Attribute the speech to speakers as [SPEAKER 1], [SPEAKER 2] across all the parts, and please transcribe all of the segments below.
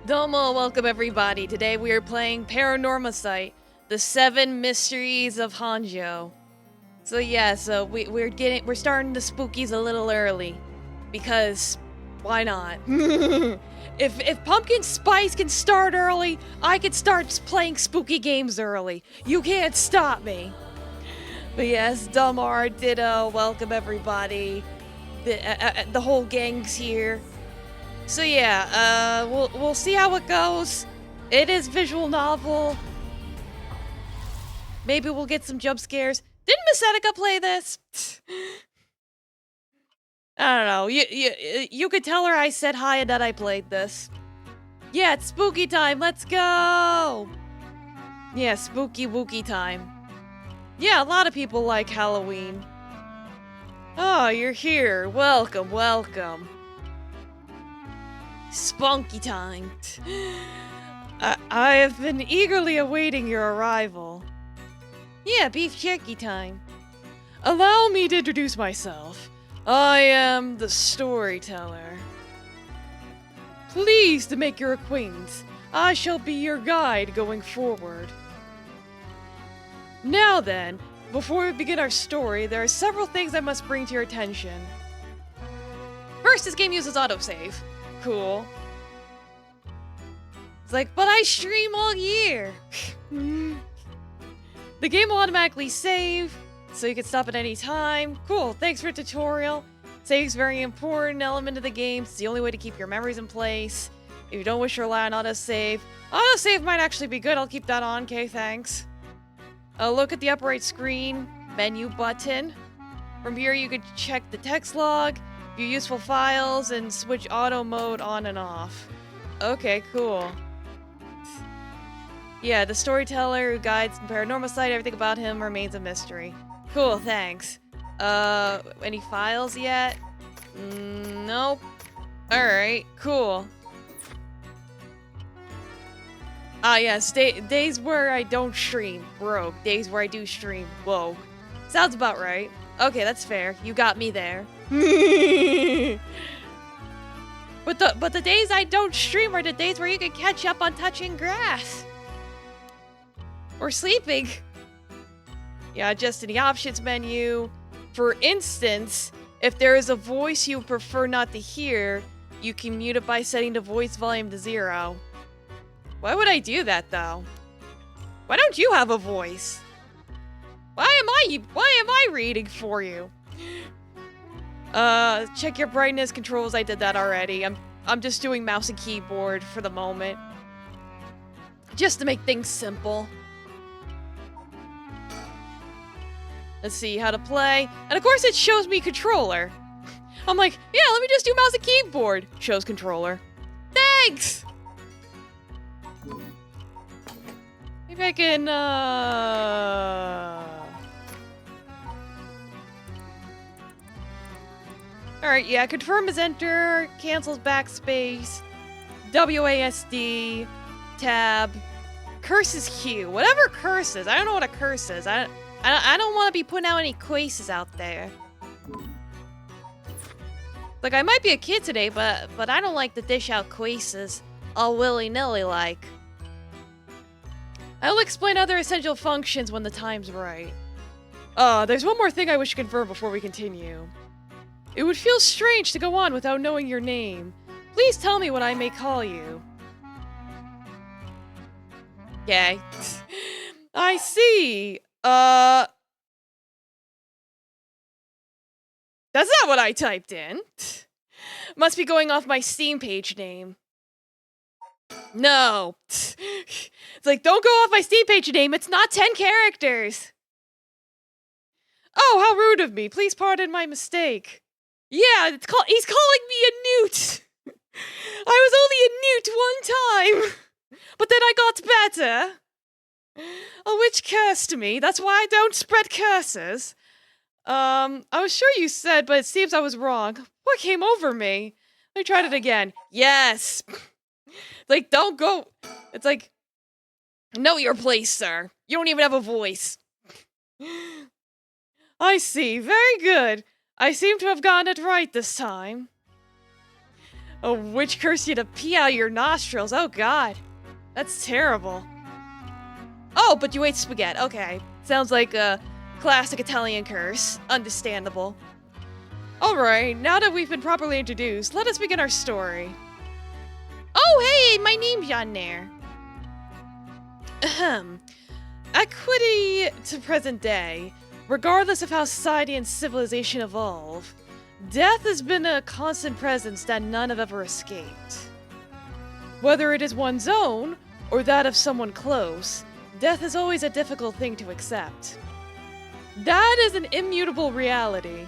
[SPEAKER 1] Domo, welcome everybody. Today we are playing PARANORMASIGHT, the Seven Mysteries of Honjo. So yeah, we're starting the spookies a little early, because why not? if Pumpkin Spice can start early, I can start playing spooky games early. You can't stop me. But yes, Dumar, Ditto, welcome everybody. The whole gang's here. So yeah, we'll see how it goes. It is visual novel. Maybe we'll get some jump scares. Didn't Miss Etika play this? I don't know. You could tell her I said hi and that I played this. Yeah, it's spooky time. Let's go. Yeah, spooky wookie time. Yeah, a lot of people like Halloween. Oh, you're here. Welcome, welcome. Spunky time. I have been eagerly awaiting your arrival. Yeah, beef jerky time. Allow me to introduce myself. I am the storyteller. Pleased to make your acquaintance. I shall be your guide going forward. Now then, before we begin our story, there are several things I must bring to your attention. First, this game uses autosave. Cool. It's like, but I stream all year. The game will automatically save, so you can stop at any time. Cool, thanks for the tutorial. Save's very important element of the game. It's the only way to keep your memories in place. If you don't wish to rely on autosave, autosave might actually be good. I'll keep that on, okay, thanks. Look at the upper right screen, menu button. From here you can check the text log, view useful files, and switch auto mode on and off. Okay, cool. Yeah, the storyteller who guides the PARANORMASIGHT, everything about him remains a mystery. Cool, thanks. Any files yet? Nope. Alright, cool. Ah, yes, days where I don't stream. Broke. Days where I do stream. Whoa. Sounds about right. Okay, that's fair. You got me there. But the days I don't stream are the days where you can catch up on touching grass. Or sleeping. Yeah, just in the options menu. For instance, if there is a voice you prefer not to hear, you can mute it by setting the voice volume to 0. Why would I do that, though? Why don't you have a voice? Why am I reading for you? Check your brightness controls. I did that already. I'm just doing mouse and keyboard for the moment. Just to make things simple. Let's see how to play. And of course it shows me controller. I'm like, yeah, let me just do mouse and keyboard. Shows controller. Thanks! Maybe I can, Alright, yeah, confirm is enter, cancels backspace, WASD, tab, curses Q. Whatever curses. I don't know what a curse is. I don't want to be putting out any quizzes out there. Like, I might be a kid today, but I don't like to dish out quizzes all willy-nilly like. I'll explain other essential functions when the time's right. There's one more thing I wish to confirm before we continue. It would feel strange to go on without knowing your name. Please tell me what I may call you. Okay. I see. That's not what I typed in. Must be going off my Steam page name. No. It's like, don't go off my Steam page name. It's not 10 characters. Oh, how rude of me. Please pardon my mistake. Yeah, he's calling me a newt. I was only a newt one time. But then I got better. A witch cursed me. That's why I don't spread curses. I was sure you said, but it seems I was wrong. What came over me? Let me try it again. Yes. Like, don't go. It's like, know your place, sir. You don't even have a voice. I see. Very good. I seem to have gotten it right this time. A witch cursed you to pee out of your nostrils. Oh god. That's terrible. Oh, but you ate spaghetti. Okay. Sounds like a classic Italian curse. Understandable. Alright, now that we've been properly introduced, let us begin our story. Oh, hey, my name's Jan Nair. Ahem. Equity to present day. Regardless of how society and civilization evolve, death has been a constant presence that none have ever escaped. Whether it is one's own, or that of someone close, death is always a difficult thing to accept. That is an immutable reality,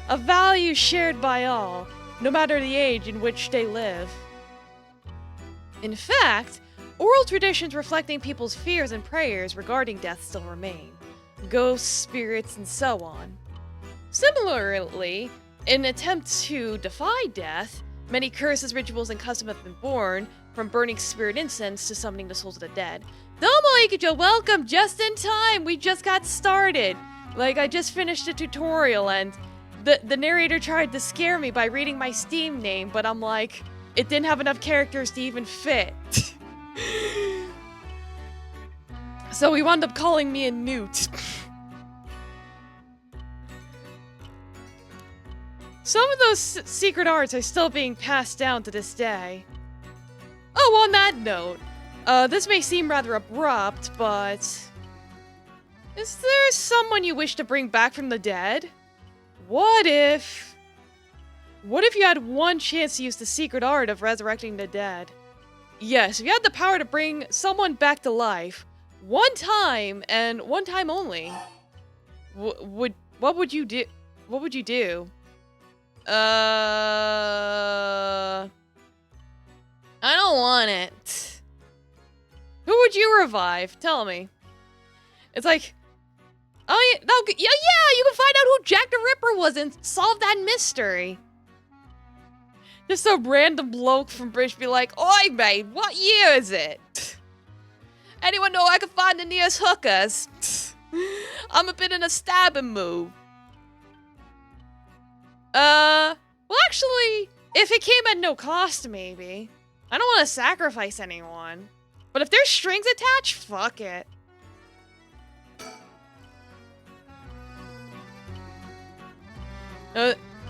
[SPEAKER 1] a value shared by all, no matter the age in which they live. In fact, oral traditions reflecting people's fears and prayers regarding death still remain. Ghosts, spirits, and so on. Similarly, in an attempt to defy death, many curses, rituals, and customs have been born, from burning spirit incense to summoning the souls of the dead. Domo Ikujo, welcome just in time! We just got started! Like, I just finished a tutorial and the narrator tried to scare me by reading my Steam name, but I'm like, it didn't have enough characters to even fit. So he wound up calling me a newt. Some of those secret arts are still being passed down to this day. Oh, on that note, this may seem rather abrupt, but... is there someone you wish to bring back from the dead? What if you had one chance to use the secret art of resurrecting the dead? Yes, if you had the power to bring someone back to life, one time, and one time only, what would you do? What would you do? I don't want it. Who would you revive? Tell me. It's like, oh yeah, no, yeah, you can find out who Jack the Ripper was and solve that mystery. Just some random bloke from British be like, oi mate, what year is it? Anyone know I can find the nearest hookers? I'm a bit in a stabbing mood. Well actually, if it came at no cost maybe. I don't want to sacrifice anyone. But if there's strings attached, fuck it.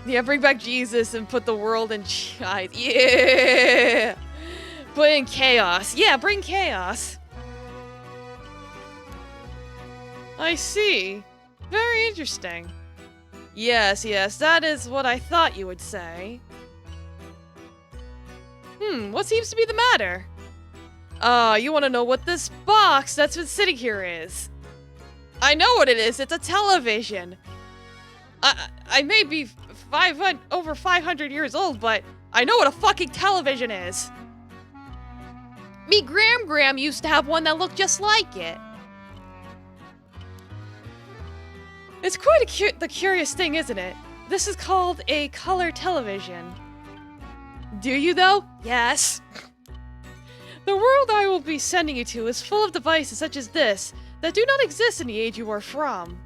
[SPEAKER 1] Yeah, bring back Jesus and put the world in child. Yeah! Put in chaos. Yeah, bring chaos. I see. Very interesting. Yes, that is what I thought you would say. What seems to be the matter? You want to know what this box that's been sitting here is? I know what it is. It's a television. I may be over 500 years old, but I know what a fucking television is. Me Gram used to have one that looked just like it. It's quite the curious thing, isn't it? This is called a color television. Do you, though? Yes. The world I will be sending you to is full of devices such as this that do not exist in the age you are from.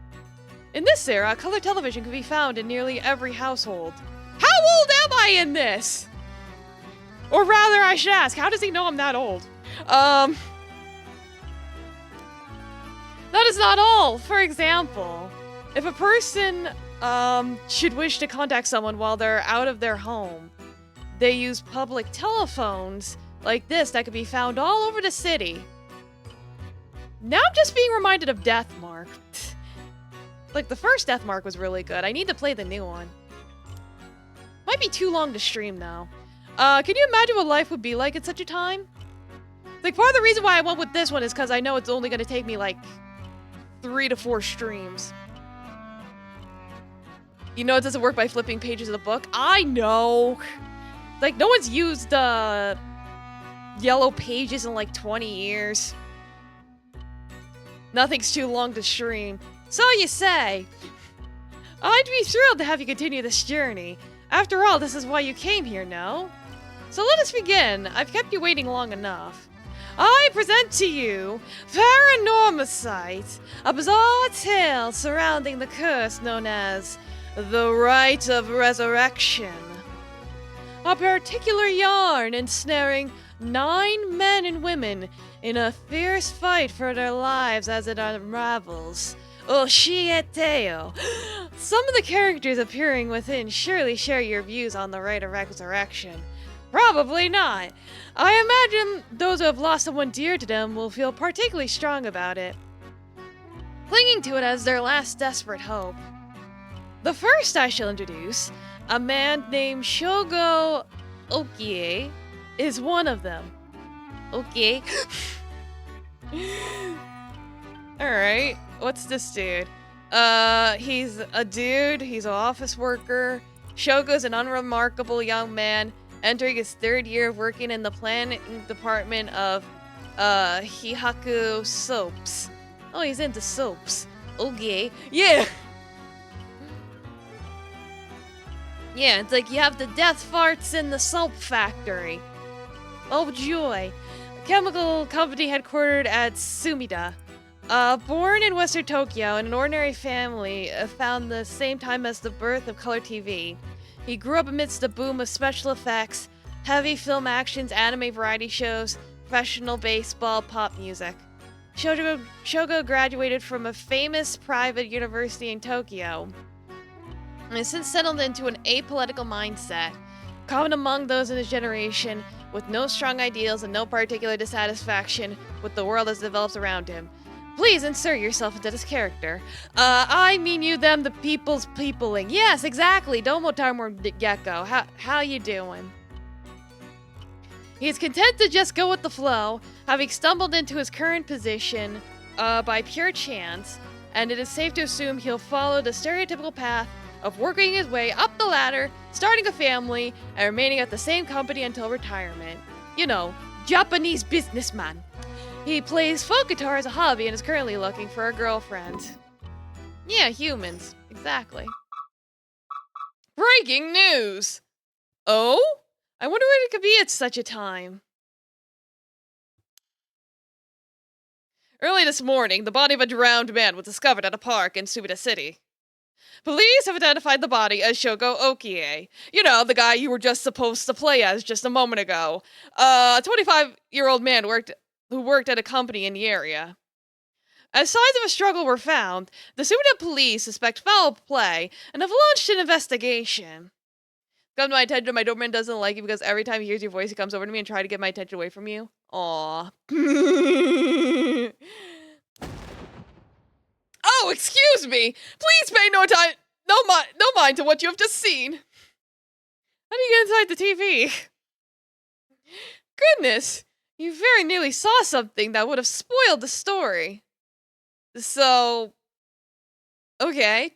[SPEAKER 1] In this era, a color television can be found in nearly every household. How old am I in this? Or rather, I should ask, how does he know I'm that old? That is not all. For example, if a person should wish to contact someone while they're out of their home, they use public telephones like this that can be found all over the city. Now I'm just being reminded of Deathmark. Like, the first Deathmark was really good. I need to play the new one. Might be too long to stream, though. Can you imagine what life would be like at such a time? Like, part of the reason why I went with this one is because I know it's only going to take me, like, 3 to 4 streams. You know it doesn't work by flipping pages of the book? I know! Like, no one's used, yellow pages in, like, 20 years. Nothing's too long to stream. So you say. I'd be thrilled to have you continue this journey. After all, this is why you came here, no? So let us begin. I've kept you waiting long enough. I present to you PARANORMASIGHT, a bizarre tale surrounding the curse known as the Rite of Resurrection. A particular yarn ensnaring 9 men and women in a fierce fight for their lives as it unravels. Oshieteo. Some of the characters appearing within surely share your views on the rite of resurrection. Probably not. I imagine those who have lost someone dear to them will feel particularly strong about it, clinging to it as their last desperate hope. The first I shall introduce, a man named Shogo Okie, is one of them. Okay. Alright, what's this dude? He's a dude, he's an office worker. Shogo's an unremarkable young man, entering his 3rd year of working in the planning department of, Hihaku Soaps. Oh, he's into soaps. Okay, yeah! Yeah, it's like you have the death farts in the soap factory. Oh joy. A chemical company headquartered at Sumida. Born in Western Tokyo in an ordinary family found the same time as the birth of color TV. He grew up amidst the boom of special effects, heavy film actions, anime variety shows, professional baseball, pop music. Shogo graduated from a famous private university in Tokyo and has since settled into an apolitical mindset, common among those in his generation, with no strong ideals and no particular dissatisfaction with the world as it develops around him. Please insert yourself into this character. I mean you, them, the people's peopling. Yes, exactly. Domo Tarmor Gecko. How you doing? He is content to just go with the flow, having stumbled into his current position by pure chance, and it is safe to assume he'll follow the stereotypical path of working his way up the ladder, starting a family, and remaining at the same company until retirement. You know, Japanese businessman. He plays folk guitar as a hobby and is currently looking for a girlfriend. Yeah, humans. Exactly. Breaking news! Oh? I wonder what it could be at such a time. Early this morning, the body of a drowned man was discovered at a park in Sumida City. Police have identified the body as Shogo Okie. You know, the guy you were just supposed to play as just a moment ago. A 25-year-old man who worked at a company in the area. As signs of a struggle were found, the Sumida police suspect foul play and have launched an investigation. Come to my attention, my Doberman doesn't like you because every time he hears your voice, he comes over to me and tries to get my attention away from you. Aww. Oh, excuse me! Please pay no mind to what you have just seen! How do you get inside the TV? Goodness! You very nearly saw something that would have spoiled the story. So... Okay.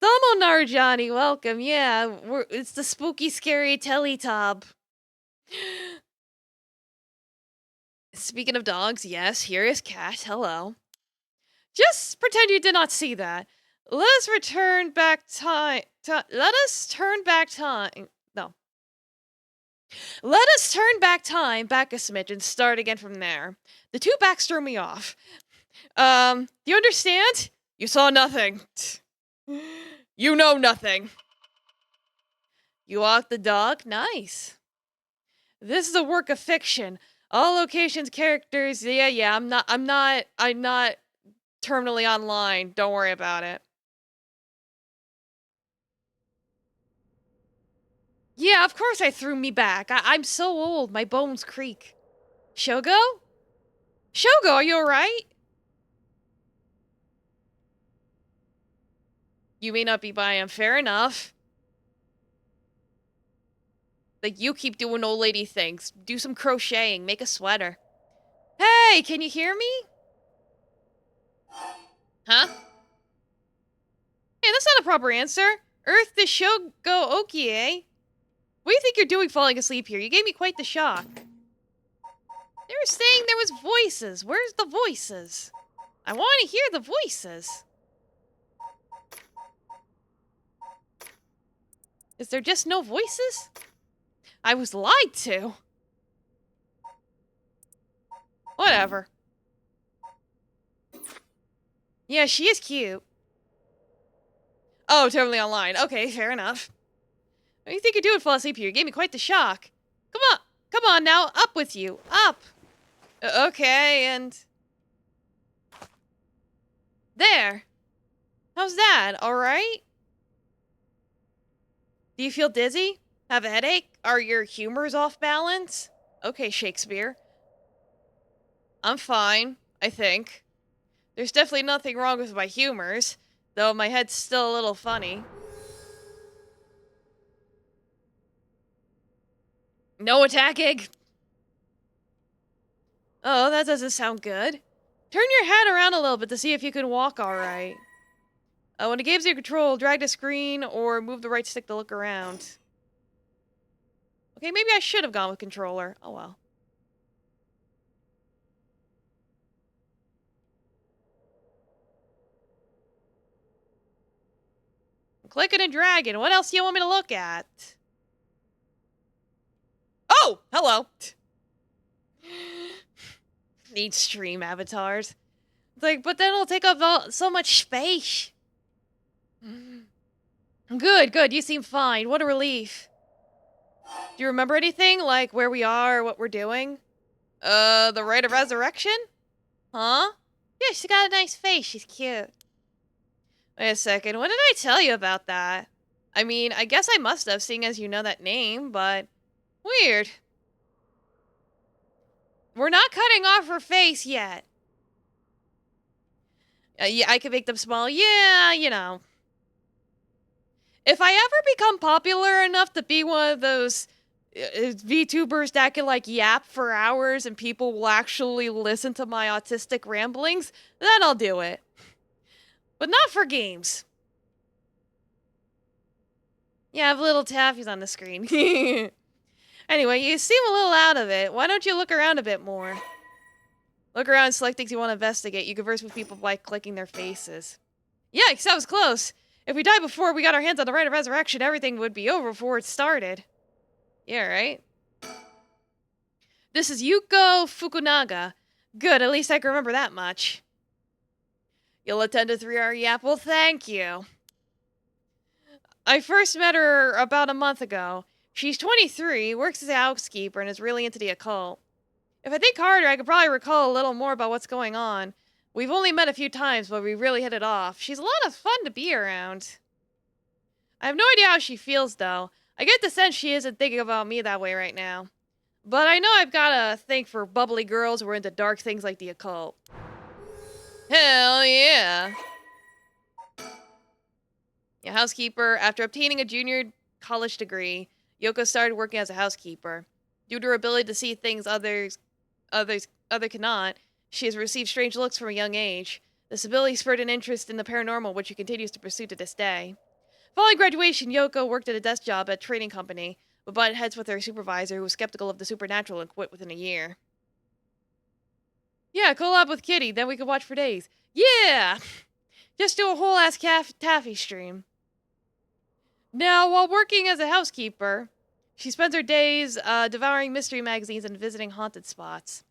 [SPEAKER 1] Domo Narujani, welcome. Yeah, it's the spooky, scary Teletub. Speaking of dogs, yes, here is Cat. Hello. Just pretend you did not see that. Let us turn back time. No. Let us turn back time back a smidge and start again from there. The two backs threw me off. Do you understand? You saw nothing. You know nothing. You walked the dog? Nice. This is a work of fiction. All locations, characters, yeah, I'm not terminally online. Don't worry about it. Yeah, of course I threw me back. I'm so old, my bones creak. Shogo? Shogo, are you alright? You may not be by him, fair enough. Like, you keep doing old lady things. Do some crocheting, make a sweater. Hey, can you hear me? Huh? Hey, that's not a proper answer. Earth to Shogo Okie. What do you think you're doing falling asleep here? You gave me quite the shock. They were saying there was voices. Where's the voices? I want to hear the voices. Is there just no voices? I was lied to. Whatever. Yeah, she is cute. Oh, totally online. Okay, fair enough. What do you think you're doing, fall asleep here? You gave me quite the shock. Come on now, up with you, up. Okay, and... There. How's that, alright? Do you feel dizzy? Have a headache? Are your humors off balance? Okay, Shakespeare. I'm fine, I think. There's definitely nothing wrong with my humors, though my head's still a little funny. No attacking! Oh, that doesn't sound good. Turn your head around a little bit to see if you can walk alright. When the game's in your control, drag the screen or move the right stick to look around. Okay, maybe I should have gone with controller. Oh well. I'm clicking and dragging. What else do you want me to look at? Oh! Hello! Need stream avatars. It's like, but then it'll take up so much space. Good. You seem fine. What a relief. Do you remember anything? Like where we are, what we're doing? The Rite of Resurrection? Huh? Yeah, she's got a nice face. She's cute. Wait a second. What did I tell you about that? I mean, I guess I must have, seeing as you know that name, but... Weird. We're not cutting off her face yet. Yeah, I could make them small. Yeah, you know. If I ever become popular enough to be one of those VTubers that can, like, yap for hours and people will actually listen to my autistic ramblings, then I'll do it. But not for games. Yeah, I have little taffies on the screen. Anyway, you seem a little out of it. Why don't you look around a bit more? Look around and select things you want to investigate. You converse with people by clicking their faces. Yikes, that was close. If we died before we got our hands on the Rite of Resurrection, everything would be over before it started. Yeah, right? This is Yuko Fukunaga. Good, at least I can remember that much. You'll attend a 3-hour yap? Well, thank you. I first met her about a month ago. She's 23, works as a housekeeper, and is really into the occult. If I think harder, I could probably recall a little more about what's going on. We've only met a few times, but we really hit it off. She's a lot of fun to be around. I have no idea how she feels, though. I get the sense she isn't thinking about me that way right now. But I know I've got a thing for bubbly girls who are into dark things like the occult. Hell yeah. Yeah, housekeeper. After obtaining a junior college degree, Yoko started working as a housekeeper. Due to her ability to see things others cannot, she has received strange looks from a young age. This ability spurred an interest in the paranormal, which she continues to pursue to this day. Following graduation, Yoko worked at a desk job at a trading company, but butted heads with her supervisor, who was skeptical of the supernatural and quit within a year. Yeah, collab with Kitty, then we could watch for days. Yeah! Just do a whole-ass taffy stream. Now, while working as a housekeeper, she spends her days devouring mystery magazines and visiting haunted spots.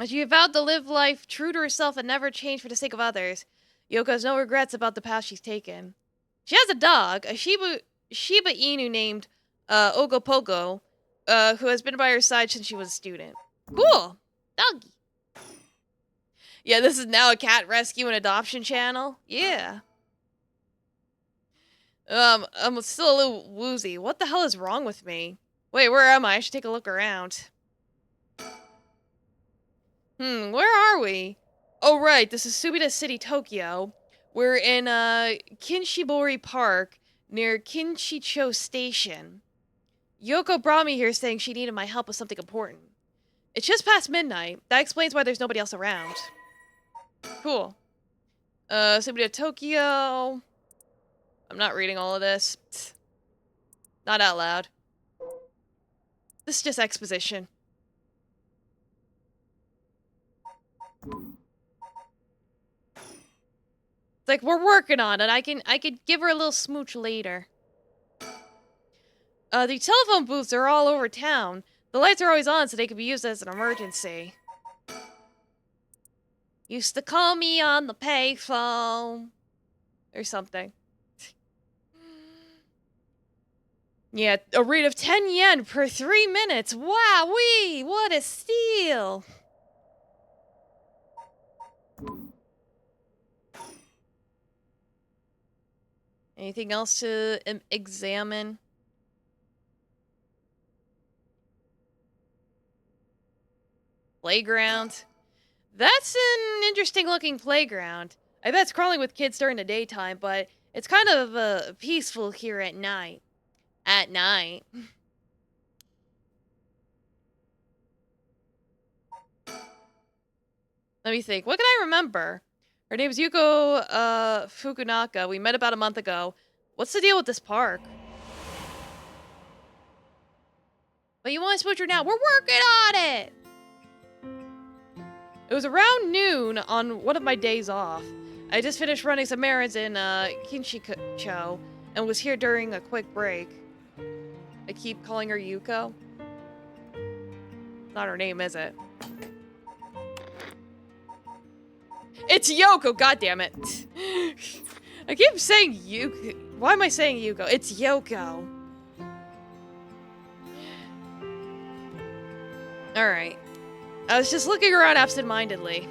[SPEAKER 1] She vowed to live life true to herself and never change for the sake of others. Yoko has no regrets about the path she's taken. She has a dog, a Shiba Inu named Ogopogo, who has been by her side since she was a student. Cool! Doggy. Yeah, this is now a cat rescue and adoption channel. Yeah. I'm still a little woozy. What the hell is wrong with me? Wait, where am I? I should take a look around. Where are we? Oh, right, this is Subida City, Tokyo. We're in, Kinshibori Park, near Kinshicho Station. Yoko brought me here saying she needed my help with something important. It's just past midnight. That explains why there's nobody else around. Cool. Subida, Tokyo... I'm not reading all of this. Not out loud. This is just exposition. It's like, we're working on it. I could give her a little smooch later. The telephone booths are all over town. The lights are always on so they can be used as an emergency. Used to call me on the payphone. Or something. Yeah, a rate of 10 yen per 3 minutes. Wow-wee! What a steal! Anything else to examine? Playground. That's an interesting looking playground. I bet it's crawling with kids during the daytime, but it's kind of peaceful here at night. At night. Let me think. What can I remember? Her name's Yuko Fukunaka. We met about a month ago. What's the deal with this park? But you want to switch her now? We're working on it! It was around noon on one of my days off. I just finished running some errands in Kinshicho and was here during a quick break. I keep calling her Yuko. Not her name, is it? It's Yoko, goddammit. I keep saying Yuko. Why am I saying Yuko? It's Yoko. Alright. I was just looking around absent-mindedly.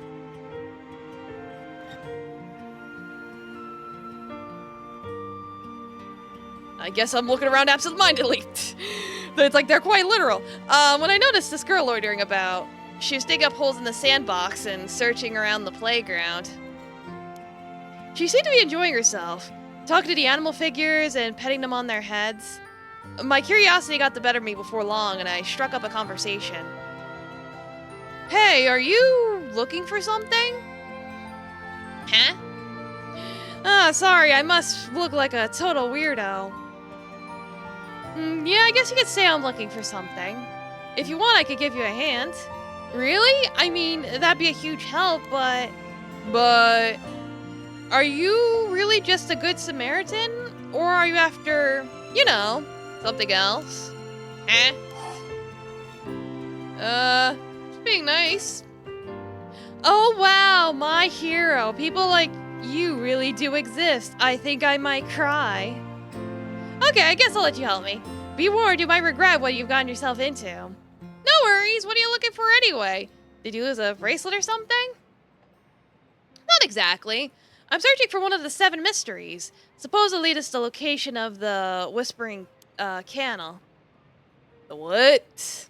[SPEAKER 1] I guess I'm looking around absent-mindedly. It's like they're quite literal. When I noticed this girl loitering about, she was digging up holes in the sandbox and searching around the playground. She seemed to be enjoying herself, talking to the animal figures and petting them on their heads. My curiosity got the better of me before long, and I struck up a conversation. Hey, are you looking for something? Huh? Ah, sorry, I must look like a total weirdo. Yeah, I guess you could say I'm looking for something. If you want, I could give you a hand. Really? I mean, that'd be a huge help, but... Are you really just a good Samaritan? Or are you after, you know, something else? Just being nice. Oh wow, my hero. People like you really do exist. I think I might cry. Okay, I guess I'll let you help me. Be warned, you might regret what you've gotten yourself into. No worries, what are you looking for anyway? Did you lose a bracelet or something? Not exactly. I'm searching for one of the 7 mysteries. Supposedly it's the location of the Whispering Canal. The what?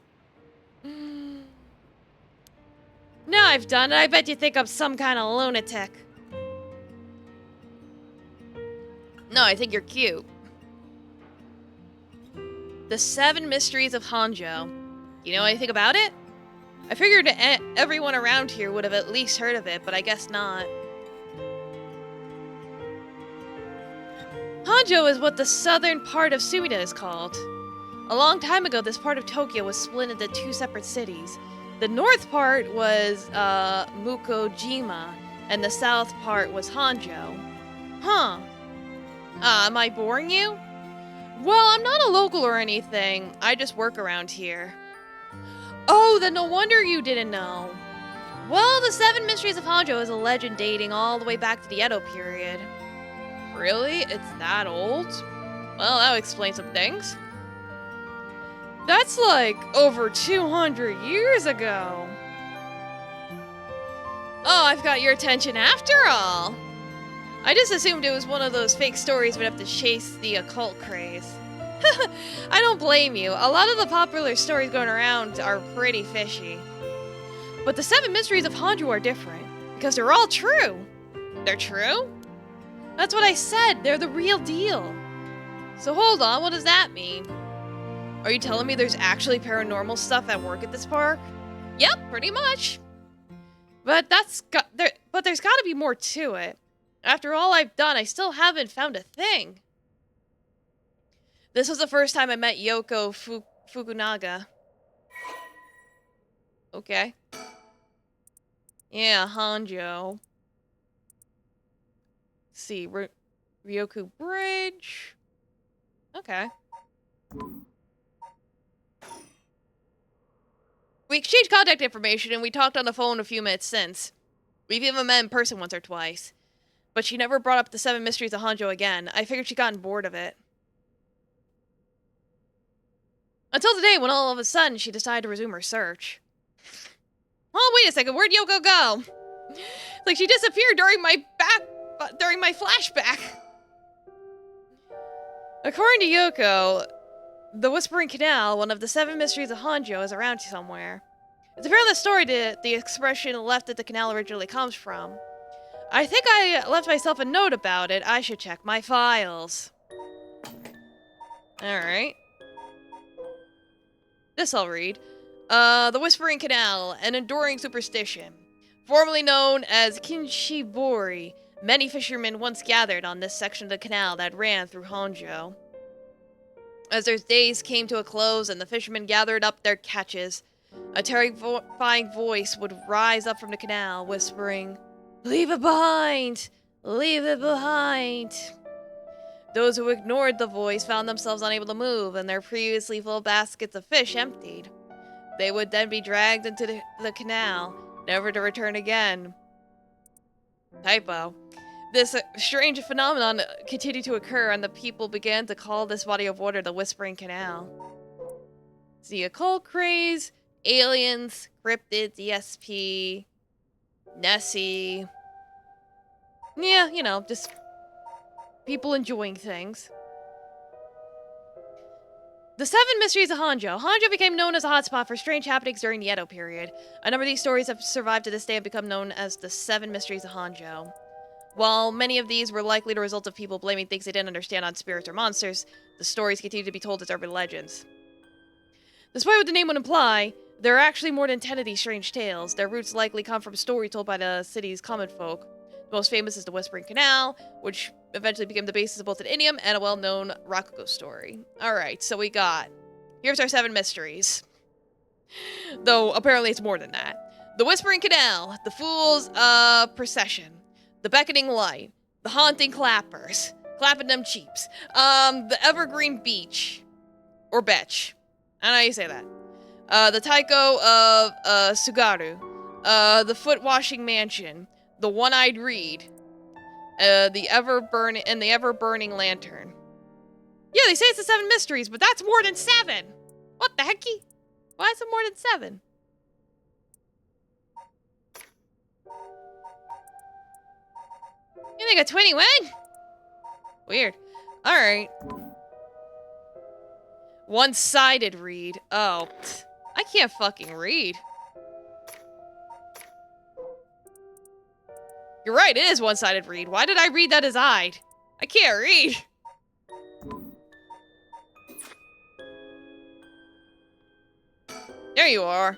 [SPEAKER 1] Now I've done it, I bet you think I'm some kind of lunatic. No, I think you're cute. The 7 Mysteries of Honjo. You know anything about it? I figured everyone around here would have at least heard of it, but I guess not. Honjo is what the southern part of Sumida is called. A long time ago, this part of Tokyo was split into 2 separate cities. The north part was Mukojima, and the south part was Honjo. Huh. Am I boring you? Well, I'm not a local or anything. I just work around here. Oh, then no wonder you didn't know. Well, the 7 Mysteries of Honjo is a legend dating all the way back to the Edo period. Really? It's that old? Well, that would explain some things. That's like over 200 years ago. Oh, I've got your attention after all. I just assumed it was one of those fake stories we'd have to chase the occult craze. I don't blame you. A lot of the popular stories going around are pretty fishy. But the 7 Mysteries of Honjo are different, because they're all true. They're true? That's what I said, they're the real deal. So hold on, what does that mean? Are you telling me there's actually paranormal stuff at work at this park? Yep, pretty much. But there's gotta be more to it. After all I've done, I still haven't found a thing. This was the first time I met Yoko Fukunaga. Okay. Yeah, Honjo. Let's see, Ryoku Bridge. Okay. We exchanged contact information and we talked on the phone a few minutes since. We've even met in person once or twice. But she never brought up the 7 Mysteries of Honjo again. I figured she'd gotten bored of it. Until today, when all of a sudden she decided to resume her search. Oh, wait a second, where'd Yoko go? Like, she disappeared during my flashback. According to Yoko, the Whispering Canal, one of the 7 mysteries of Honjo, is around somewhere. It's apparent the story that the expression left that the canal originally comes from. I think I left myself a note about it. I should check my files. Alright. This I'll read. The Whispering Canal, an enduring superstition. Formerly known as Kinshibori, many fishermen once gathered on this section of the canal that ran through Honjo. As their days came to a close and the fishermen gathered up their catches, a terrifying voice would rise up from the canal, whispering, "Leave it behind! Leave it behind!" Those who ignored the voice found themselves unable to move, and their previously full baskets of fish emptied. They would then be dragged into the canal, never to return again. Typo. This strange phenomenon continued to occur, and the people began to call this body of water the Whispering Canal. The occult craze, aliens, cryptids, ESP, Nessie. Yeah, you know, just people enjoying things. The 7 Mysteries of Honjo. Honjo became known as a hotspot for strange happenings during the Edo period. A number of these stories have survived to this day and become known as the 7 Mysteries of Honjo. While many of these were likely the result of people blaming things they didn't understand on spirits or monsters, the stories continue to be told as urban legends. Despite what the name would imply, there are actually more than 10 of these strange tales. Their roots likely come from stories told by the city's common folk. The most famous is the Whispering Canal, which eventually became the basis of both an idiom and a well-known Rakugo story. Alright, so we got... Here's our 7 mysteries. Though, apparently it's more than that. The Whispering Canal, the Fool's, Procession, the Beckoning Light, the Haunting Clappers, Clapping Them Cheeps, the Evergreen Beach, or Betch. I don't know how you say that. The Taiko of, Sugaru, the Foot-Washing Mansion, the One-Eyed Reed, the Ever-Burning Lantern. Yeah, they say it's the 7 mysteries, but that's more than 7! What the hecky? Why is it more than 7? You think a 21? Weird. Alright. One-sided read. Oh. I can't fucking read. You're right, it is one-sided read. Why did I read that as eyed? I can't read. There you are.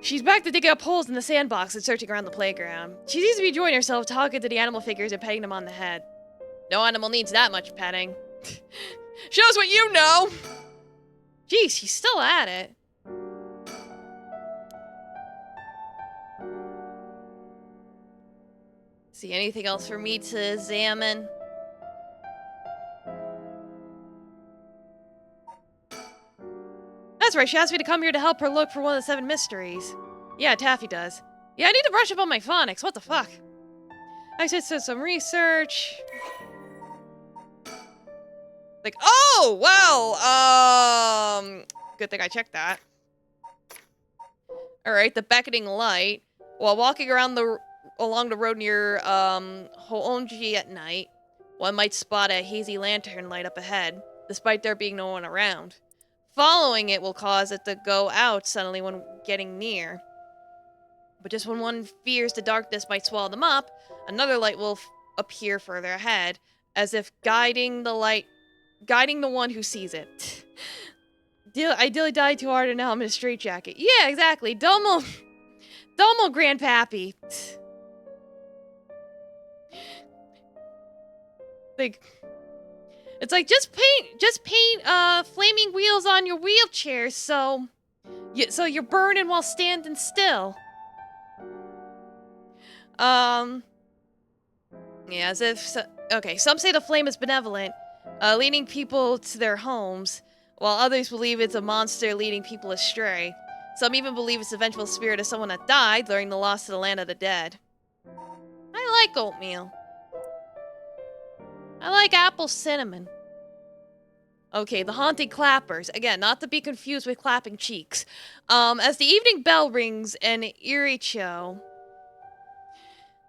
[SPEAKER 1] She's back to digging up holes in the sandbox and searching around the playground. She seems to be enjoying herself, talking to the animal figures and petting them on the head. No animal needs that much petting. Shows what you know! Jeez, she's still at it. See anything else for me to examine? That's right, she asked me to come here to help her look for one of the 7 mysteries. Yeah, Taffy does. Yeah, I need to brush up on my phonics, what the fuck? I did some research. Like, oh, well, good thing I checked that. Alright, the Beckoning Light. While walking along the road near, Hoonji at night, one might spot a hazy lantern light up ahead, despite there being no one around. Following it will cause it to go out suddenly when getting near. But just when one fears the darkness might swallow them up, another light will appear further ahead, as if guiding the one who sees it. Ideally died too hard and now I'm in a straitjacket. Yeah, exactly. Domo grandpappy. Like, it's like, just paint flaming wheels on your wheelchair so you're burning while standing still. Yeah, as if, okay, some say the flame is benevolent, leading people to their homes, while others believe it's a monster leading people astray. Some even believe it's the vengeful spirit of someone that died during the loss to the land of the dead. I like oatmeal. I like apple cinnamon. Okay, the haunted clappers. Again, not to be confused with clapping cheeks. As the evening bell rings in Iricho,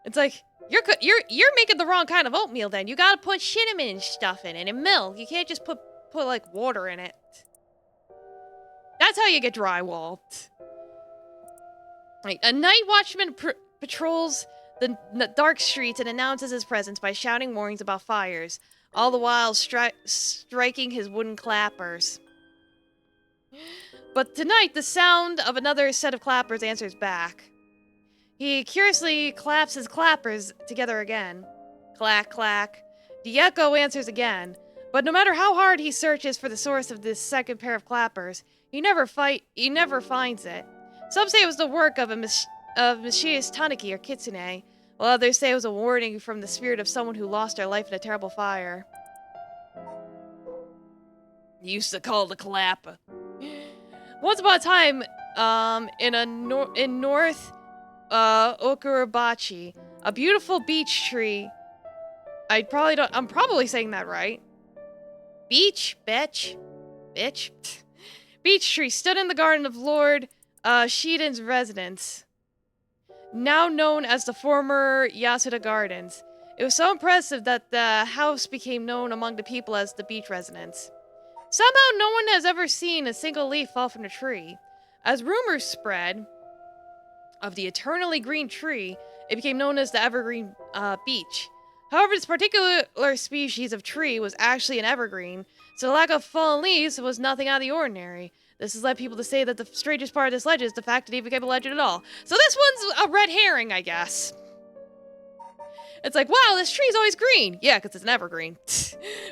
[SPEAKER 1] it's like, you're making the wrong kind of oatmeal then. You gotta put cinnamon stuff in it and milk. You can't just put like water in it. That's how you get drywalled. Right, a night watchman patrols the dark streets and announces his presence by shouting warnings about fires, all the while striking his wooden clappers. But tonight, the sound of another set of clappers answers back. He curiously claps his clappers together again. Clack, clack. The echo answers again, but no matter how hard he searches for the source of this second pair of clappers, he never finds it. Some say it was the work of mischievous Tanuki or Kitsune, while others say it was a warning from the spirit of someone who lost their life in a terrible fire. Used to call the clapper. Once upon a time, in North Okurabachi, a beautiful beech tree. I'm probably saying that right. Beech tree stood in the garden of Lord Shiden's residence, now known as the former Yasuda Gardens. It was so impressive that the house became known among the people as the beech residence. Somehow no one has ever seen a single leaf fall from the tree. As rumors spread of the eternally green tree, it became known as the evergreen beech. However, this particular species of tree was actually an evergreen, so the lack of fallen leaves was nothing out of the ordinary. This has led people to say that the strangest part of this legend is the fact that it became a legend at all. So this one's a red herring, I guess. It's like, wow, this tree's always green. Yeah, because it's an evergreen.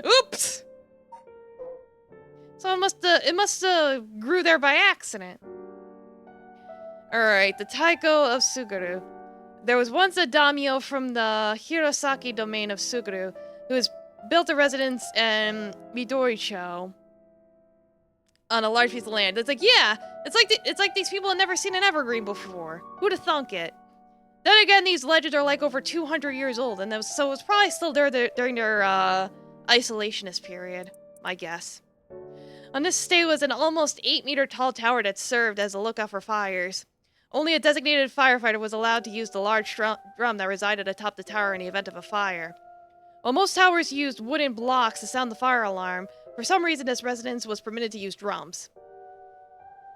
[SPEAKER 1] Oops. So it must have grew there by accident. Alright, the Taiko of Suguru. There was once a daimyo from the Hirosaki domain of Suguru who has built a residence in Midoricho on a large piece of land. It's like, yeah, it's like these people have never seen an evergreen before. Who'd have thunk it? Then again, these legends are like over 200 years old, and so it's probably still during their isolationist period, my guess. On this estate was an almost 8-meter tall tower that served as a lookout for fires. Only a designated firefighter was allowed to use the large drum that resided atop the tower in the event of a fire. While most towers used wooden blocks to sound the fire alarm, for some reason this residence was permitted to use drums.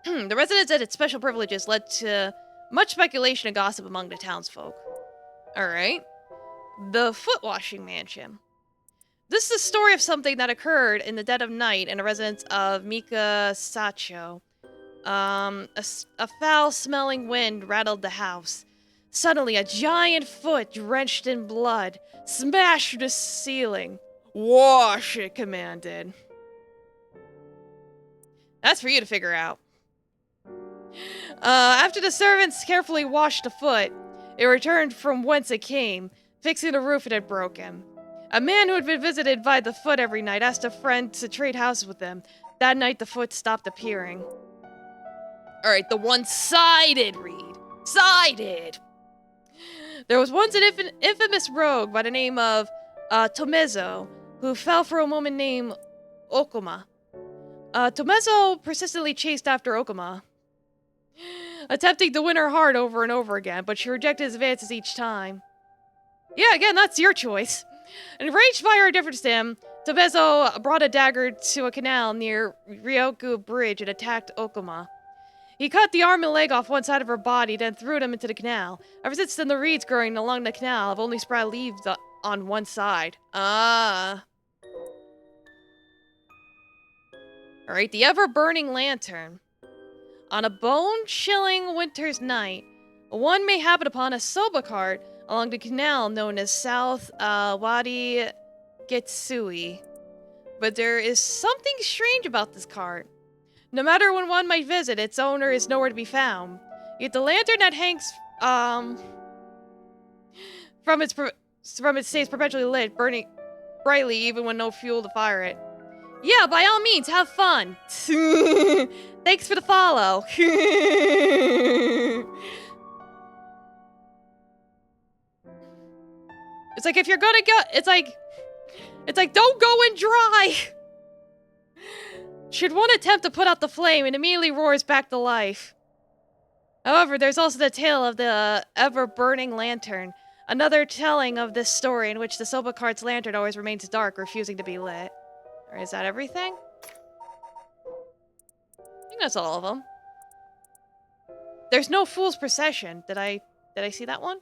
[SPEAKER 1] The residence and its special privileges led to much speculation and gossip among the townsfolk. Alright. The Foot-Washing Mansion. This is the story of something that occurred in the dead of night in a residence of Mika Sacho. A foul-smelling wind rattled the house. Suddenly, a giant foot, drenched in blood, smashed the ceiling. Wash, it commanded. That's for you to figure out. After the servants carefully washed the foot, it returned from whence it came, fixing the roof it had broken. A man who had been visited by the foot every night asked a friend to trade houses with him. That night, the foot stopped appearing. Alright, the one-sided read. Sided! There was once an infamous rogue by the name of Tomezo, who fell for a woman named Okuma. Tomezo persistently chased after Okuma, attempting to win her heart over and over again, but she rejected his advances each time. Yeah, again, that's your choice. Enraged by her indifference to him, Tomezo brought a dagger to a canal near Ryoku Bridge and attacked Okuma. He cut the arm and leg off one side of her body, then threw them into the canal. Ever since then, the reeds growing along the canal have only sprout leaves on one side. Ah. Alright, the ever-burning lantern. On a bone-chilling winter's night, one may happen upon a soba cart along the canal known as South Wadi Getsui. But there is something strange about this cart. No matter when one might visit, its owner is nowhere to be found. Yet the lantern that hangs from it stays perpetually lit, burning brightly even when no fuel to fire it. Yeah, by all means, have fun. Thanks for the follow. It's like, if you're gonna go, it's like, don't go and dry. Should one attempt to put out the flame, it immediately roars back to life. However, there's also the tale of the ever-burning lantern, another telling of this story in which the Soba Cart's lantern always remains dark, refusing to be lit. Or is that everything? I think that's all of them. There's no fool's procession. Did I see that one?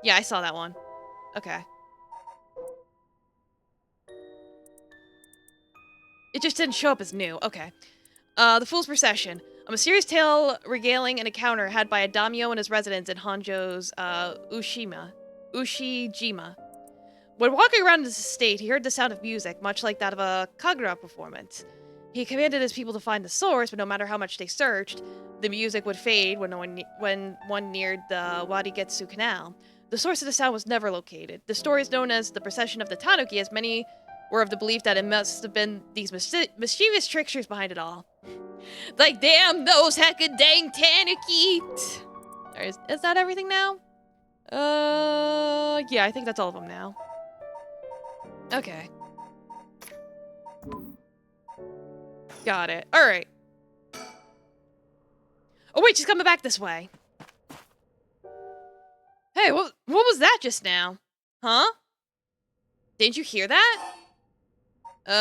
[SPEAKER 1] Yeah, I saw that one. Okay. It just didn't show up as new. Okay. The Fool's Procession. A mysterious tale regaling an encounter had by a daimyo and his residents in Honjo's Ushijima. When walking around his estate, he heard the sound of music, much like that of a kagura performance. He commanded his people to find the source, but no matter how much they searched, the music would fade when one neared the Warigetsu Canal. The source of the sound was never located. The story is known as the Procession of the Tanuki, as many were of the belief that it must have been these mischievous tricksters behind it all. Like, damn those heckin' dang tanuki! Is that everything now? Yeah, I think that's all of them now. Okay. Got it. Alright. Oh wait, she's coming back this way. Hey, what was that just now? Huh? Didn't you hear that? I'm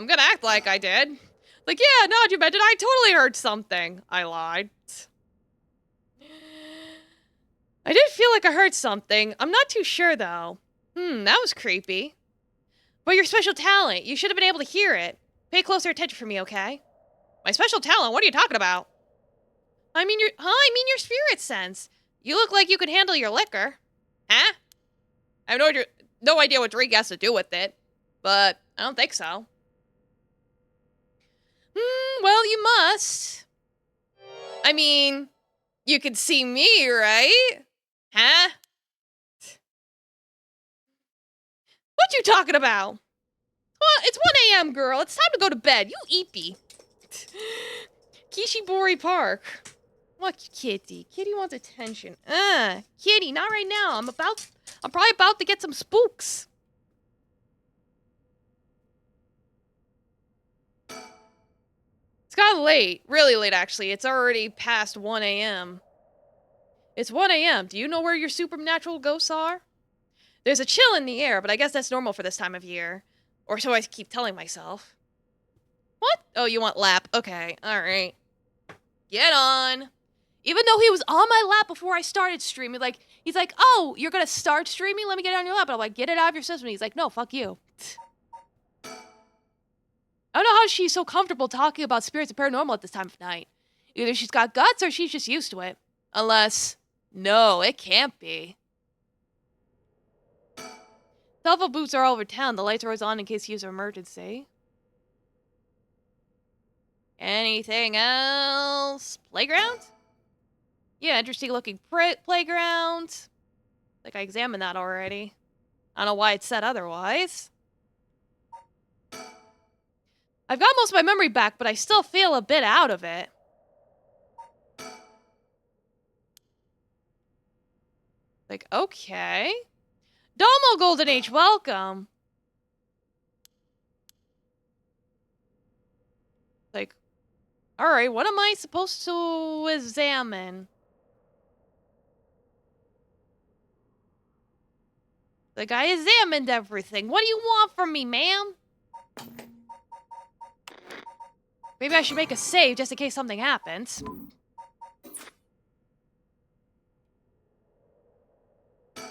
[SPEAKER 1] gonna act like I did. Like, yeah, no, you mentioned I totally heard something. I lied. I did feel like I heard something. I'm not too sure, though. That was creepy. But your special talent, you should have been able to hear it. Pay closer attention for me, okay? My special talent? What are you talking about? I mean your spirit sense. You look like you can handle your liquor. Huh? I have no idea what drink has to do with it, but I don't think so. Well, you must. I mean, you can see me, right? Huh? What you talking about? Well, it's 1 a.m., girl. It's time to go to bed. You eepy. Kishibori Park. What, kitty? Kitty wants attention. Kitty, not right now. I'm probably about to get some spooks. It's kind of late. Really late, actually. It's already past 1 a.m. It's 1 a.m. Do you know where your supernatural ghosts are? There's a chill in the air, but I guess that's normal for this time of year. Or so I keep telling myself. What? Oh, you want lap. Okay, alright. Get on. Even though he was on my lap before I started streaming, like, he's like, oh, you're gonna start streaming? Let me get it on your lap. And I'm like, get it out of your system. And he's like, no, fuck you. I don't know how she's so comfortable talking about spirits and paranormal at this time of night. Either she's got guts or she's just used to it. Unless, no, it can't be. Telephone booths are all over town. The lights are always on in case you use an emergency. Anything else? Playground? Yeah, interesting looking playground. Like I examined that already. I don't know why it said otherwise. I've got most of my memory back, but I still feel a bit out of it. Like, okay. Domo Golden Age, welcome. Like, alright, what am I supposed to examine? Like, I examined everything. What do you want from me, ma'am? Maybe I should make a save just in case something happens.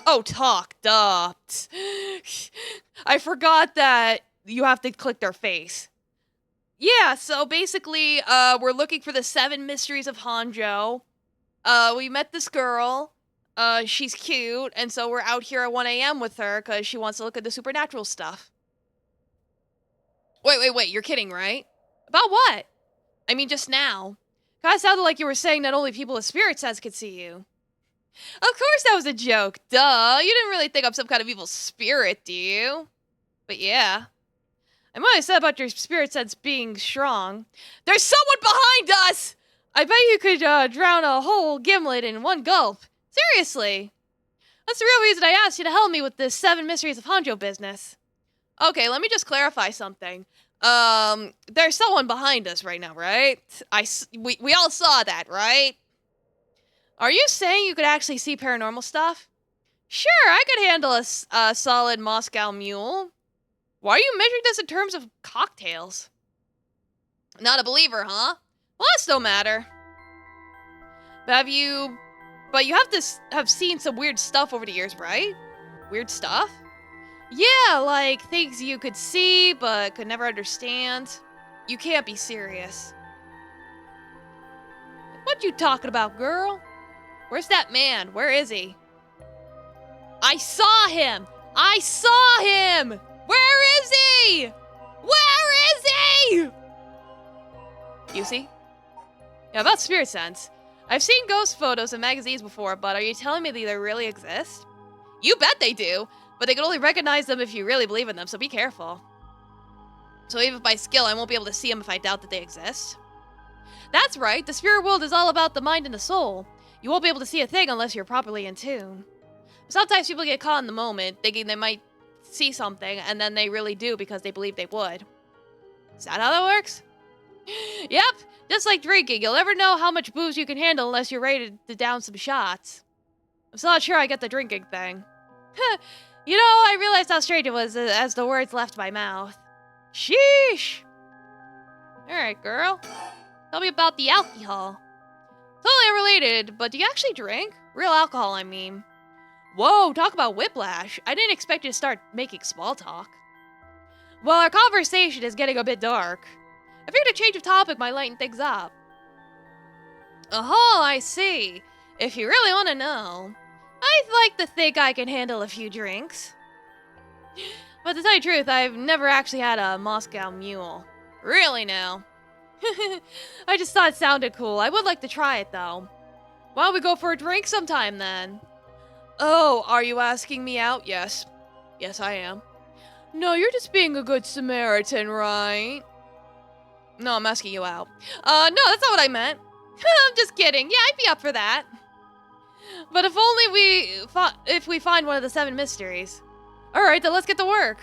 [SPEAKER 1] Oh, talk, duh. I forgot that you have to click their face. Yeah, so basically, we're looking for the 7 Mysteries of Honjo. We met this girl. She's cute, and so we're out here at 1 a.m. with her because she wants to look at the supernatural stuff. Wait, you're kidding, right? About what? I mean, just now. Kinda sounded like you were saying that only people with spirit sense could see you. Of course that was a joke, duh. You didn't really think I'm some kind of evil spirit, do you? But yeah. I might have said about your spirit sense being strong. There's someone behind us! I bet you could drown a whole gimlet in one gulp. Seriously. That's the real reason I asked you to help me with this 7 Mysteries of Honjo business. Okay, let me just clarify something. There's someone behind us right now, right? We all saw that, right? Are you saying you could actually see paranormal stuff? Sure, I could handle a solid Moscow mule. Why are you measuring this in terms of cocktails? Not a believer, huh? Well, that's no matter. But you have to have seen some weird stuff over the years, right? Weird stuff? Yeah, like things you could see but could never understand. You can't be serious. What you talking about, girl? Where's that man? Where is he? I saw him! I saw him! Where is he? Where is he? You see? Yeah, about spirit sense. I've seen ghost photos in magazines before, but are you telling me that they really exist? You bet they do, but they can only recognize them if you really believe in them, so be careful. So even by skill, I won't be able to see them if I doubt that they exist. That's right, the spirit world is all about the mind and the soul. You won't be able to see a thing unless you're properly in tune. Sometimes people get caught in the moment, thinking they might see something, and then they really do because they believe they would. Is that how that works? Yep, just like drinking, you'll never know how much booze you can handle unless you're ready to down some shots. I'm still not sure I get the drinking thing. You know, I realized how strange it was as the words left my mouth. Sheesh! Alright, girl. Tell me about the alcohol. Totally unrelated, but do you actually drink? Real alcohol, I mean. Whoa, talk about whiplash. I didn't expect you to start making small talk. Well, our conversation is getting a bit dark. I figured a change of topic might lighten things up. Oh, I see. If you really want to know, I'd like to think I can handle a few drinks. But to tell you the truth, I've never actually had a Moscow mule. Really now. I just thought it sounded cool. I would like to try it, though. Why don't we go for a drink sometime, then? Oh, are you asking me out? Yes. Yes, I am. No, you're just being a good Samaritan, right? No, I'm asking you out. No, that's not what I meant. I'm just kidding. Yeah, I'd be up for that. But if only if we find one of the 7 mysteries. Alright, then let's get to work.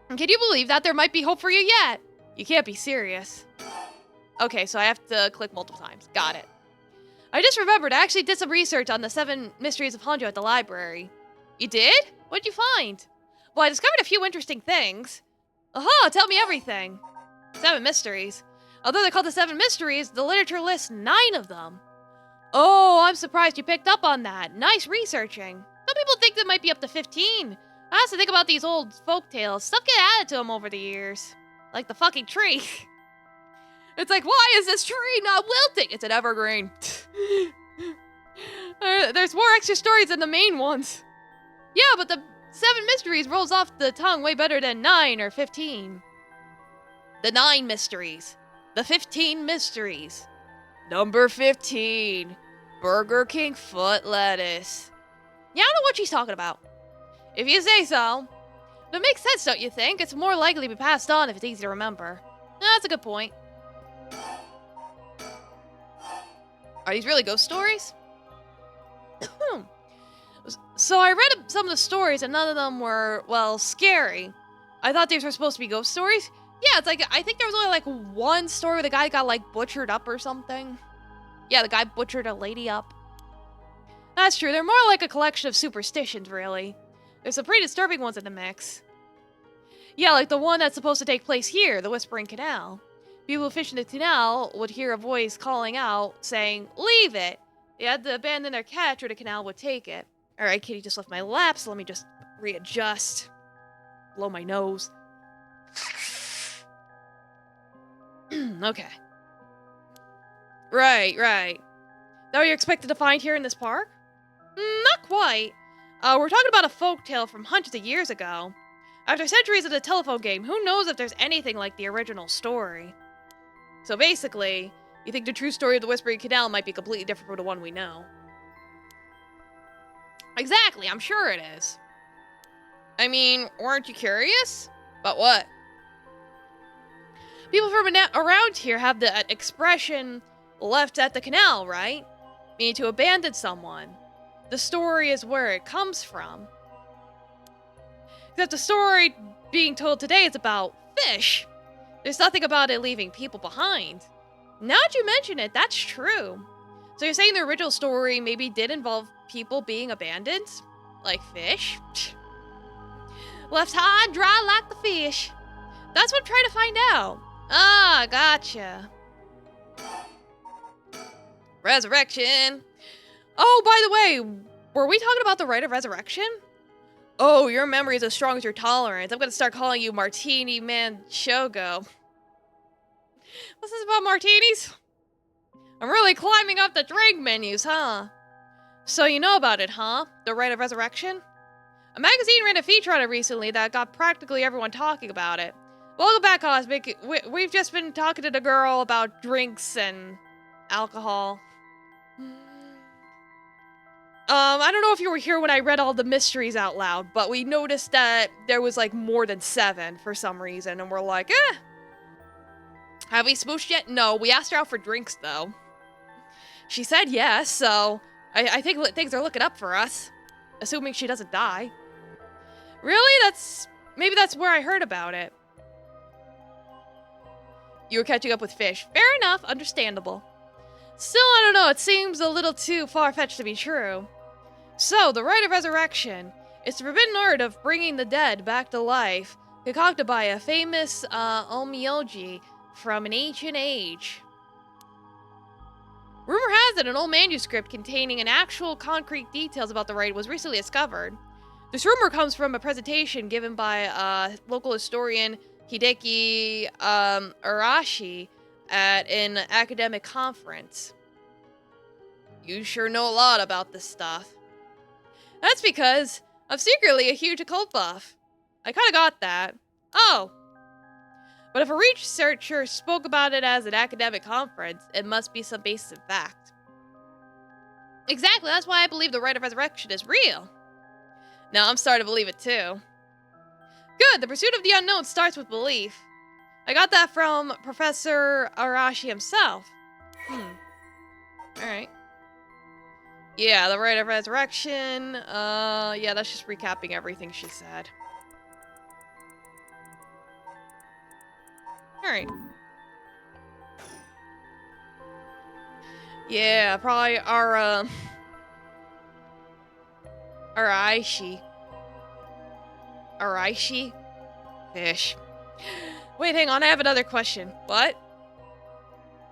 [SPEAKER 1] Can you believe that? There might be hope for you yet. You can't be serious. Okay, so I have to click multiple times. Got it. I just remembered I actually did some research on the 7 Mysteries of Honjo at the library. You did? What'd you find? Well, I discovered a few interesting things. Aha, tell me everything. 7 mysteries. Although they're called the 7 mysteries, the literature lists 9 of them. Oh, I'm surprised you picked up on that. Nice researching. Some people think there might be up to 15. I also think about these old folk tales. Stuff get added to them over the years. Like the fucking tree. It's like, why is this tree not wilting? It's an evergreen. There's more extra stories than the main ones. Yeah, but the 7 mysteries rolls off the tongue way better than 9 or 15. The 9 mysteries. The 15 mysteries. Number 15. Burger King foot lettuce. Yeah, I don't know what she's talking about. If you say so. But it makes sense, don't you think? It's more likely to be passed on if it's easy to remember. That's a good point. Are these really ghost stories? So I read some of the stories and none of them were, well, scary. I thought these were supposed to be ghost stories. Yeah, it's like, I think there was only like one story where the guy got like butchered up or something. Yeah, the guy butchered a lady up. That's true, they're more like a collection of superstitions, really. There's some pretty disturbing ones in the mix. Yeah, like the one that's supposed to take place here, the Whispering Canal. People who fish in the canal would hear a voice calling out, saying, "Leave it!" They had to abandon their catch or the canal would take it. Alright, Kitty just left my lap, so let me just readjust. Blow my nose. Okay. Right. That what you're expected to find here in this park? Not quite. We're talking about a folktale from hundreds of years ago. After centuries of the telephone game, who knows if there's anything like the original story? So basically, you think the true story of the Whispering Canal might be completely different from the one we know. Exactly, I'm sure it is. I mean, weren't you curious? About what? People from around here have the expression, left at the canal, right? Meaning to abandon someone. The story is where it comes from. Except the story being told today is about fish. There's nothing about it leaving people behind. Now that you mention it, that's true. So you're saying the original story maybe did involve people being abandoned? Like fish? Left high and dry like the fish. That's what I'm trying to find out. Ah, gotcha. Resurrection. Oh, by the way, were we talking about the rite of resurrection? Oh, your memory is as strong as your tolerance. I'm gonna start calling you Martini Man Shogo. What's this about martinis? I'm really climbing up the drink menus, huh? So you know about it, huh? The rite of resurrection? A magazine ran a feature on it recently that got practically everyone talking about it. Welcome back, Cosmic. We've just been talking to the girl about drinks and alcohol. I don't know if you were here when I read all the mysteries out loud, but we noticed that there was like more than 7 for some reason, and we're like, eh. Have we smooshed yet? No, we asked her out for drinks though. She said yes, so I think things are looking up for us. Assuming she doesn't die. Really? Maybe that's where I heard about it. You were catching up with fish. Fair enough, understandable. Still, I don't know, it seems a little too far-fetched to be true. So, the rite of resurrection is the forbidden art of bringing the dead back to life, concocted by a famous onmyoji from an ancient age. Rumor has it an old manuscript containing an actual concrete details about the rite was recently discovered. This rumor comes from a presentation given by local historian Hideki Arashi at an academic conference. You sure know a lot about this stuff. That's because I'm secretly a huge occult buff. I kinda got that. Oh. But if a researcher spoke about it as an academic conference, it must be some basis in fact. Exactly, that's why I believe the rite of resurrection is real. Now I'm starting to believe it too. Good, the pursuit of the unknown starts with belief. I got that from Professor Arashi himself. Alright. Yeah, the rite of resurrection. Yeah, that's just recapping everything she said. Alright. Yeah, probably our Araishi. Araishi? Fish. Wait, hang on, I have another question. What?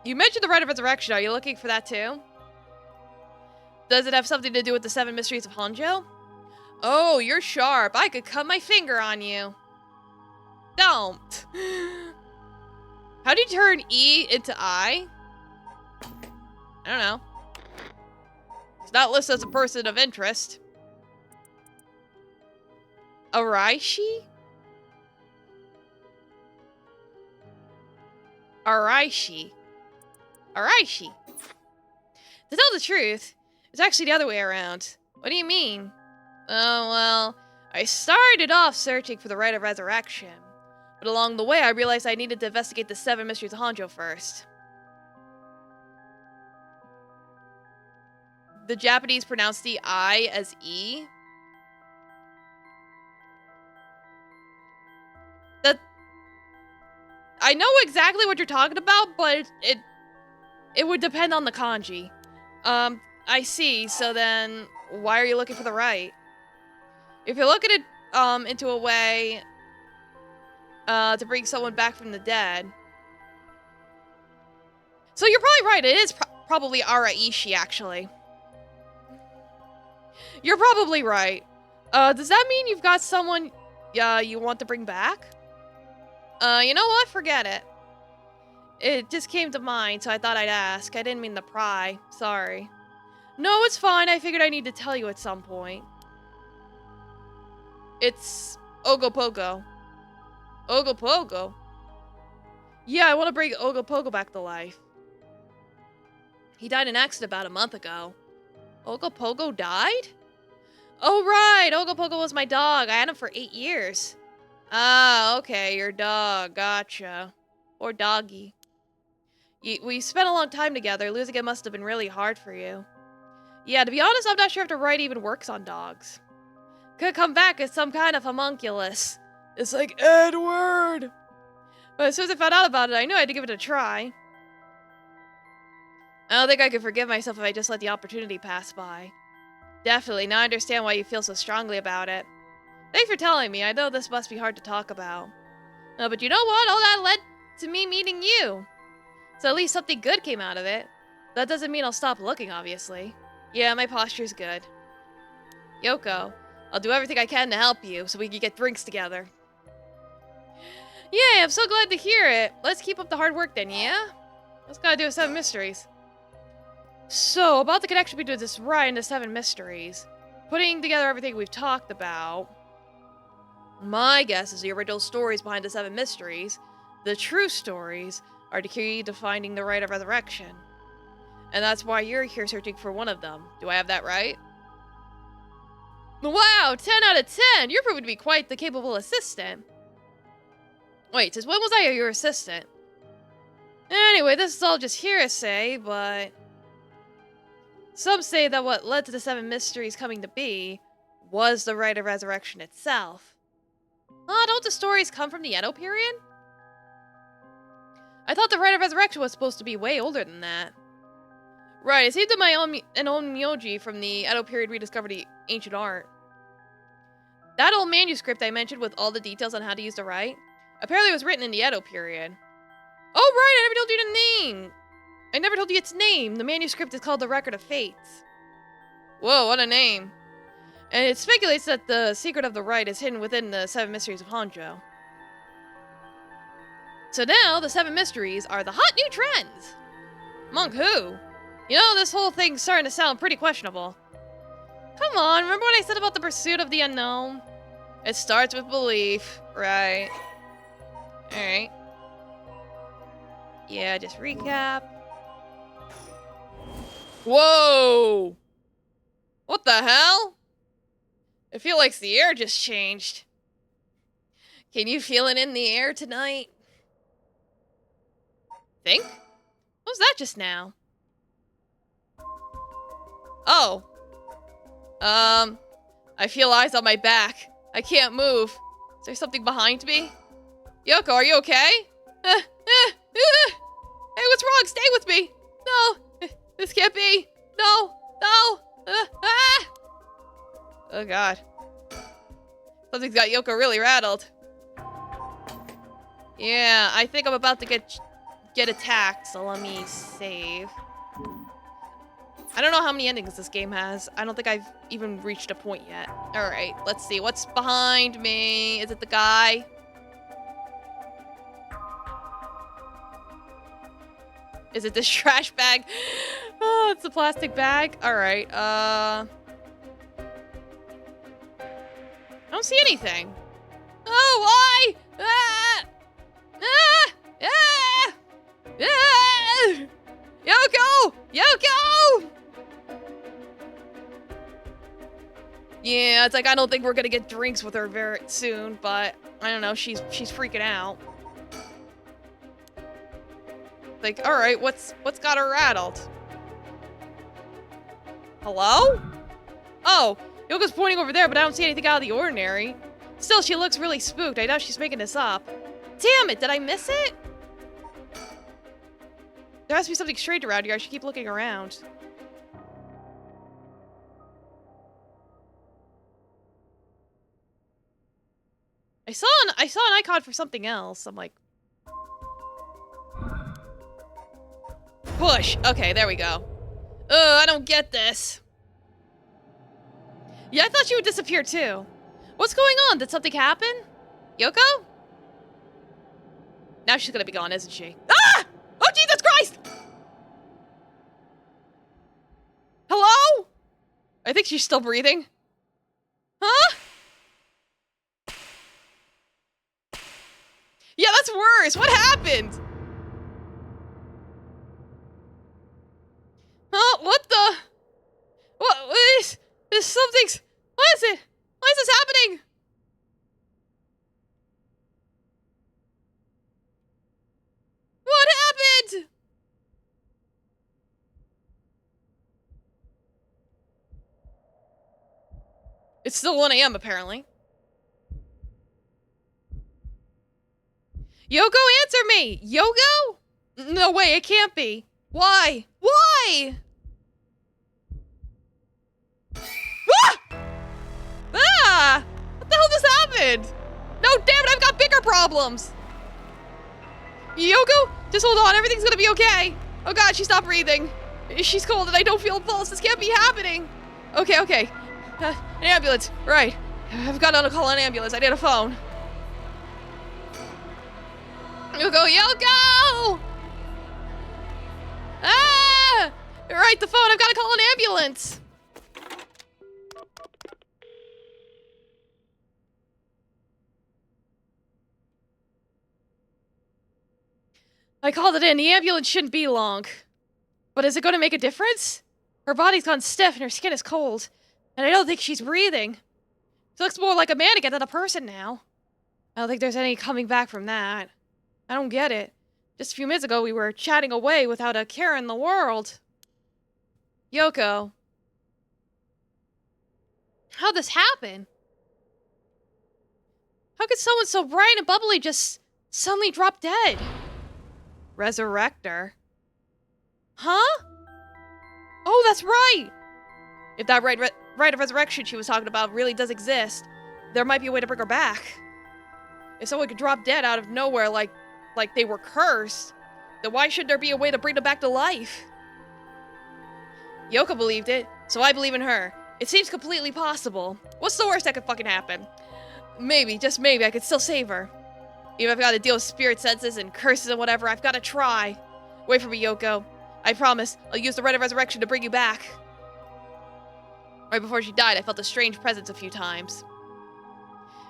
[SPEAKER 1] You mentioned the rite of resurrection, are you looking for that too? Does it have something to do with the 7 Mysteries of Honjo? Oh, you're sharp. I could cut my finger on you. Don't. How do you turn E into I? I don't know. It's not listed as a person of interest. Araishi? Araishi. Araishi. To tell the truth, it's actually the other way around. What do you mean? Oh, well, I started off searching for the rite of resurrection, but along the way I realized I needed to investigate the 7 Mysteries of Honjo first. The Japanese pronounce the I as E. I know exactly what you're talking about, but it would depend on the kanji. I see. So then, why are you looking for the right? If you're looking at into a way to bring someone back from the dead. So you're probably right. It is probably Araishi, actually. You're probably right. Does that mean you've got someone you want to bring back? You know what? Forget it. It just came to mind, so I thought I'd ask. I didn't mean to pry. Sorry. No, it's fine. I figured I need to tell you at some point. It's Ogopogo. Ogopogo? Yeah, I want to bring Ogopogo back to life. He died in an accident about a month ago. Ogopogo died? Oh, right. Ogopogo was my dog. I had him for 8 years. Ah, okay. Your dog. Gotcha. Or doggy. We spent a long time together. Losing it must have been really hard for you. Yeah, to be honest, I'm not sure if the rite even works on dogs. Could come back as some kind of homunculus. It's like, Edward! But as soon as I found out about it, I knew I had to give it a try. I don't think I could forgive myself if I just let the opportunity pass by. Definitely, now I understand why you feel so strongly about it. Thanks for telling me. I know this must be hard to talk about. But you know what? All that led to me meeting you. So at least something good came out of it. That doesn't mean I'll stop looking, obviously. Yeah, my posture's good. Yoko, I'll do everything I can to help you so we can get drinks together. Yeah, I'm so glad to hear it. Let's keep up the hard work then, yeah? Let's gotta do with Seven Mysteries. So, about the connection between this ride and the Seven Mysteries. Putting together everything we've talked about. My guess is the original stories behind the Seven Mysteries, the true stories, are the key to finding the rite of resurrection. And that's why you're here searching for one of them. Do I have that right? Wow, 10 out of 10! You're proving to be quite the capable assistant. Wait, since when was I your assistant? Anyway, this is all just hearsay, but... some say that what led to the Seven Mysteries coming to be was the rite of resurrection itself. Don't the stories come from the Edo period? I thought the rite of resurrection was supposed to be way older than that. Right, it seemed that an old Myoji from the Edo period rediscovered the ancient art. That old manuscript I mentioned with all the details on how to use the rite, apparently was written in the Edo period. Oh right, I never told you the name! I never told you its name. The manuscript is called the Record of Fates. Whoa, what a name. And it speculates that the secret of the rite is hidden within the Seven Mysteries of Honjo. So now, the Seven Mysteries are the hot new trends! Among who? You know, this whole thing's starting to sound pretty questionable. Come on, remember what I said about the pursuit of the unknown? It starts with belief, right? Alright. Yeah, just recap. Whoa! What the hell? I feel like the air just changed. Can you feel it in the air tonight? Think? What was that just now? Oh. I feel eyes on my back. I can't move. Is there something behind me? Yoko, are you okay? Hey, what's wrong? Stay with me! No! This can't be! No! No! Oh god. Something's got Yoko really rattled. Yeah, I think I'm about to get attacked, so let me save. I don't know how many endings this game has. I don't think I've even reached a point yet. Alright, let's see. What's behind me? Is it the guy? Is it this trash bag? Oh, it's a plastic bag. Alright, I don't see anything. Oh, why? Ah! Ah! Ah! Ah! Yoko! Yoko! Yeah, it's like I don't think we're gonna get drinks with her very soon, but I don't know, she's freaking out. Like, alright, what's got her rattled? Hello? Oh, Yoko's pointing over there, but I don't see anything out of the ordinary. Still, she looks really spooked. I doubt she's making this up. Damn it, did I miss it? There has to be something strange around here. I should keep looking around. I saw an icon for something else. I'm like... push! Okay, there we go. Ugh, I don't get this. Yeah, I thought she would disappear too. What's going on? Did something happen? Yoko? Now she's gonna be gone, isn't she? Ah! Oh, Jesus Christ! Hello? I think she's still breathing. Huh? Yeah, that's worse. What happened? Huh? What the? What is something's... What is it? Why is this happening? What happened? It's still 1 a.m. apparently. Yoko, answer me! Yoko? No way, it can't be. Why? Why? Ah! Ah! What the hell just happened? No, damn it, I've got bigger problems! Yoko, just hold on, everything's gonna be okay. Oh god, she stopped breathing. She's cold and I don't feel a pulse, this can't be happening. Okay, okay. An ambulance, right. I've got to call an ambulance, I need a phone. Yoko, Yoko! Ah! Right, the phone, I've got to call an ambulance. I called it in, the ambulance shouldn't be long. But is it going to make a difference? Her body's gone stiff and her skin is cold. And I don't think she's breathing. She looks more like a mannequin than a person now. I don't think there's any coming back from that. I don't get it. Just a few minutes ago we were chatting away without a care in the world. Yoko. How'd this happen? How could someone so bright and bubbly just suddenly drop dead? Resurrector? Huh? Oh, that's right! If that right of resurrection she was talking about really does exist, there might be a way to bring her back. If someone could drop dead out of nowhere like they were cursed, then why should there be a way to bring them back to life? Yoko believed it, so I believe in her. It seems completely possible. What's the worst that could fucking happen? Maybe, just maybe, I could still save her. Even if I've got to deal with spirit senses and curses and whatever, I've got to try. Wait for me, Yoko. I promise, I'll use the rite of resurrection to bring you back. Right before she died, I felt a strange presence a few times.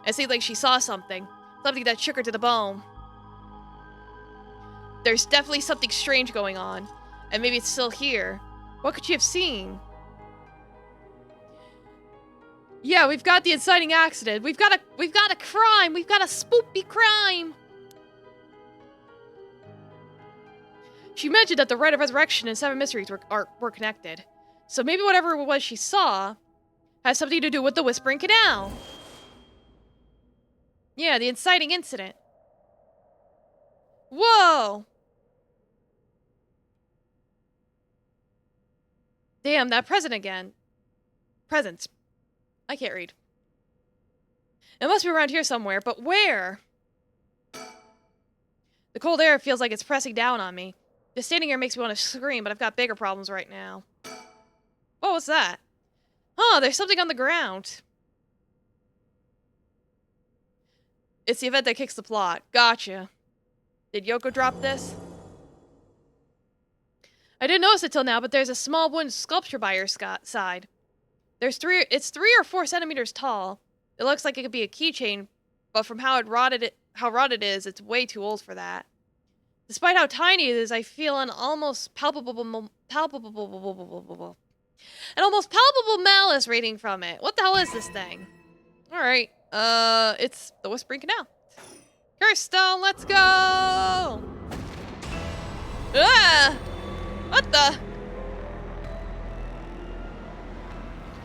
[SPEAKER 1] It seemed like she saw something that shook her to the bone. There's definitely something strange going on, and maybe it's still here. What could she have seen? Yeah, we've got the inciting accident. We've got a crime. We've got a spooky crime. She mentioned that the rite of resurrection and Seven Mysteries were connected. So maybe whatever it was she saw has something to do with the Whispering Canal. Yeah, the inciting incident. Whoa! Damn, that present again. Presents. I can't read. It must be around here somewhere, but where? The cold air feels like it's pressing down on me. Just standing here makes me want to scream, but I've got bigger problems right now. Oh, what's that? Oh, there's something on the ground. It's the event that kicks the plot. Gotcha. Did Yoko drop this? I didn't notice it till now, but there's a small wooden sculpture by her side. It's 3 or 4 centimeters tall. It looks like it could be a keychain, but from how rotted it is, it's way too old for that. Despite how tiny it is, I feel an almost palpable malice radiating from it. What the hell is this thing? All right, it's the Whispering Canal. Kirsten, let's go! Ah! What the?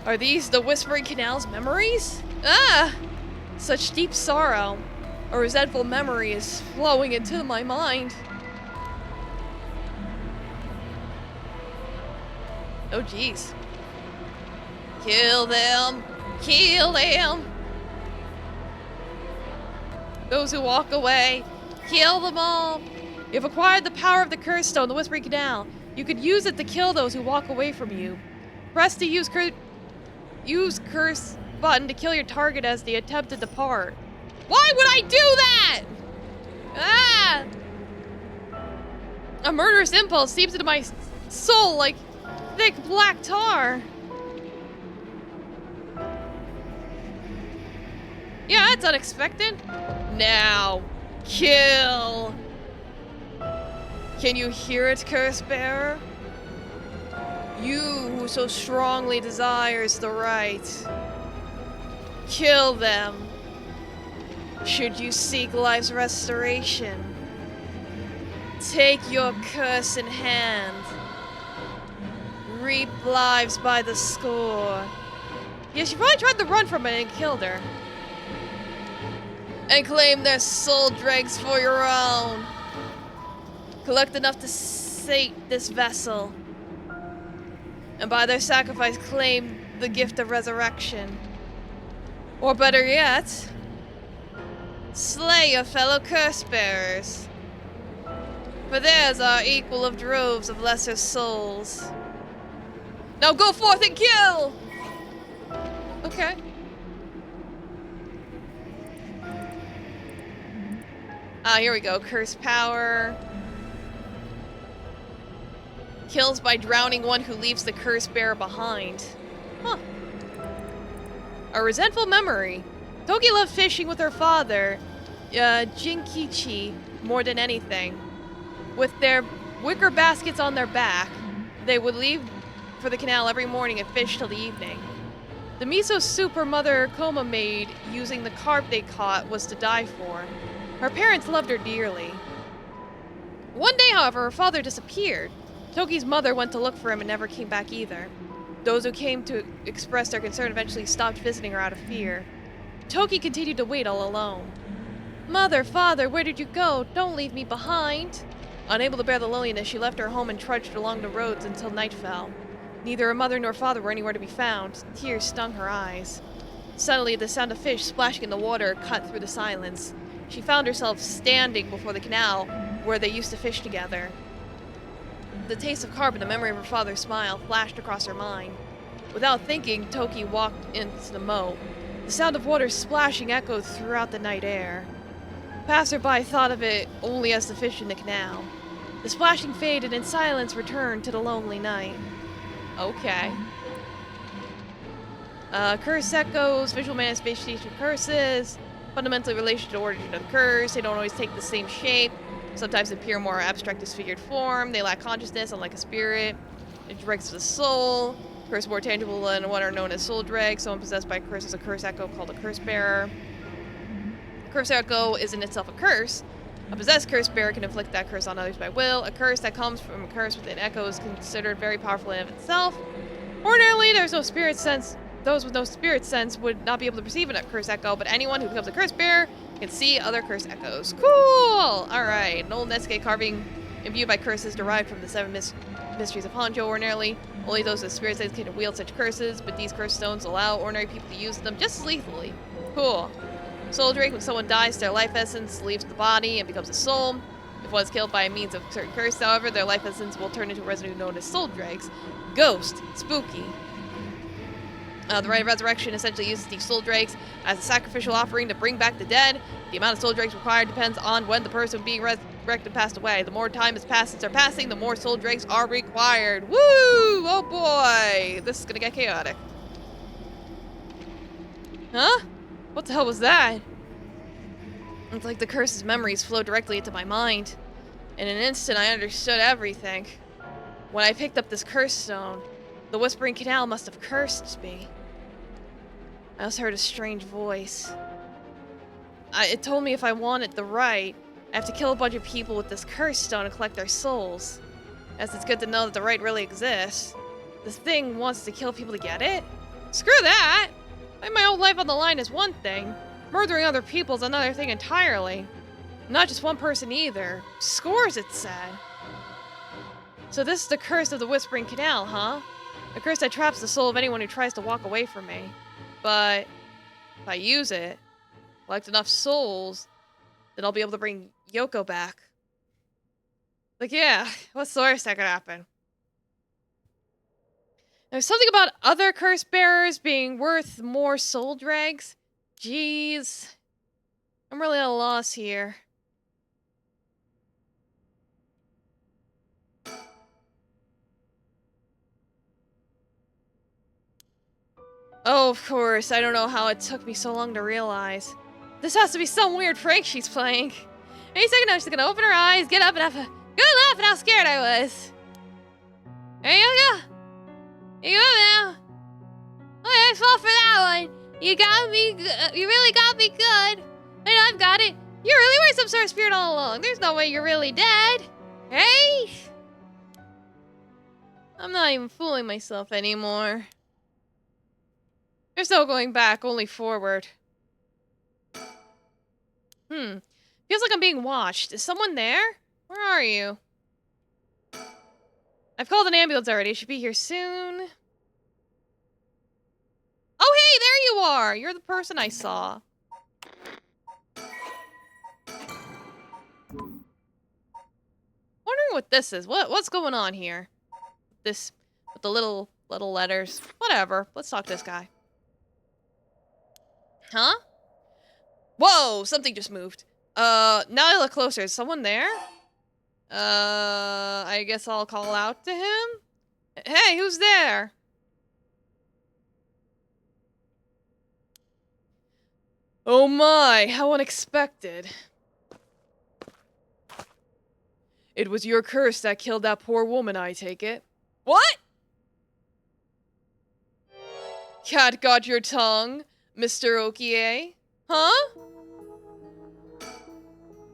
[SPEAKER 1] Are these the Whispering Canal's memories? Ah! Such deep sorrow. A resentful memory is flowing into my mind. Oh, jeez. Kill them! Kill them! Those who walk away, kill them all! You've acquired the power of the Curse Stone, the Whispering Canal. You could use it to kill those who walk away from you. Press the use curse button to kill your target as they attempt to depart. Why would I do that? Ah! A murderous impulse seeps into my soul like thick black tar. Yeah, that's unexpected. Now, kill. Can you hear it, Curse Bearer? You who so strongly desires the right. Kill them. Should you seek life's restoration, take your curse in hand. Reap lives by the score. Yeah, she probably tried to run from it and killed her. And claim their soul dregs for your own. Collect enough to sate this vessel. And by their sacrifice claim the gift of resurrection. Or better yet, slay your fellow curse bearers. For theirs are equal of droves of lesser souls. Now go forth and kill! Okay. Here we go. Curse power. Kills by drowning one who leaves the curse bearer behind. Huh. A resentful memory. Toki loved fishing with her father, Jinkichi, more than anything. With their wicker baskets on their back, they would leave for the canal every morning and fish till the evening. The miso soup her mother Koma made using the carp they caught was to die for. Her parents loved her dearly. One day, however, her father disappeared. Toki's mother went to look for him and never came back either. Those who came to express their concern eventually stopped visiting her out of fear. Toki continued to wait all alone. Mother, father, where did you go? Don't leave me behind. Unable to bear the loneliness, she left her home and trudged along the roads until night fell. Neither her mother nor father were anywhere to be found. Tears stung her eyes. Suddenly, the sound of fish splashing in the water cut through the silence. She found herself standing before the canal where they used to fish together. The taste of carp and the memory of her father's smile flashed across her mind. Without thinking, Toki walked into the moat. The sound of water splashing echoed throughout the night air. Passerby thought of it only as the fish in the canal. The splashing faded and silence returned to the lonely night. Okay. Curse echoes, visual manifestation of curses, fundamentally related to the origin of the curse. They don't always take the same shape. Sometimes appear more abstract disfigured form. They lack consciousness, unlike a spirit. It dregs the soul. Curse more tangible than what are known as soul dregs. Someone possessed by a curse is a curse echo called a curse bearer. Curse echo is in itself a curse. A possessed curse bearer can inflict that curse on others by will. A curse that comes from a curse with an echo is considered very powerful in and of itself. Ordinarily, there's no spirit sense. Those with no spirit sense would not be able to perceive a curse echo, but anyone who becomes a curse bearer can see other curse echoes. Cool! Alright, an old Netsuke carving imbued by curses derived from the Seven Mysteries of Honjo. Ordinarily, only those with spirit sense can wield such curses, but these curse stones allow ordinary people to use them just as lethally. Cool. Soul Drake, when someone dies, their life essence leaves the body and becomes a soul. If one is killed by means of a certain curse, however, their life essence will turn into a residue known as Soul Drakes. Ghost. Spooky. The rite of resurrection essentially uses these soul drakes as a sacrificial offering to bring back the dead. The amount of soul drakes required depends on when the person being resurrected passed away. The more time has passed since their passing, the more soul drakes are required. Woo! Oh boy! This is gonna get chaotic. Huh? What the hell was that? It's like the curse's memories flow directly into my mind. In an instant, I understood everything. When I picked up this curse stone, the Whispering Canal must have cursed me. I also heard a strange voice. It told me if I wanted the right, I have to kill a bunch of people with this curse stone and collect their souls. As it's good to know that the right really exists. This thing wants to kill people to get it? Screw that! Putting my whole life on the line is one thing. Murdering other people is another thing entirely. Not just one person either. Scores, it said. So this is the curse of the Whispering Canal, huh? A curse that traps the soul of anyone who tries to walk away from me. But if I use it, collect enough souls, then I'll be able to bring Yoko back. Like, yeah, what's the worst that could happen? There's something about other curse bearers being worth more soul dregs. Jeez. I'm really at a loss here. Oh, of course. I don't know how it took me so long to realize. This has to be some weird prank she's playing. Any second now, she's gonna open her eyes, get up, and have a good laugh at how scared I was. There you go. Here you go now. Okay, I fall for that one. You got me. You really got me good. I know I've got it. You really were some sort of spirit all along. There's no way you're really dead. Hey? I'm not even fooling myself anymore. There's no going back, only forward. Feels like I'm being watched. Is someone there? Where are you? I've called an ambulance already. Should be here soon. Oh, hey, there you are! You're the person I saw. Wondering what this is. What's going on here? This, with the little letters. Whatever. Let's talk to this guy. Huh? Whoa! Something just moved. Now I look closer. Is someone there? I guess I'll call out to him? Hey, who's there? Oh my, how unexpected. It was your curse that killed that poor woman, I take it. What? Cat got your tongue, Mr. Okie? Huh?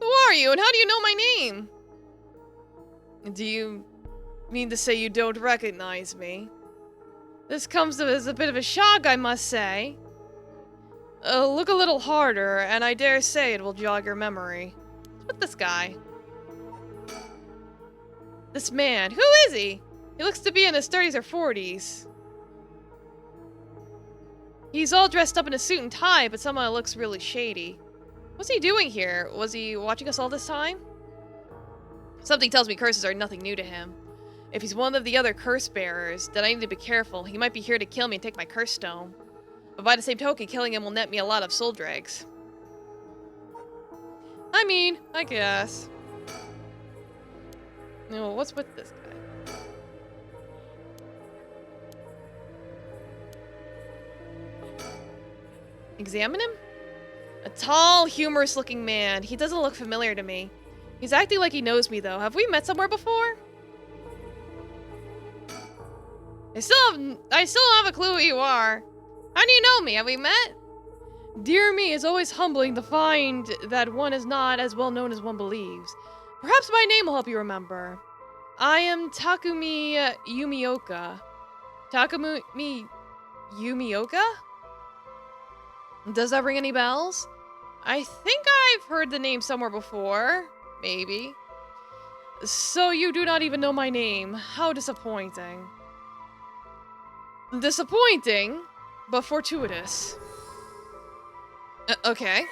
[SPEAKER 1] Who are you, and how do you know my name? Do you mean to say you don't recognize me? This comes as a bit of a shock, I must say. Look a little harder, and I dare say it will jog your memory. What's with this guy? This man, who is he? He looks to be in his 30s or 40s. He's all dressed up in a suit and tie, but somehow it looks really shady. What's he doing here? Was he watching us all this time? Something tells me curses are nothing new to him. If he's one of the other curse bearers, then I need to be careful. He might be here to kill me and take my curse stone. But by the same token, killing him will net me a lot of soul dregs. I mean, I guess. No, what's with this guy? Examine him? A tall, humorous-looking man. He doesn't look familiar to me. He's acting like he knows me, though. Have we met somewhere before? I still don't have a clue who you are. How do you know me? Have we met? Dear me, it's always humbling to find that one is not as well known as one believes. Perhaps my name will help you remember. I am Takumi Yumioka. Takumi Yumioka? Does that ring any bells? I think I've heard the name somewhere before. Maybe. So you do not even know my name. How disappointing. Disappointing, but fortuitous. Okay.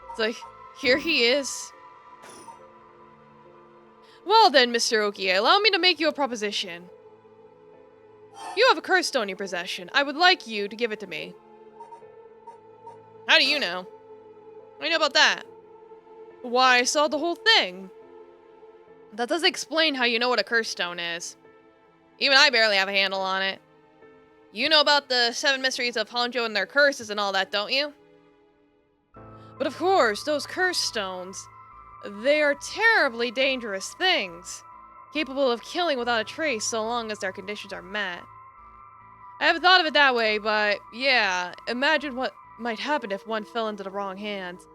[SPEAKER 1] It's like, here he is. Well then, Mr. Okie, allow me to make you a proposition. You have a curse stone in your possession. I would like you to give it to me. How do you know? What do you know about that? Why, I saw the whole thing. That doesn't explain how you know what a curse stone is. Even I barely have a handle on it. You know about the Seven Mysteries of Honjo and their curses and all that, don't you? But of course, those curse stones, they are terribly dangerous things, capable of killing without a trace so long as their conditions are met. I haven't thought of it that way, but yeah, imagine what might happen if one fell into the wrong hands.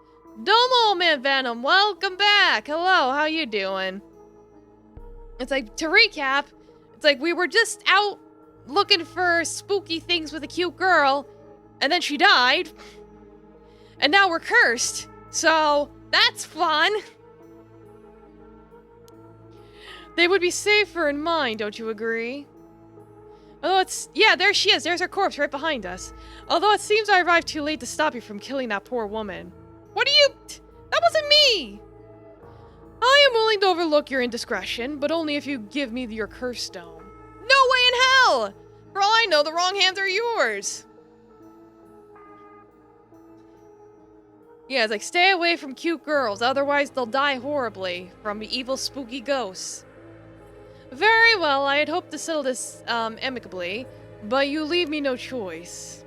[SPEAKER 1] Domo, old man Venom, welcome back! Hello, how you doing? It's like, to recap, it's like we were just out looking for spooky things with a cute girl, and then she died, and now we're cursed, so that's fun! They would be safer in mine, don't you agree? Although it's... yeah, there she is. There's her corpse right behind us. Although it seems I arrived too late to stop you from killing that poor woman. What are you... that wasn't me! I am willing to overlook your indiscretion, but only if you give me your curse stone. No way in hell! For all I know, the wrong hands are yours. Yeah, it's like, stay away from cute girls, otherwise they'll die horribly from evil, spooky ghosts. Very well, I had hoped to settle this, amicably, but you leave me no choice.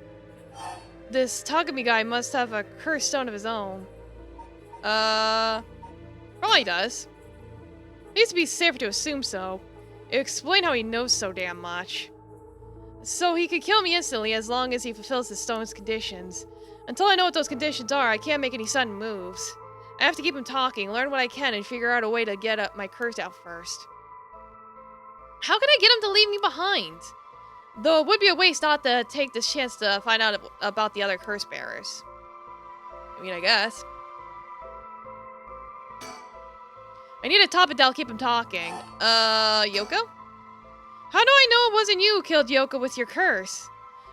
[SPEAKER 1] This Takumi guy must have a curse stone of his own. Probably does. It needs to be safer to assume so. It explains how he knows so damn much. So he could kill me instantly as long as he fulfills the stone's conditions. Until I know what those conditions are, I can't make any sudden moves. I have to keep him talking, learn what I can, and figure out a way to get my curse out first. How can I get him to leave me behind? Though it would be a waste not to take this chance to find out about the other curse bearers. I mean, I guess. I need to top it down, keep him talking. Yoko? How do I know it wasn't you who killed Yoko with your curse?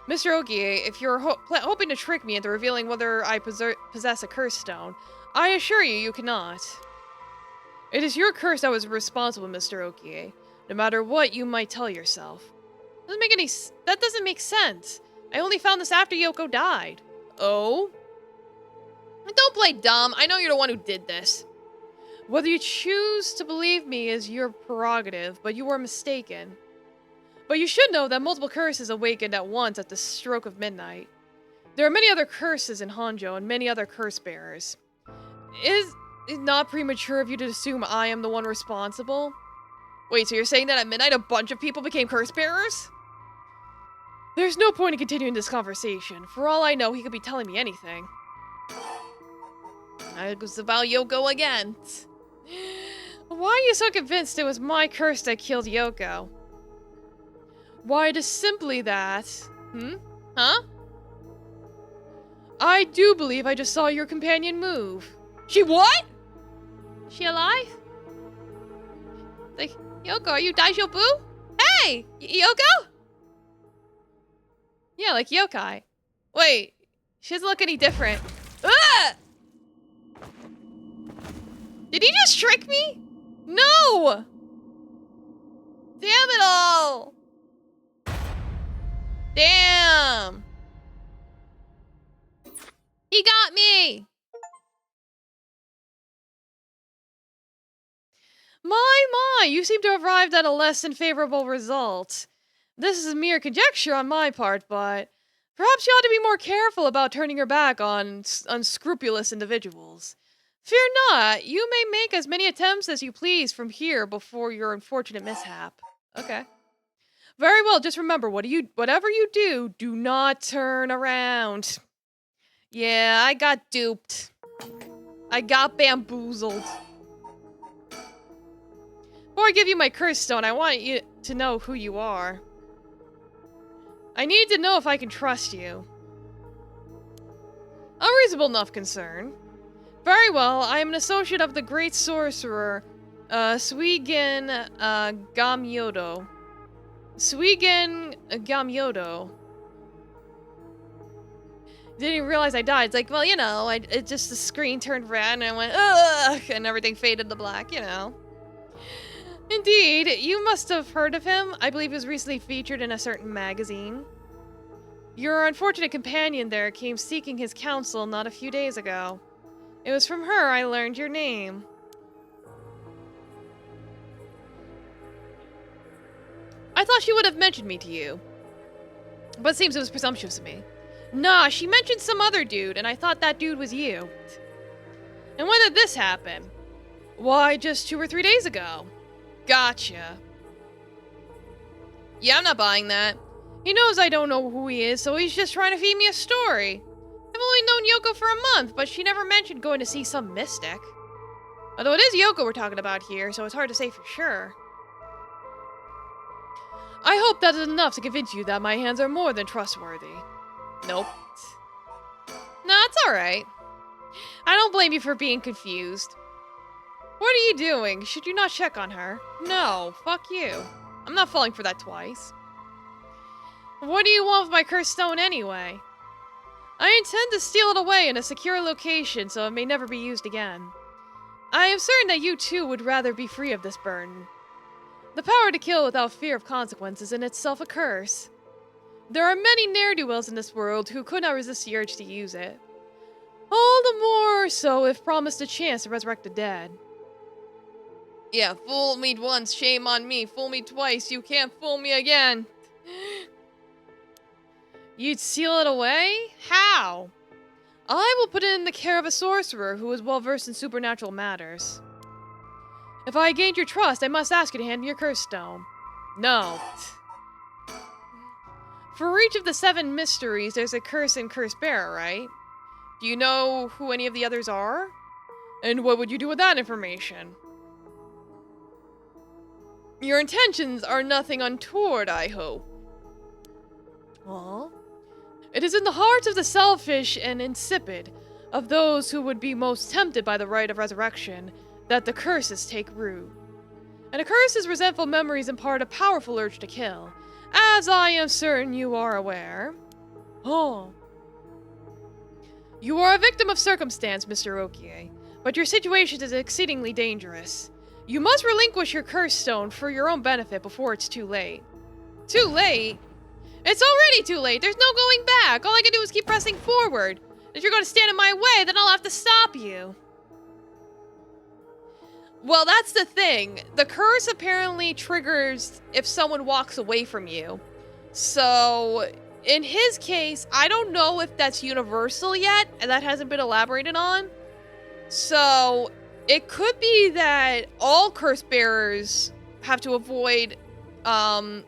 [SPEAKER 1] Mr. Okie, if you're hoping to trick me into revealing whether I possess a curse stone, I assure you, you cannot. It is your curse that was responsible, Mr. Okie, no matter what you might tell yourself. That doesn't make sense. I only found this after Yoko died. Oh? Don't play dumb. I know you're the one who did this. Whether you choose to believe me is your prerogative, but you are mistaken. But you should know that multiple curses awakened at once at the stroke of midnight. There are many other curses in Honjo and many other curse bearers. Is it not premature of you to assume I am the one responsible? Wait, so you're saying that at midnight a bunch of people became curse bearers? There's no point in continuing this conversation. For all I know, he could be telling me anything. It was about Yoko again. Why are you so convinced it was my curse that killed Yoko? Why, it is simply that... Huh? I do believe I just saw your companion move. She what? She alive? Like, Yoko, are you Daijoubu? Hey! Yoko? Yeah, like yokai. Wait, she doesn't look any different. Ah! Did he just trick me? No! Damn it all! Damn! He got me! My, you seem to have arrived at a less than favorable result. This is mere conjecture on my part, but perhaps you ought to be more careful about turning your back on unscrupulous individuals. Fear not, you may make as many attempts as you please from here before your unfortunate mishap. Okay. Very well, just remember, whatever you do, do not turn around. Yeah, I got duped. I got bamboozled. Before I give you my curse stone, I want you to know who you are. I need to know if I can trust you. A reasonable enough concern. Very well, I am an associate of the great sorcerer, Suigen Gamyodo. Suigen Gamyodo. Didn't even realize I died. It's like, well, you know, it just the screen turned red and I went, ugh, and everything faded to black, you know. Indeed, you must have heard of him. I believe he was recently featured in a certain magazine. Your unfortunate companion there came seeking his counsel not a few days ago. It was from her I learned your name. I thought she would have mentioned me to you. But it seems it was presumptuous of me. Nah, she mentioned some other dude, and I thought that dude was you. And when did this happen? Why, just 2 or 3 days ago. Gotcha. Yeah, I'm not buying that. He knows I don't know who he is, so he's just trying to feed me a story. I've only known Yoko for a month, but she never mentioned going to see some mystic. Although it is Yoko we're talking about here, so it's hard to say for sure. I hope that is enough to convince you that my hands are more than trustworthy. Nope. Nah, it's alright. I don't blame you for being confused. What are you doing? Should you not check on her? No, fuck you. I'm not falling for that twice. What do you want with my cursed stone anyway? I intend to steal it away in a secure location so it may never be used again. I am certain that you too would rather be free of this burden. The power to kill without fear of consequences is in itself a curse. There are many ne'er-do-wells in this world who could not resist the urge to use it. All the more so if promised a chance to resurrect the dead. Yeah, fool me once, shame on me. Fool me twice, you can't fool me again. You'd seal it away? How? I will put it in the care of a sorcerer who is well versed in supernatural matters. If I gained your trust, I must ask you to hand me your curse stone. No. For each of the 7 mysteries, there's a curse and curse bearer, right? Do you know who any of the others are? And what would you do with that information? Your intentions are nothing untoward, I hope. Aw. It is in the hearts of the selfish and insipid, of those who would be most tempted by the rite of resurrection, that the curses take root. And a curse's resentful memories impart a powerful urge to kill, as I am certain you are aware. Oh. You are a victim of circumstance, Mr. Okie, but your situation is exceedingly dangerous. You must relinquish your curse stone for your own benefit before it's too late. Too late? It's already too late. There's no going back. All I can do is keep pressing forward. If you're going to stand in my way, then I'll have to stop you. Well, that's the thing. The curse apparently triggers if someone walks away from you. So, in his case, I don't know if that's universal yet, and that hasn't been elaborated on. So, it could be that all curse bearers have to avoid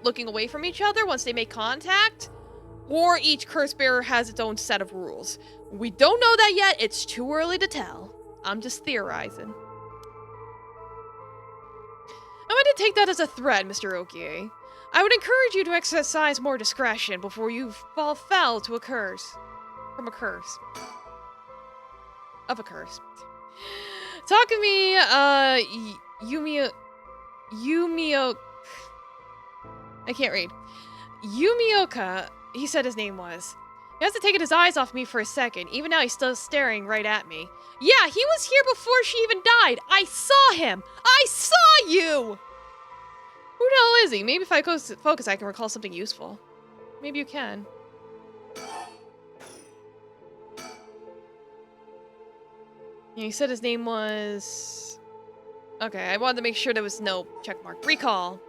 [SPEAKER 1] looking away from each other once they make contact, or each curse bearer has its own set of rules. We don't know that yet. It's too early to tell. I'm just theorizing. I'm going to take that as a threat, Mr. Okie. I would encourage you to exercise more discretion before you fall foul to a curse. From a curse. Of a curse. Takumi, Yumio... I can't read. Yumioka, he said his name was. He hasn't taken his eyes off me for a second. Even now he's still staring right at me. Yeah, he was here before she even died. I saw him. I saw you! Who the hell is he? Maybe if I focus, I can recall something useful. Maybe you can. Yeah, he said his name was... Okay, I wanted to make sure there was no checkmark. Recall.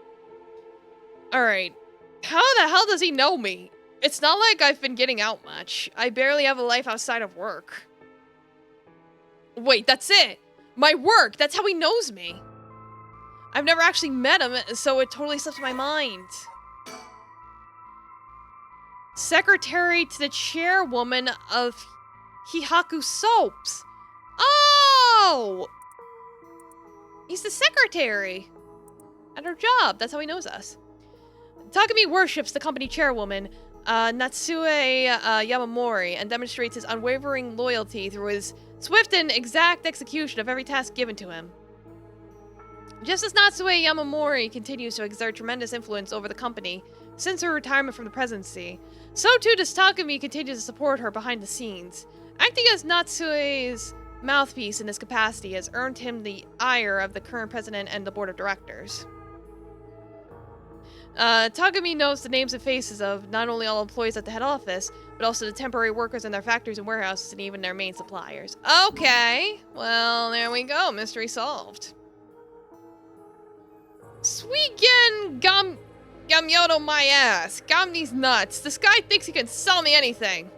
[SPEAKER 1] Alright. How the hell does he know me? It's not like I've been getting out much. I barely have a life outside of work. Wait, that's it! My work! That's how he knows me! I've never actually met him, so it totally slips my mind. Secretary to the chairwoman of Hihaku Soaps. Oh! He's the secretary. At her job. That's how he knows us. Takumi worships the company chairwoman, Natsue Yamamori, and demonstrates his unwavering loyalty through his swift and exact execution of every task given to him. Just as Natsue Yamamori continues to exert tremendous influence over the company since her retirement from the presidency, so too does Takumi continue to support her behind the scenes. Acting as Natsue's mouthpiece in this capacity has earned him the ire of the current president and the board of directors. Takumi knows the names and faces of not only all employees at the head office, but also the temporary workers in their factories and warehouses and even their main suppliers. Okay, well, there we go. Mystery solved. Suigen Gamyoto my ass. Gamni's nuts. This guy thinks he can sell me anything.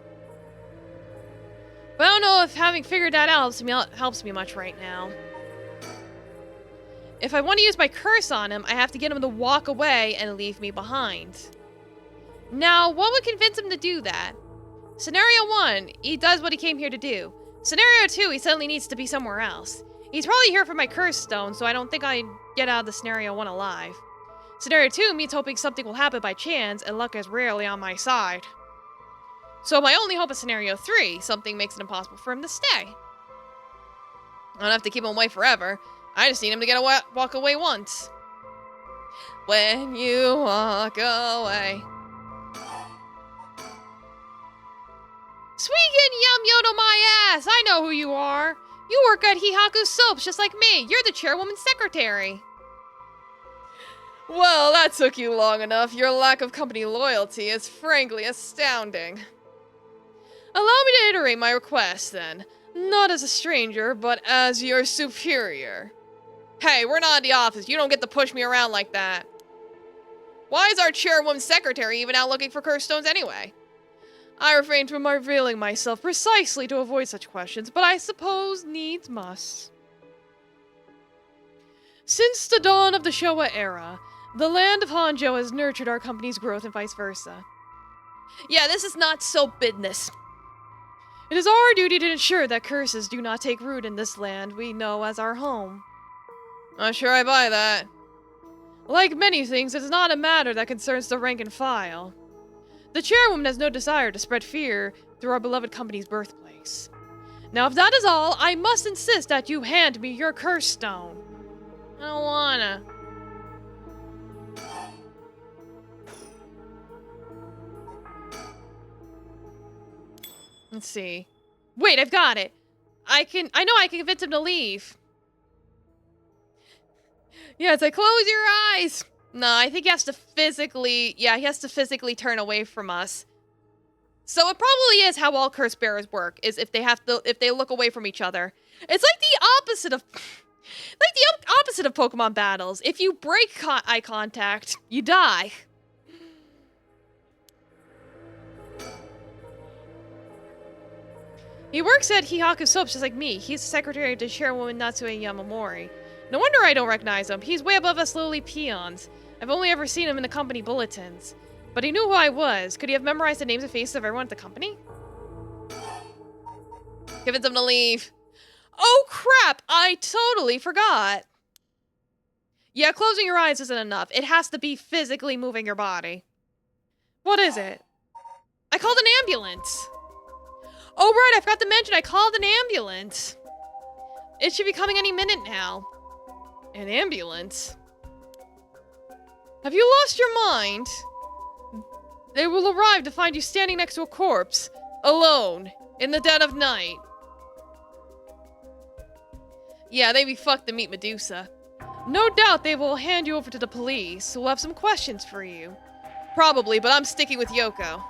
[SPEAKER 1] But I don't know if having figured that out helps me much right now. If I want to use my curse on him, I have to get him to walk away and leave me behind. Now, what would convince him to do that? Scenario 1, he does what he came here to do. Scenario 2, he suddenly needs to be somewhere else. He's probably here for my curse stone, so I don't think I'd get out of the scenario 1 alive. Scenario 2 means hoping something will happen by chance, and luck is rarely on my side. So my only hope is scenario 3, something makes it impossible for him to stay. I don't have to keep him away forever. I just need him to walk away once. When you walk away. Suigen Yamyoto my ass! I know who you are. You work at Hihaku Soaps just like me. You're the chairwoman's secretary. Well, that took you long enough. Your lack of company loyalty is frankly astounding. Allow me to iterate my request, then. Not as a stranger, but as your superior. Hey, we're not in the office. You don't get to push me around like that. Why is our chairwoman's secretary even out looking for curse stones anyway? I refrain from revealing myself precisely to avoid such questions, but I suppose needs must. Since the dawn of the Showa era, the land of Honjo has nurtured our company's growth and vice versa. Yeah, this is not so business. It is our duty to ensure that curses do not take root in this land we know as our home. Not sure I buy that. Like many things, it is not a matter that concerns the rank and file. The chairwoman has no desire to spread fear through our beloved company's birthplace. Now, if that is all, I must insist that you hand me your curse stone. I don't wanna. Let's see. Wait, I've got it. I know I can convince him to leave. Yeah, it's like, close your eyes. No, I think he has to physically, he has to physically turn away from us. So it probably is how all curse bearers work, is if they look away from each other. It's like the opposite of, Pokemon battles. If you break eye contact, you die. He works at Hihaku Soaps just like me. He's the secretary to chairwoman Natsue Yamamori. No wonder I don't recognize him. He's way above us lowly peons. I've only ever seen him in the company bulletins. But he knew who I was. Could he have memorized the names and faces of everyone at the company? Convince him to leave. Oh crap! I totally forgot. Yeah, closing your eyes isn't enough. It has to be physically moving your body. What is it? I called an ambulance. Oh right, I forgot to mention I called an ambulance. It should be coming any minute now. An ambulance? Have you lost your mind? They will arrive to find you standing next to a corpse, alone, in the dead of night. Yeah, they'd be fucked to meet Medusa. No doubt they will hand you over to the police, who will have some questions for you. Probably, but I'm sticking with Yoko.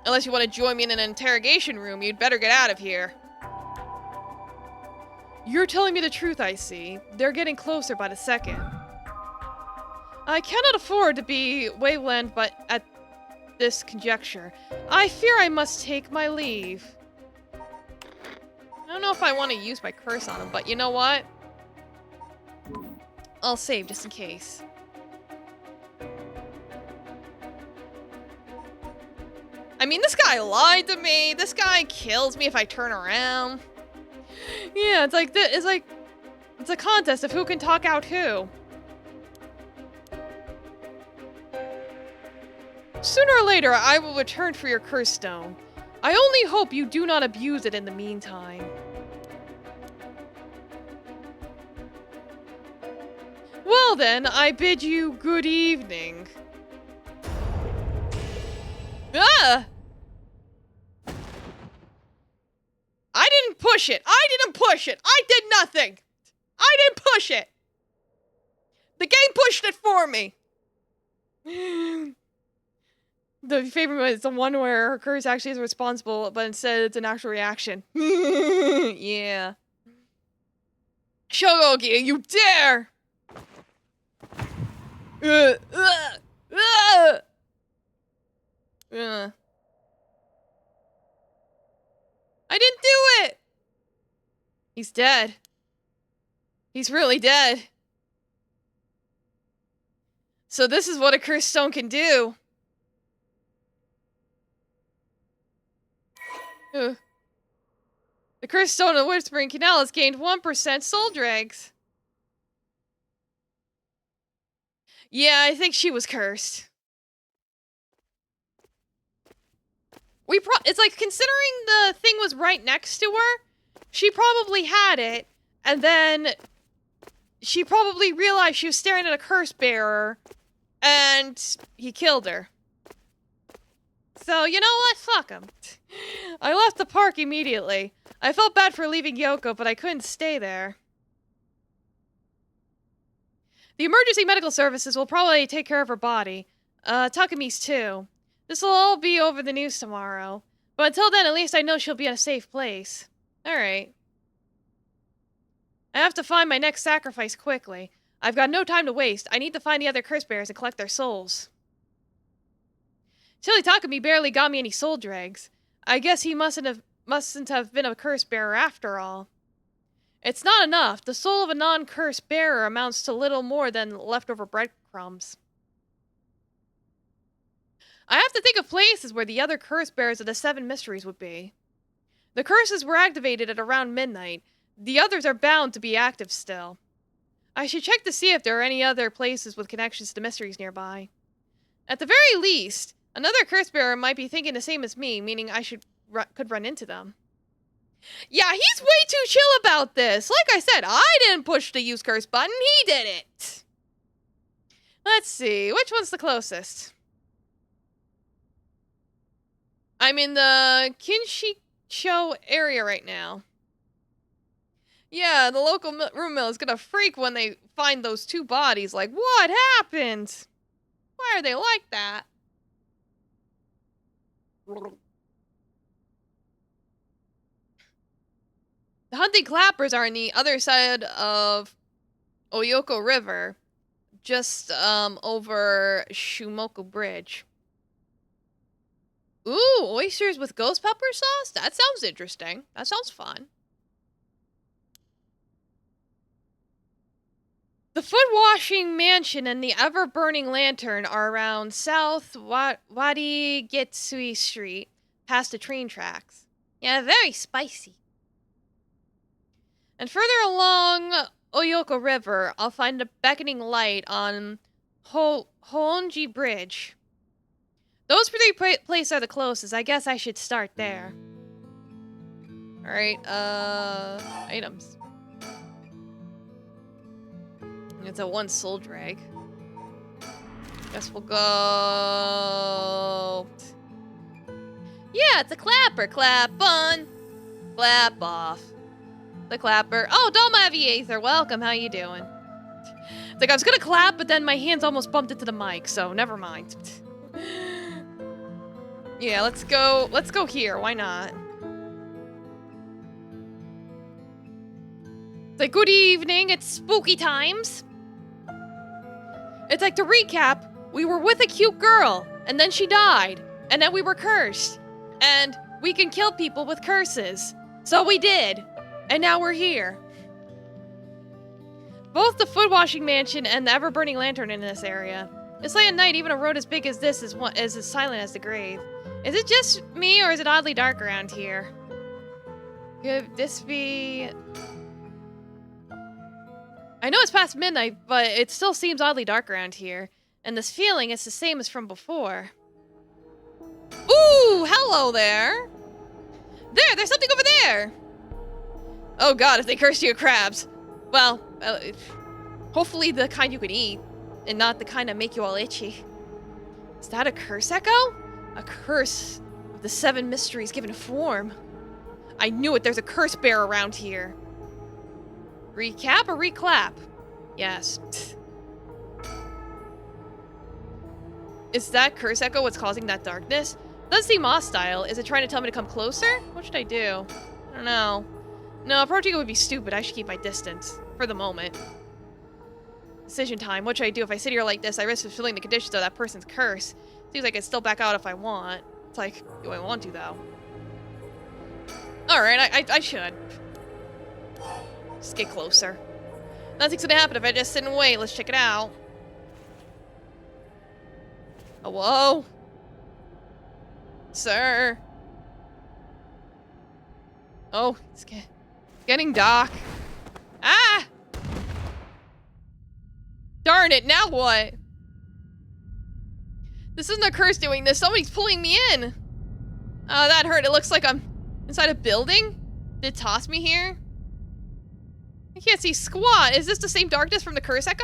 [SPEAKER 1] Unless you want to join me in an interrogation room, you'd better get out of here. You're telling me the truth, I see. They're getting closer by the second. I cannot afford to be waylaid but at this conjecture. I fear I must take my leave. I don't know if I want to use my curse on him, but you know what? I'll save just in case. I mean, this guy lied to me. This guy kills me if I turn around. Yeah, it's like it's a contest of who can talk out who. Sooner or later, I will return for your curse stone. I only hope you do not abuse it in the meantime. Well then, I bid you good evening. Ah! I didn't push it! I didn't push it! I did nothing! I didn't push it! The game pushed it for me! The favorite one is the one where her curse actually is responsible, but instead it's an actual reaction. Yeah. Shogogi, you dare! I didn't do it! He's dead. He's really dead. So this is what a cursed stone can do. The cursed stone of the Whispering Canal has gained 1% soul dregs. Yeah, I think she was cursed. It's like, considering the thing was right next to her, she probably had it, and then she probably realized she was staring at a curse bearer, and he killed her. So, you know what? Fuck him. I left the park immediately. I felt bad for leaving Yoko, but I couldn't stay there. The emergency medical services will probably take care of her body. Takami's too. This'll all be over the news tomorrow. But until then, at least I know she'll be in a safe place. Alright. I have to find my next sacrifice quickly. I've got no time to waste. I need to find the other curse bearers and collect their souls. Silly Takami barely got me any soul dregs. I guess he mustn't have been a curse bearer after all. It's not enough. The soul of a non-curse bearer amounts to little more than leftover breadcrumbs. I have to think of places where the other curse bearers of the Seven Mysteries would be. The curses were activated at around midnight. The others are bound to be active still. I should check to see if there are any other places with connections to mysteries nearby. At the very least, Another curse bearer might be thinking the same as me, meaning I could run into them. Yeah, he's way too chill about this. Like I said, I didn't push the use curse button, he did it. Let's see, which one's the closest? I'm in the Kinshicho area right now. Yeah, the local room mill is gonna freak when they find those two bodies. Like, what happened? Why are they like that? The hunting clappers are on the other side of Oyoko River, just over Shumoko Bridge. Ooh, oysters with ghost pepper sauce? That sounds interesting. That sounds fun. The foot washing mansion and the ever-burning lantern are around South Wadi Getsui Street, past the train tracks. Yeah, very spicy. And further along Oyoko River, I'll find a beckoning light on Hoonji Bridge. Those three places are the closest. I guess I should start there. Alright, items. It's a 1 soul drag. Guess we'll go... Yeah, it's a clapper. Clap on. Clap off. The clapper. Oh, Dolma Aviator, welcome. How you doing? It's like I was gonna clap, but then my hands almost bumped into the mic, so never mind. Yeah, let's go here. Why not? It's like, good evening. It's spooky times. It's like, to recap, we were with a cute girl, and then she died, and then we were cursed, and we can kill people with curses. So we did, and now we're here. Both the foot washing mansion and the ever-burning lantern in this area. It's late at night, even a road as big as this is as silent as the grave. Is it just me, or is it oddly dark around here? Could this be... I know it's past midnight, but it still seems oddly dark around here. And this feeling is the same as from before. Ooh, hello there! There's something over there! Oh god, if they curse you, crabs. Well, hopefully the kind you can eat, and not the kind that make you all itchy. Is that a curse echo? A curse of the 7 mysteries given form. I knew it, there's a curse bear around here. Recap or reclap? Yes. Is that curse echo what's causing that darkness? Doesn't seem hostile. Is it trying to tell me to come closer? What should I do? I don't know. No, approaching it would be stupid. I should keep my distance. For the moment. Decision time. What should I do? If I sit here like this, I risk fulfilling the conditions of that person's curse. Seems like I can still back out if I want. It's like, do I want to, though? Alright, I should. Just get closer. Nothing's gonna happen if I just sit and wait. Let's check it out. Hello? Sir? Oh, it's getting dark. Ah! Darn it, now what? This isn't a curse doing this. Somebody's pulling me in. Oh, that hurt. It looks like I'm inside a building. Did it toss me here? I can't see squat. Is this the same darkness from the curse echo?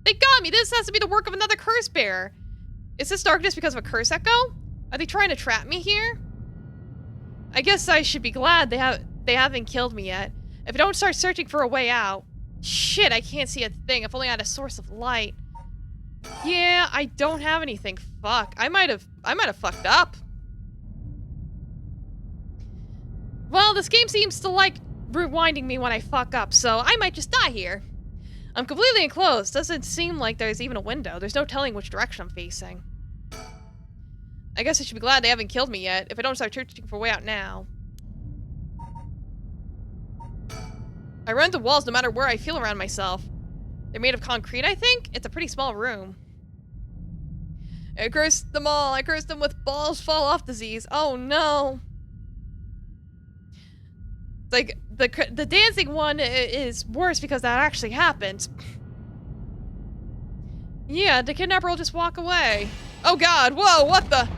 [SPEAKER 1] They got me. This has to be the work of another curse bearer. Is this darkness because of a curse echo? Are they trying to trap me here? I guess I should be glad they haven't killed me yet. If I don't start searching for a way out. Shit, I can't see a thing. If only I had a source of light. Yeah, I don't have anything. Fuck. I might have fucked up. Well, this game seems to like rewinding me when I fuck up, so I might just die here. I'm completely enclosed. Doesn't seem like there's even a window. There's no telling which direction I'm facing. I guess I should be glad they haven't killed me yet, if I don't start searching for a way out now. I run into walls no matter where I feel around myself. They're made of concrete, I think? It's a pretty small room. I cursed them all. I cursed them with balls fall off disease. Oh no. It's like, the dancing one is worse because that actually happened. Yeah, the kidnapper will just walk away. Oh god, whoa, what the?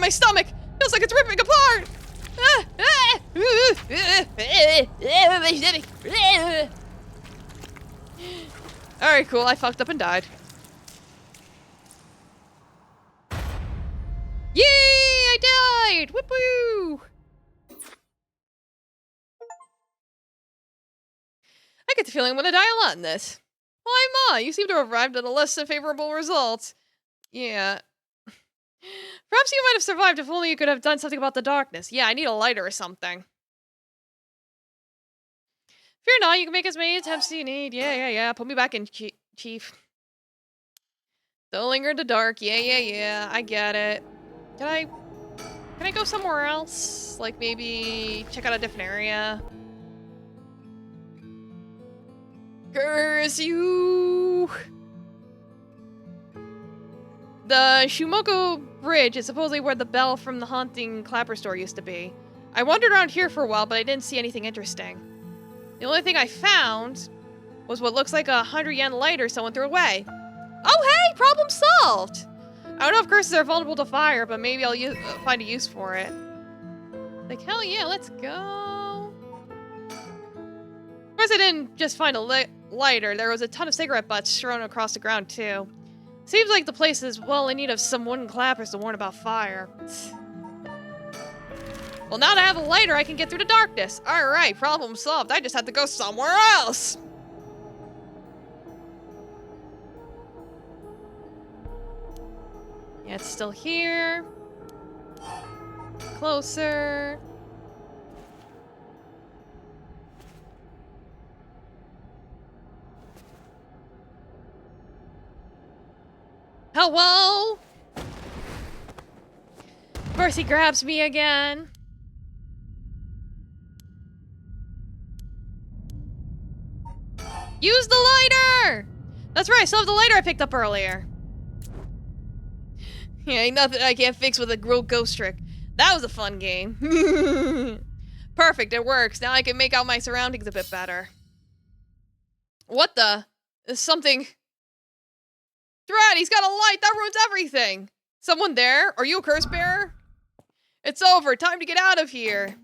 [SPEAKER 1] My stomach! Feels like it's ripping apart! Alright, cool, I fucked up and died. Yay, I died! Whoop-woo! I get the feeling I'm gonna die a lot in this. Why, Ma? You seem to have arrived at a less than favorable result. Yeah. Perhaps you might have survived if only you could have done something about the darkness. Yeah, I need a lighter or something. Fear not, you can make as many attempts as you need. Yeah. Put me back in, Chief. Don't linger in the dark. Yeah. I get it. Can I go somewhere else? Like maybe check out a different area? Curse you! The Shumoko Bridge is supposedly where the bell from the haunting clapper store used to be. I wandered around here for a while, but I didn't see anything interesting. The only thing I found was what looks like a 100 yen lighter someone threw away. Oh hey, problem solved! I don't know if curses are vulnerable to fire, but maybe I'll find a use for it. Like, hell yeah, let's go. Of course I didn't just find a lighter, there was a ton of cigarette butts strewn across the ground too. Seems like the place is well in need of some wooden clappers to warn about fire. Well, now that I have a lighter, I can get through the darkness. Alright, problem solved. I just had to go somewhere else. Yeah, it's still here. Closer. Hello? Of course he grabs me again. Use the lighter! That's right, I still have the lighter I picked up earlier. Yeah, ain't nothing I can't fix with a ghost trick. That was a fun game. Perfect, it works. Now I can make out my surroundings a bit better. What the? Is something... Drat, he's got a light! That ruins everything! Someone there? Are you a curse bearer? It's over, time to get out of here.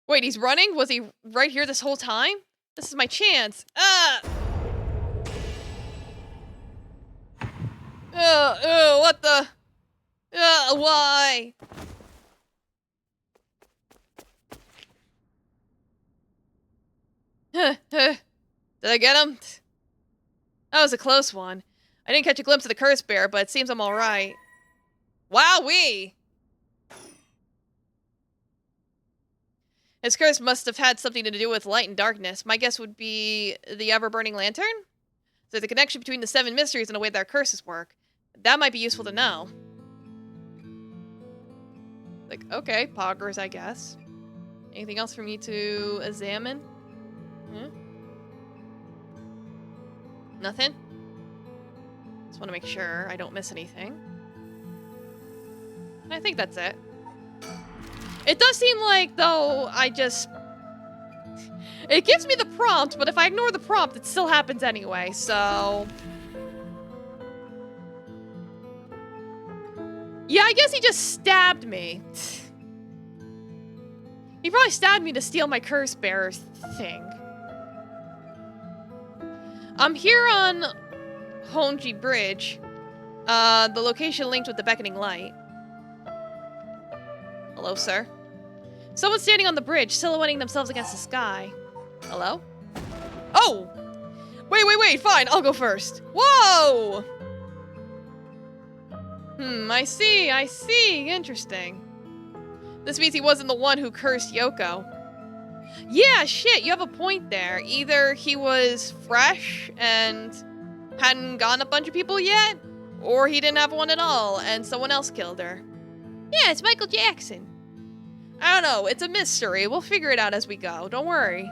[SPEAKER 1] Wait, he's running? Was he right here this whole time? This is my chance. What the? Why? Did I get him? That was a close one. I didn't catch a glimpse of the curse bear, but it seems I'm alright. Wowee! His curse must have had something to do with light and darkness. My guess would be the ever-burning lantern? So there's a connection between the 7 mysteries and the way that our curses work. That might be useful to know. Like, okay, poggers, I guess. Anything else for me to examine? Nothing? Just want to make sure I don't miss anything. I think that's it. It does seem like, though, it gives me the prompt, but if I ignore the prompt, it still happens anyway, so... Yeah, I guess he just stabbed me. He probably stabbed me to steal my curse bearer thing. I'm here on Honjo Bridge. The location linked with the beckoning light. Hello, sir. Someone's standing on the bridge, silhouetting themselves against the sky. Hello? Oh! Wait, fine, I'll go first. Whoa! I see, interesting. This means he wasn't the one who cursed Yoko. Yeah, shit, you have a point there. Either he was fresh and hadn't gotten a bunch of people yet, or he didn't have one at all and someone else killed her. Yeah, it's Michael Jackson. I don't know, it's a mystery. We'll figure it out as we go, don't worry.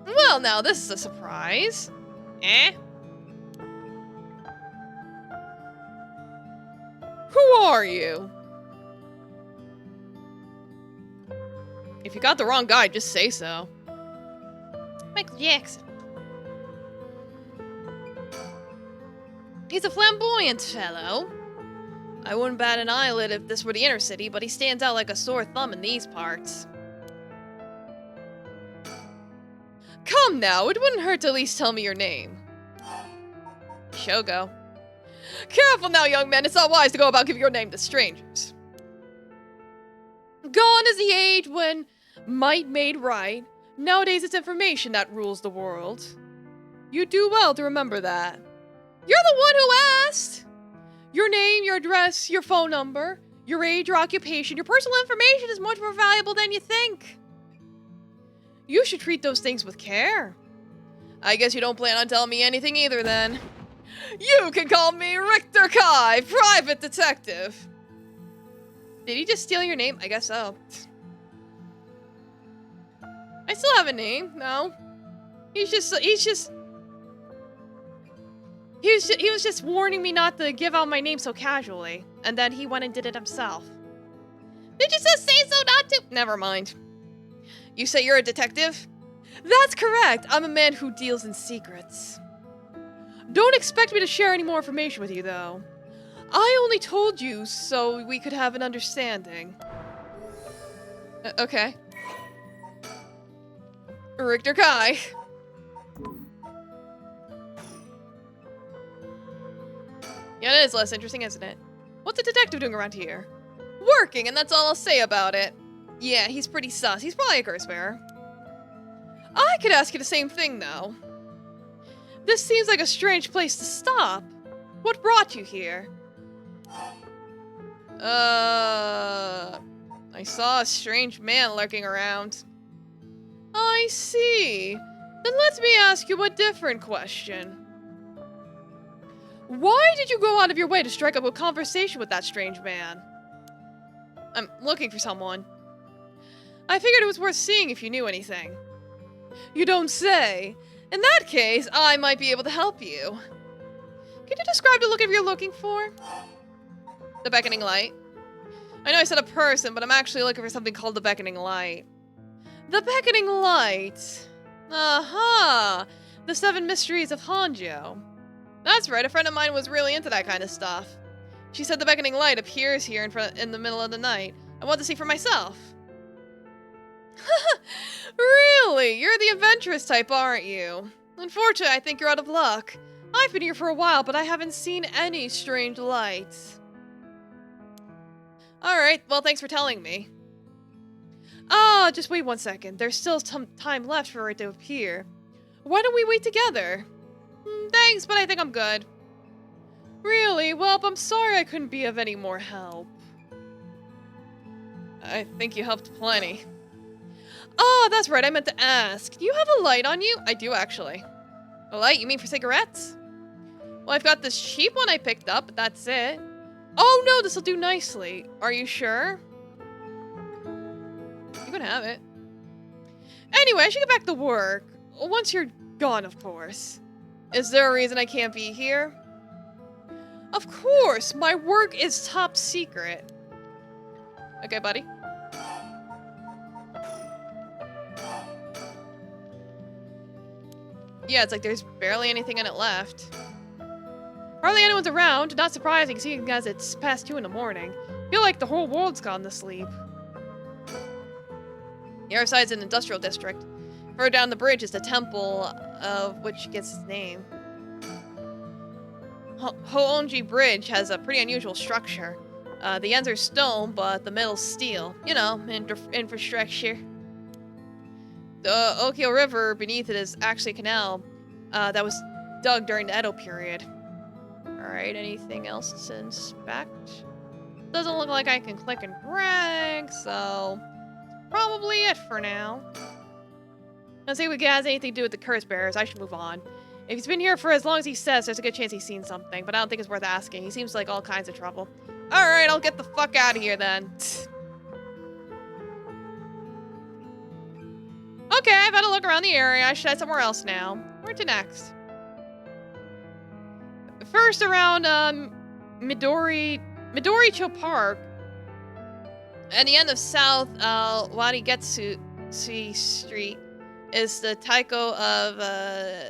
[SPEAKER 1] Well, now this is a surprise. Who are you? If you got the wrong guy, just say so. Michael Jackson. He's a flamboyant fellow. I wouldn't bat an eyelid if this were the inner city, but he stands out like a sore thumb in these parts. Come now, it wouldn't hurt to at least tell me your name. Shogo. Careful now, young man, it's not wise to go about giving your name to strangers. Gone is the age when might made right. Nowadays it's information that rules the world. You do well to remember that. You're the one who asked! Your name, your address, your phone number, your age, your occupation, your personal information is much more valuable than you think. You should treat those things with care. I guess you don't plan on telling me anything either, then. You can call me Richter Kai, private detective. Did he just steal your name? I guess so. I still have a name, no. He was just warning me not to give out my name so casually. And then he went and did it himself. Did you just say so not to? Never mind. You say you're a detective? That's correct. I'm a man who deals in secrets. Don't expect me to share any more information with you, though. I only told you so we could have an understanding. Okay. Richter Kai. Yeah, it is less interesting, isn't it? What's a detective doing around here? Working, and that's all I'll say about it. Yeah, he's pretty sus. He's probably a curse bearer. I could ask you the same thing, though. This seems like a strange place to stop. What brought you here? I saw a strange man lurking around. I see. Then let me ask you a different question. Why did you go out of your way to strike up a conversation with that strange man? I'm looking for someone. I figured it was worth seeing if you knew anything. You don't say. In that case, I might be able to help you. Can you describe the look of you're looking for? The beckoning light. I know I said a person, but I'm actually looking for something called the beckoning light. The beckoning light. Aha! The Seven Mysteries of Honjo. That's right, a friend of mine was really into that kind of stuff. She said the beckoning light appears here in the middle of the night. I want to see for myself. Really? You're the adventurous type, aren't you? Unfortunately, I think you're out of luck. I've been here for a while, but I haven't seen any strange lights. Alright, well, thanks for telling me. Ah, just wait 1 second. There's still some time left for it to appear. Why don't we wait together? Thanks, but I think I'm good. Really? Well, I'm sorry I couldn't be of any more help. I think you helped plenty. Oh, that's right, I meant to ask. Do you have a light on you? I do, actually. A light? You mean for cigarettes? Well, I've got this cheap one I picked up, but that's it. Oh no, this'll do nicely. Are you sure? You can have it. Anyway, I should get back to work. Once you're gone, of course. Is there a reason I can't be here? Of course, my work is top secret. Okay, buddy. Yeah, it's like there's barely anything in it left. Hardly anyone's around. Not surprising, seeing as it's past 2 in the morning. Feel like the whole world's gone to sleep. The other side's an industrial district. Further down the bridge is the temple of which gets its name. Honjo Bridge has a pretty unusual structure. The ends are stone, but the middle's steel. You know, infrastructure. The Okio River beneath it is actually a canal that was dug during the Edo period. Alright, anything else to inspect? Doesn't look like I can click and drag, so probably it for now. Let's see if it has anything to do with the curse bearers. I should move on. If he's been here for as long as he says, there's a good chance he's seen something, but I don't think it's worth asking. He seems like all kinds of trouble. Alright, I'll get the fuck out of here then. Okay, I've had a look around the area. I should head somewhere else now. Where to next? First around, Midoricho Park. At the end of South Warigetsu Street is the taiko of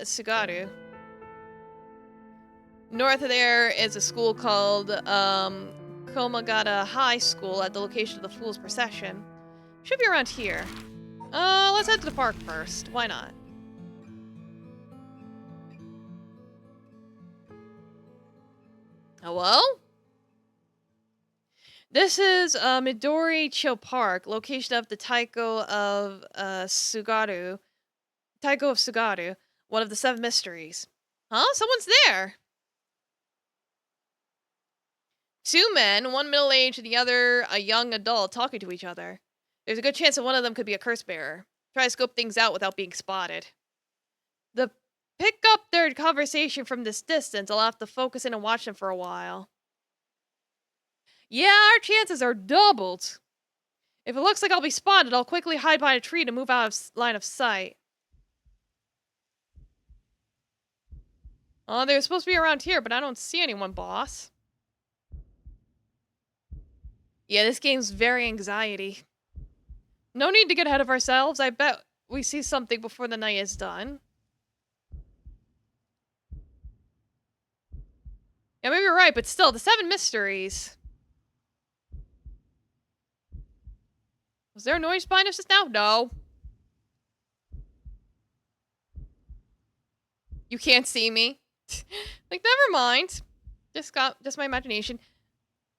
[SPEAKER 1] Sugaru. North of there is a school called Komagata High School at the location of the Fool's Procession. Should be around here. Let's head to the park first. Why not? Hello? This is Midori-cho Park, location of the Taiko of Sugaru. Taiko of Sugaru, one of the 7 mysteries. Huh? Someone's there! 2 men, one middle-aged and the other a young adult, talking to each other. There's a good chance that one of them could be a curse bearer. Try to scope things out without being spotted. To pick up their conversation from this distance, I'll have to focus in and watch them for a while. Yeah, our chances are doubled. If it looks like I'll be spotted, I'll quickly hide behind a tree to move out of line of sight. Oh, they're supposed to be around here, but I don't see anyone, boss. Yeah, this game's very anxiety. No need to get ahead of ourselves. I bet we see something before the night is done. Yeah, maybe you're right, but still, the 7 mysteries. Was there a noise behind us just now? No. You can't see me. Like, never mind. Just my imagination.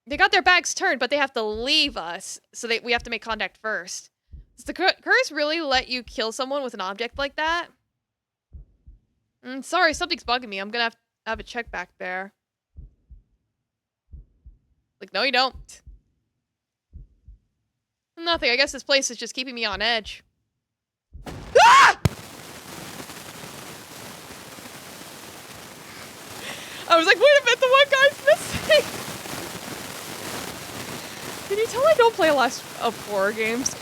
[SPEAKER 1] They got their backs turned, but they have to leave us, so we have to make contact first. Does the curse really let you kill someone with an object like that? Sorry, something's bugging me. I'm gonna have a check back there. Like, no you don't. Nothing, I guess this place is just keeping me on edge. Ah! I was like, wait a minute, the one guy's missing! Can you tell I don't play a lot of horror games?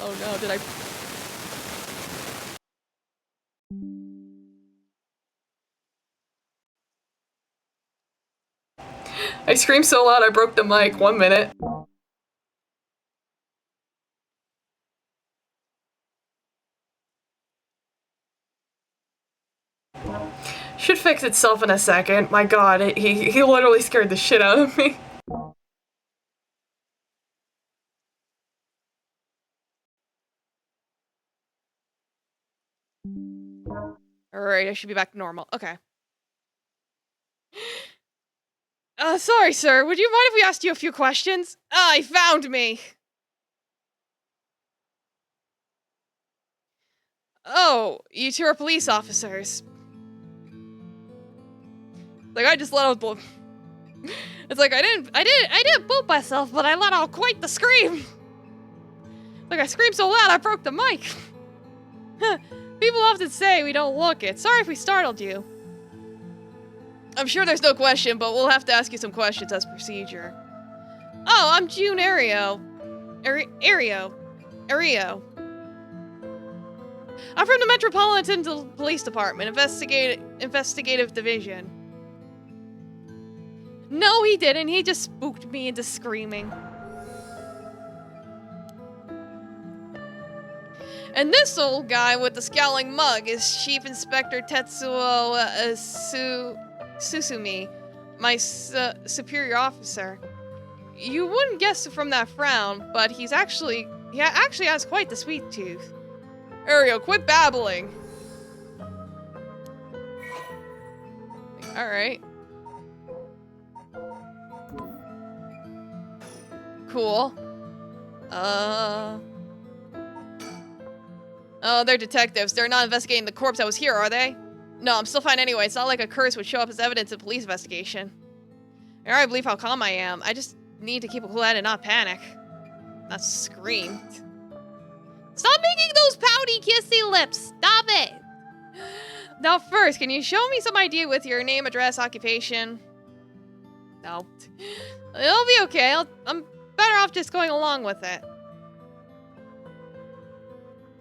[SPEAKER 1] Oh no, did I screamed so loud I broke the mic. 1 minute. Should fix itself in a second. My god, he literally scared the shit out of me. Alright, I should be back to normal. Okay. Sorry, sir. Would you mind if we asked you a few questions? Ah, he found me! Oh, you 2 are police officers. Like, I just let out It's like, I didn't boot myself, but I let out quite the scream! Like, I screamed so loud I broke the mic! People often say we don't look it. Sorry if we startled you. I'm sure there's no question, but we'll have to ask you some questions as procedure. Oh, I'm June Ario. Ario. I'm from the Metropolitan Police Department, Investigative Division. No, he didn't. He just spooked me into screaming. And this old guy with the scowling mug is Chief Inspector Tetsuo Susumi, my superior officer. You wouldn't guess it from that frown, but he actually has quite the sweet tooth. Ario, quit babbling. Alright. Cool. Oh, they're detectives. They're not investigating the corpse that was here, are they? No, I'm still fine anyway. It's not like a curse would show up as evidence in police investigation. I already believe how calm I am. I just need to keep a cool head and not panic. Not scream. Stop making those pouty, kissy lips! Stop it! Now first, can you show me some ID with your name, address, occupation? No. It'll be okay. I'm better off just going along with it.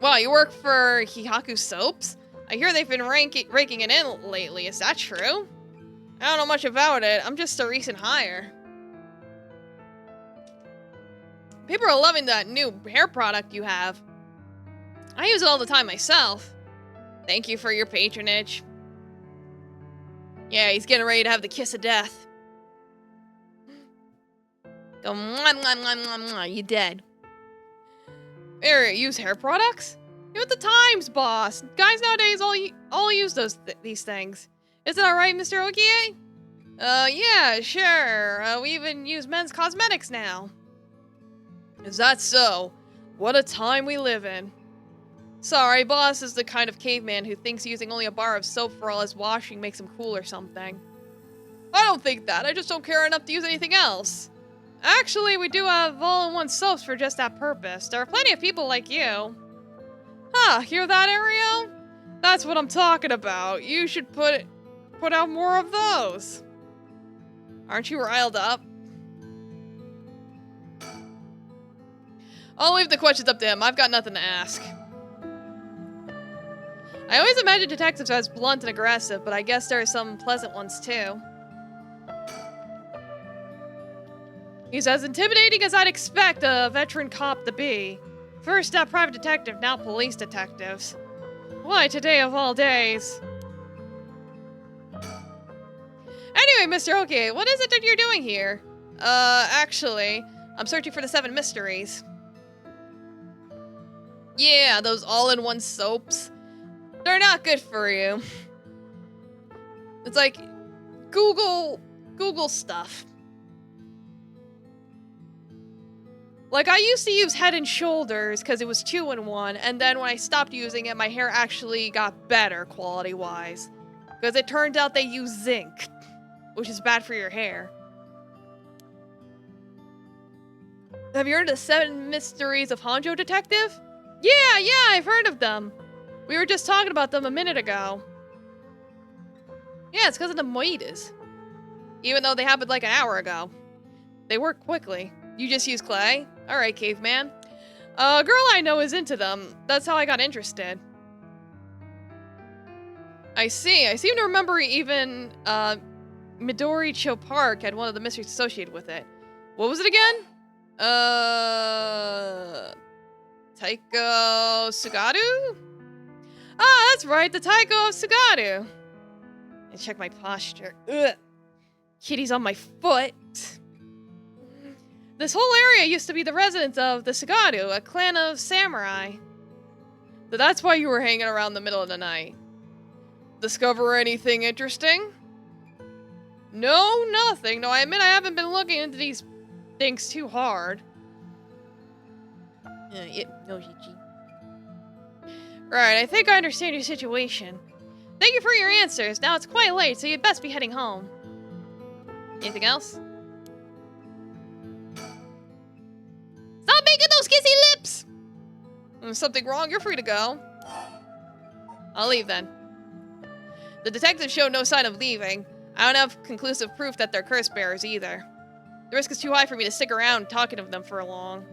[SPEAKER 1] Wow, you work for Hihaku Soaps? I hear they've been raking it in lately. Is that true? I don't know much about it. I'm just a recent hire. People are loving that new hair product you have. I use it all the time myself. Thank you for your patronage. Yeah, he's getting ready to have the kiss of death. Go mwah, mwah, mwah, mwah, mwah, you dead. Here, use hair products? You're with the times, boss. Guys nowadays all use these things. Isn't that right, Mr. Okie? Yeah, sure. We even use men's cosmetics now. Is that so? What a time we live in. Sorry, boss is the kind of caveman who thinks using only a bar of soap for all his washing makes him cool or something. I don't think that. I just don't care enough to use anything else. Actually, we do have all-in-one soaps for just that purpose. There are plenty of people like you. Huh, hear that, Ariel? That's what I'm talking about. You should put out more of those. Aren't you riled up? I'll leave the questions up to him. I've got nothing to ask. I always imagine detectives as blunt and aggressive, but I guess there are some pleasant ones too. He's as intimidating as I'd expect a veteran cop to be. First private detective, now police detectives. Why today of all days? Anyway, Mr. Okie, what is it that you're doing here? Actually, I'm searching for the 7 mysteries. Yeah, those all-in-one soaps. They're not good for you. It's like Google stuff. Like, I used to use Head and Shoulders because it was 2-in-1, and then when I stopped using it, my hair actually got better quality-wise. Because it turns out they use zinc, which is bad for your hair. Have you heard of the 7 Mysteries of Honjo, Detective? Yeah, I've heard of them. We were just talking about them a minute ago. Yeah, it's because of the moitas. Even though they happened like an hour ago. They work quickly. You just use clay? Alright, caveman. A girl I know is into them. That's how I got interested. I see. I seem to remember even Midoricho Park had one of the mysteries associated with it. What was it again? Taiko Sugadu? Ah, that's right, the Taiko of Sugadu. And check my posture. Ugh. Kitty's on my foot. This whole area used to be the residence of the Sugadu, a clan of samurai. So that's why you were hanging around the middle of the night. Discover anything interesting? No, nothing. No, I admit I haven't been looking into these things too hard. No, Gigi. Right, I think I understand your situation. Thank you for your answers. Now it's quite late, so you'd best be heading home. Anything else? Stop making those kissy lips! If there's something wrong, you're free to go. I'll leave then. The detectives show no sign of leaving. I don't have conclusive proof that they're curse bearers either. The risk is too high for me to stick around talking to them for long.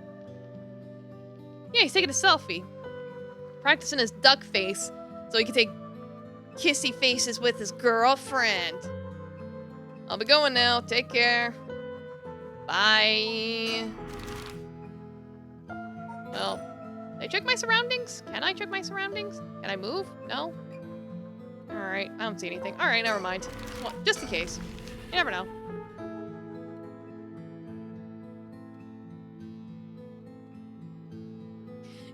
[SPEAKER 1] Yeah, he's taking a selfie. Practicing his duck face so he can take kissy faces with his girlfriend. I'll be going now. Take care. Bye. Well, can I check my surroundings? Can I check my surroundings? Can I move? No? Alright, I don't see anything. Alright, never mind. Well, just in case. You never know.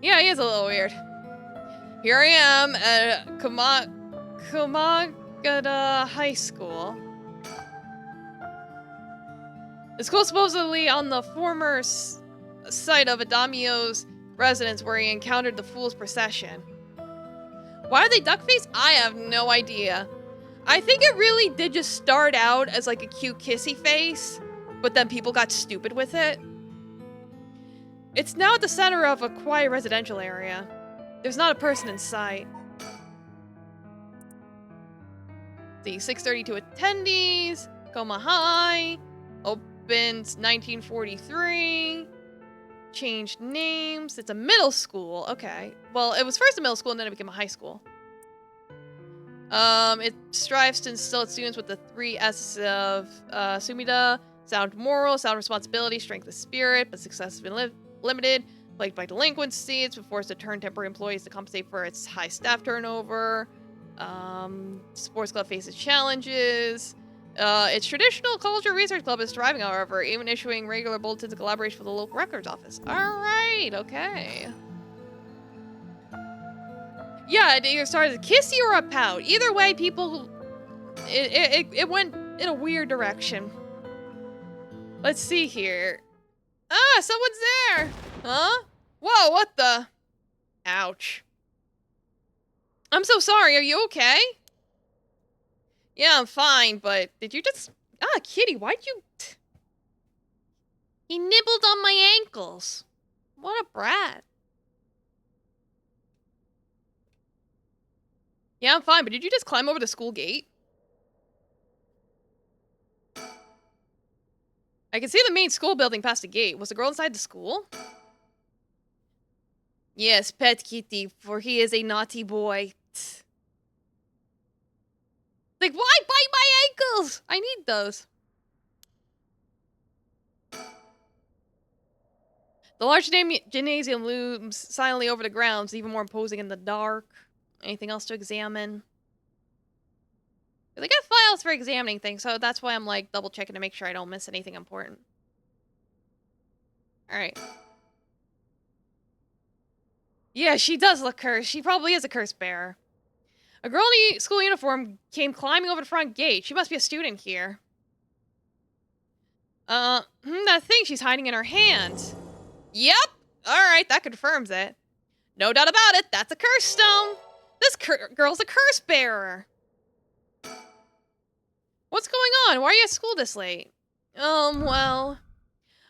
[SPEAKER 1] Yeah, he is a little weird. Here I am at Komagata High School. The school supposedly on the former site of Adamio's residence where he encountered the Fool's Procession. Why are they duck-faced? I have no idea. I think it really did just start out as like a cute kissy face, but then people got stupid with it. It's now at the center of a quiet residential area. There's not a person in sight. The 632 attendees, Koma High, opens 1943, changed names. It's a middle school. Okay. Well, it was first a middle school and then it became a high school. It strives to instill its students with the 3 S's of Sumida: sound moral, sound responsibility, strength of spirit, but success limited, plagued by delinquency. It's been forced to turn temporary employees to compensate for its high staff turnover. Sports club faces challenges. Its traditional culture research club is thriving, however, even issuing regular bulletins in collaboration with the local records office. Alright, okay. Yeah, it either started as a kissy or a pout. Either way, people... It went in a weird direction. Let's see here. Ah, someone's there! Huh? Whoa, what the? Ouch. I'm so sorry, are you okay? Yeah, I'm fine, but did you just... Ah, kitty, why'd you... He nibbled on my ankles. What a brat. Yeah, I'm fine, but did you just climb over the school gate? I can see the main school building past the gate. Was the girl inside the school? Yes, pet kitty, for he is a naughty boy. Like, why bite my ankles? I need those. The large gymnasium looms silently over the grounds, even more imposing in the dark. Anything else to examine? They got files for examining things, so that's why I'm like double checking to make sure I don't miss anything important. Alright. Yeah, she does look cursed. She probably is a curse bearer. A girl in a school uniform came climbing over the front gate. She must be a student here. That thing she's hiding in her hand. Yep! Alright, that confirms it. No doubt about it, that's a curse stone! This girl's a curse bearer! What's going on? Why are you at school this late? Well...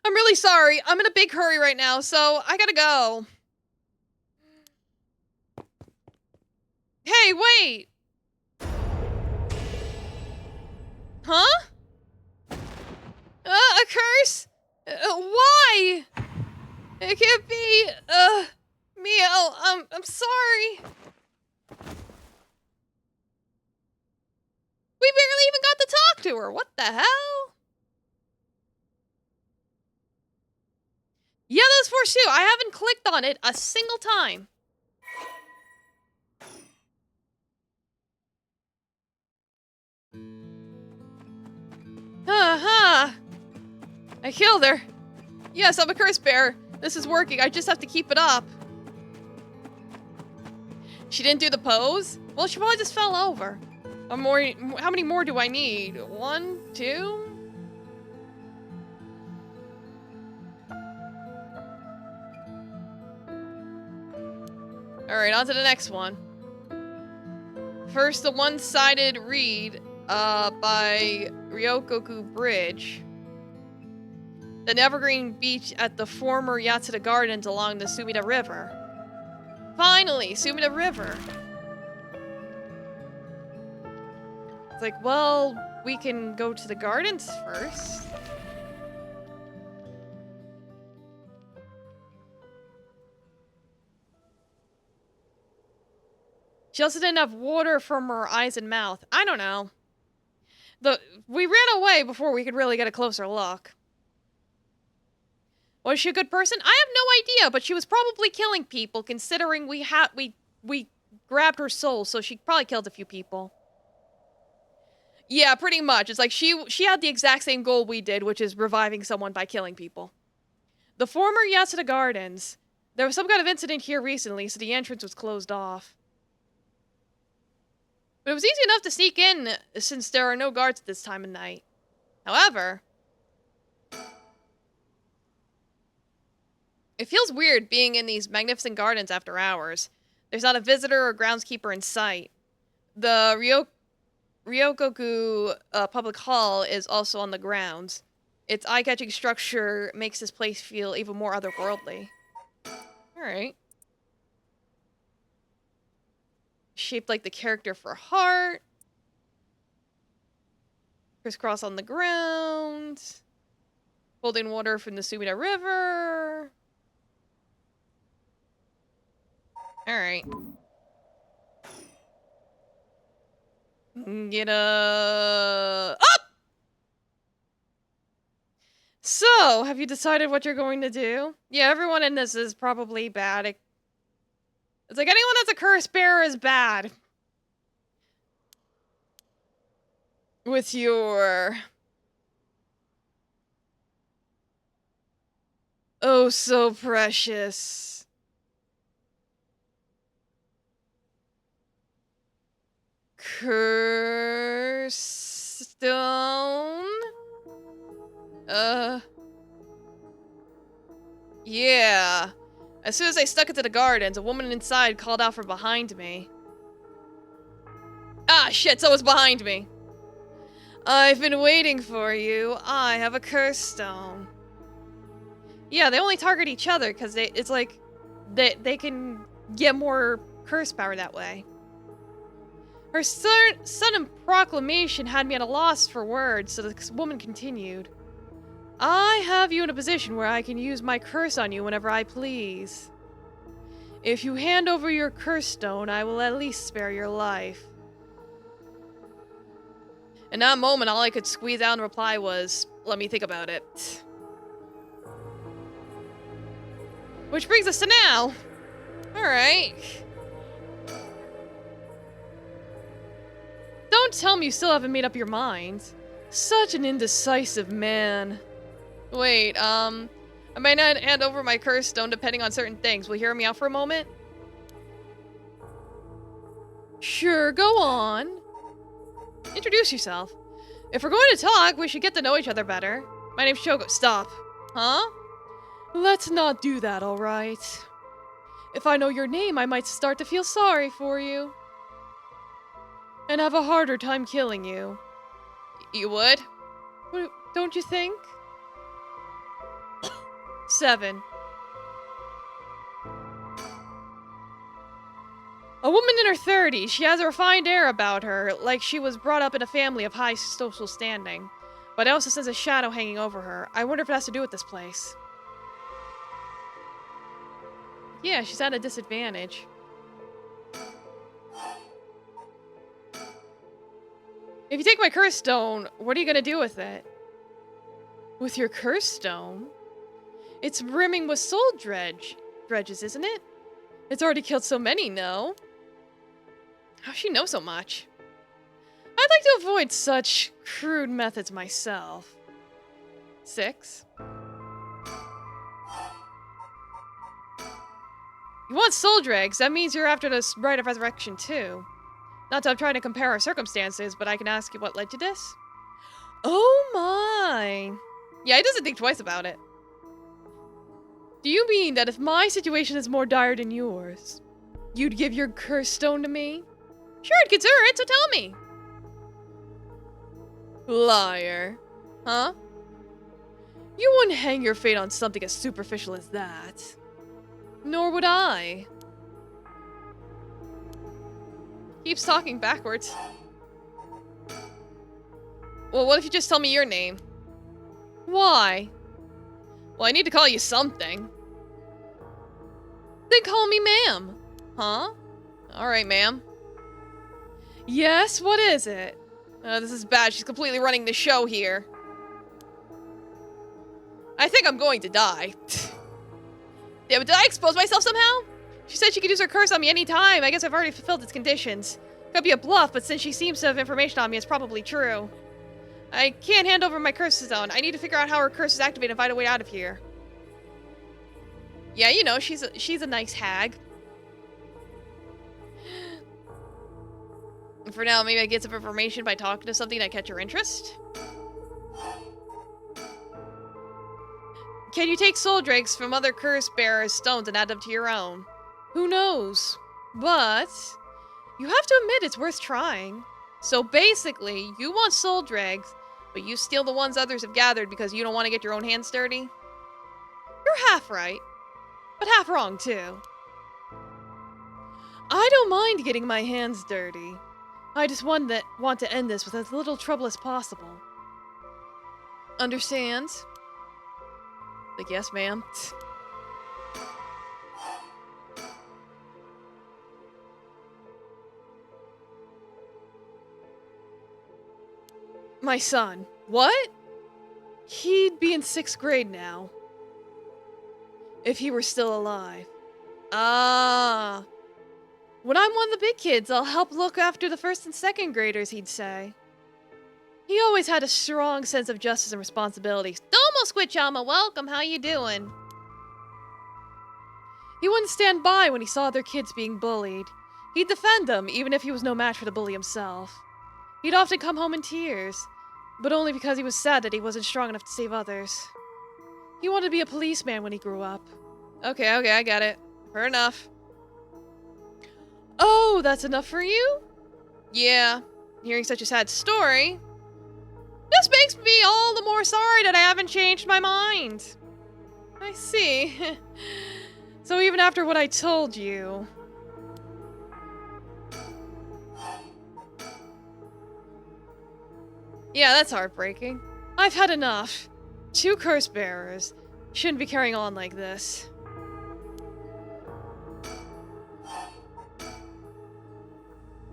[SPEAKER 1] I'm really sorry. I'm in a big hurry right now, so I gotta go. Hey, wait! Huh? A curse? Why? It can't be, Mio, I'm sorry. We barely even got to talk to her. What the hell? Yeah, those force too. I haven't clicked on it a single time. I killed her. Yes, I'm a curse bearer. This is working. I just have to keep it up. She didn't do the pose? Well, she probably just fell over. How many more do I need? 1, 2? Alright, on to the next one. First, the one-sided read, by Ryokoku Bridge. An evergreen beach at the former Yatsuda Gardens along the Sumida River. Finally, Sumida River. It's like, well, we can go to the gardens first. She also didn't have water from her eyes and mouth. I don't know. We ran away before we could really get a closer look. Was she a good person? I have no idea, but she was probably killing people, considering we grabbed her soul, so she probably killed a few people. Yeah, pretty much. It's like she had the exact same goal we did, which is reviving someone by killing people. The former Yatsuda Gardens. There was some kind of incident here recently, so the entrance was closed off. But it was easy enough to sneak in, since there are no guards at this time of night. However, it feels weird being in these magnificent gardens after hours. There's not a visitor or groundskeeper in sight. The Ryokoku Public Hall is also on the grounds. Its eye-catching structure makes this place feel even more otherworldly. Alright. Shaped like the character for heart. Crisscross on the ground. Holding water from the Sumida River. Alright. Get up! So, have you decided what you're going to do? Yeah, everyone in this is probably bad. It's like anyone that's a curse bearer is bad. With your... oh, so precious. Curse stone? Yeah. As soon as I stuck it to the gardens, a woman inside called out from behind me. Ah, shit, someone's behind me. I've been waiting for you. I have a curse stone. Yeah, they only target each other because it's like they can get more curse power that way. Her sudden proclamation had me at a loss for words, so the woman continued. I have you in a position where I can use my curse on you whenever I please. If you hand over your curse stone, I will at least spare your life. In that moment, all I could squeeze out in reply was, let me think about it. Which brings us to now. Alright. Don't tell me you still haven't made up your mind. Such an indecisive man. Wait, I might not hand over my curse stone depending on certain things. Will you hear me out for a moment? Sure, go on. Introduce yourself. If we're going to talk, we should get to know each other better. My name's Chogo. Stop. Huh? Let's not do that, alright? If I know your name, I might start to feel sorry for you. And have a harder time killing you. You would? Don't you think? 7. A woman in her 30s. She has a refined air about her, like she was brought up in a family of high social standing. But I also sense a shadow hanging over her. I wonder if it has to do with this place. Yeah, she's at a disadvantage. If you take my curse stone, what are you gonna do with it? With your curse stone? It's brimming with soul dredges, isn't it? It's already killed so many, no? How's she know so much? I'd like to avoid such crude methods myself. 6. You want soul dregs, that means you're after this rite of resurrection too. Not that I'm trying to compare our circumstances, but I can ask you what led to this? Oh my! Yeah, he doesn't think twice about it. Do you mean that if my situation is more dire than yours, you'd give your curse stone to me? Sure, I'd consider it, so tell me. Liar. Huh? You wouldn't hang your fate on something as superficial as that. Nor would I. Keeps talking backwards. Well, what if you just tell me your name? Why? Well, I need to call you something. Then call me ma'am. Huh? Alright, ma'am. Yes, what is it? This is bad. She's completely running the show here. I think I'm going to die. Yeah, but did I expose myself somehow? She said she could use her curse on me anytime. I guess I've already fulfilled its conditions. Could be a bluff, but since she seems to have information on me, it's probably true. I can't hand over my curse stone. I need to figure out how her curse is activated and find a way out of here. Yeah, you know, she's a nice hag. And for now, maybe I get some information by talking to something that catch her interest. Can you take soul dregs from other curse bearers' stones and add them to your own? Who knows? But you have to admit it's worth trying. So basically, you want soul dregs, but you steal the ones others have gathered because you don't want to get your own hands dirty? You're half right, but half wrong too. I don't mind getting my hands dirty. I just want to end this with as little trouble as possible. Understand? Like, yes, ma'am. My son. What? He'd be in 6th grade now. If he were still alive. Ah. When I'm one of the big kids, I'll help look after the 1st and 2nd graders, he'd say. He always had a strong sense of justice and responsibility. Domo Squidchama, welcome, how you doing? He wouldn't stand by when he saw other kids being bullied. He'd defend them, even if he was no match for the bully himself. He'd often come home in tears, but only because he was sad that he wasn't strong enough to save others. He wanted to be a policeman when he grew up. Okay, I get it. Fair enough. Oh, that's enough for you? Yeah, hearing such a sad story. This makes me all the more sorry that I haven't changed my mind. I see. So even after what I told you... Yeah, that's heartbreaking. I've had enough. 2 curse bearers. Shouldn't be carrying on like this.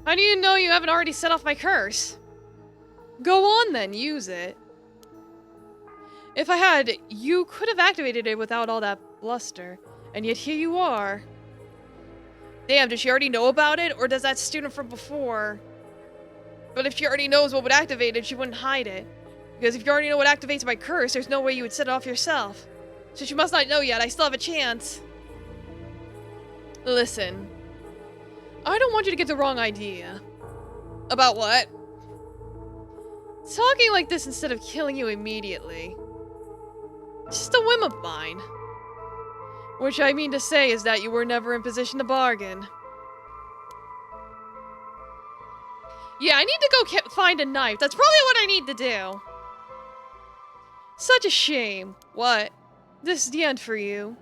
[SPEAKER 1] How do you know you haven't already set off my curse? Go on then, use it. If I had, you could have activated it without all that bluster, and yet here you are. Damn, does she already know about it, or does that student from before? But if she already knows what would activate it, she wouldn't hide it. Because if you already know what activates my curse, there's no way you would set it off yourself. So she must not know yet, I still have a chance. Listen. I don't want you to get the wrong idea. About what? Talking like this instead of killing you immediately. It's just a whim of mine. Which I mean to say is that you were never in position to bargain. Yeah, I need to go find a knife. That's probably what I need to do. Such a shame. What? This is the end for you.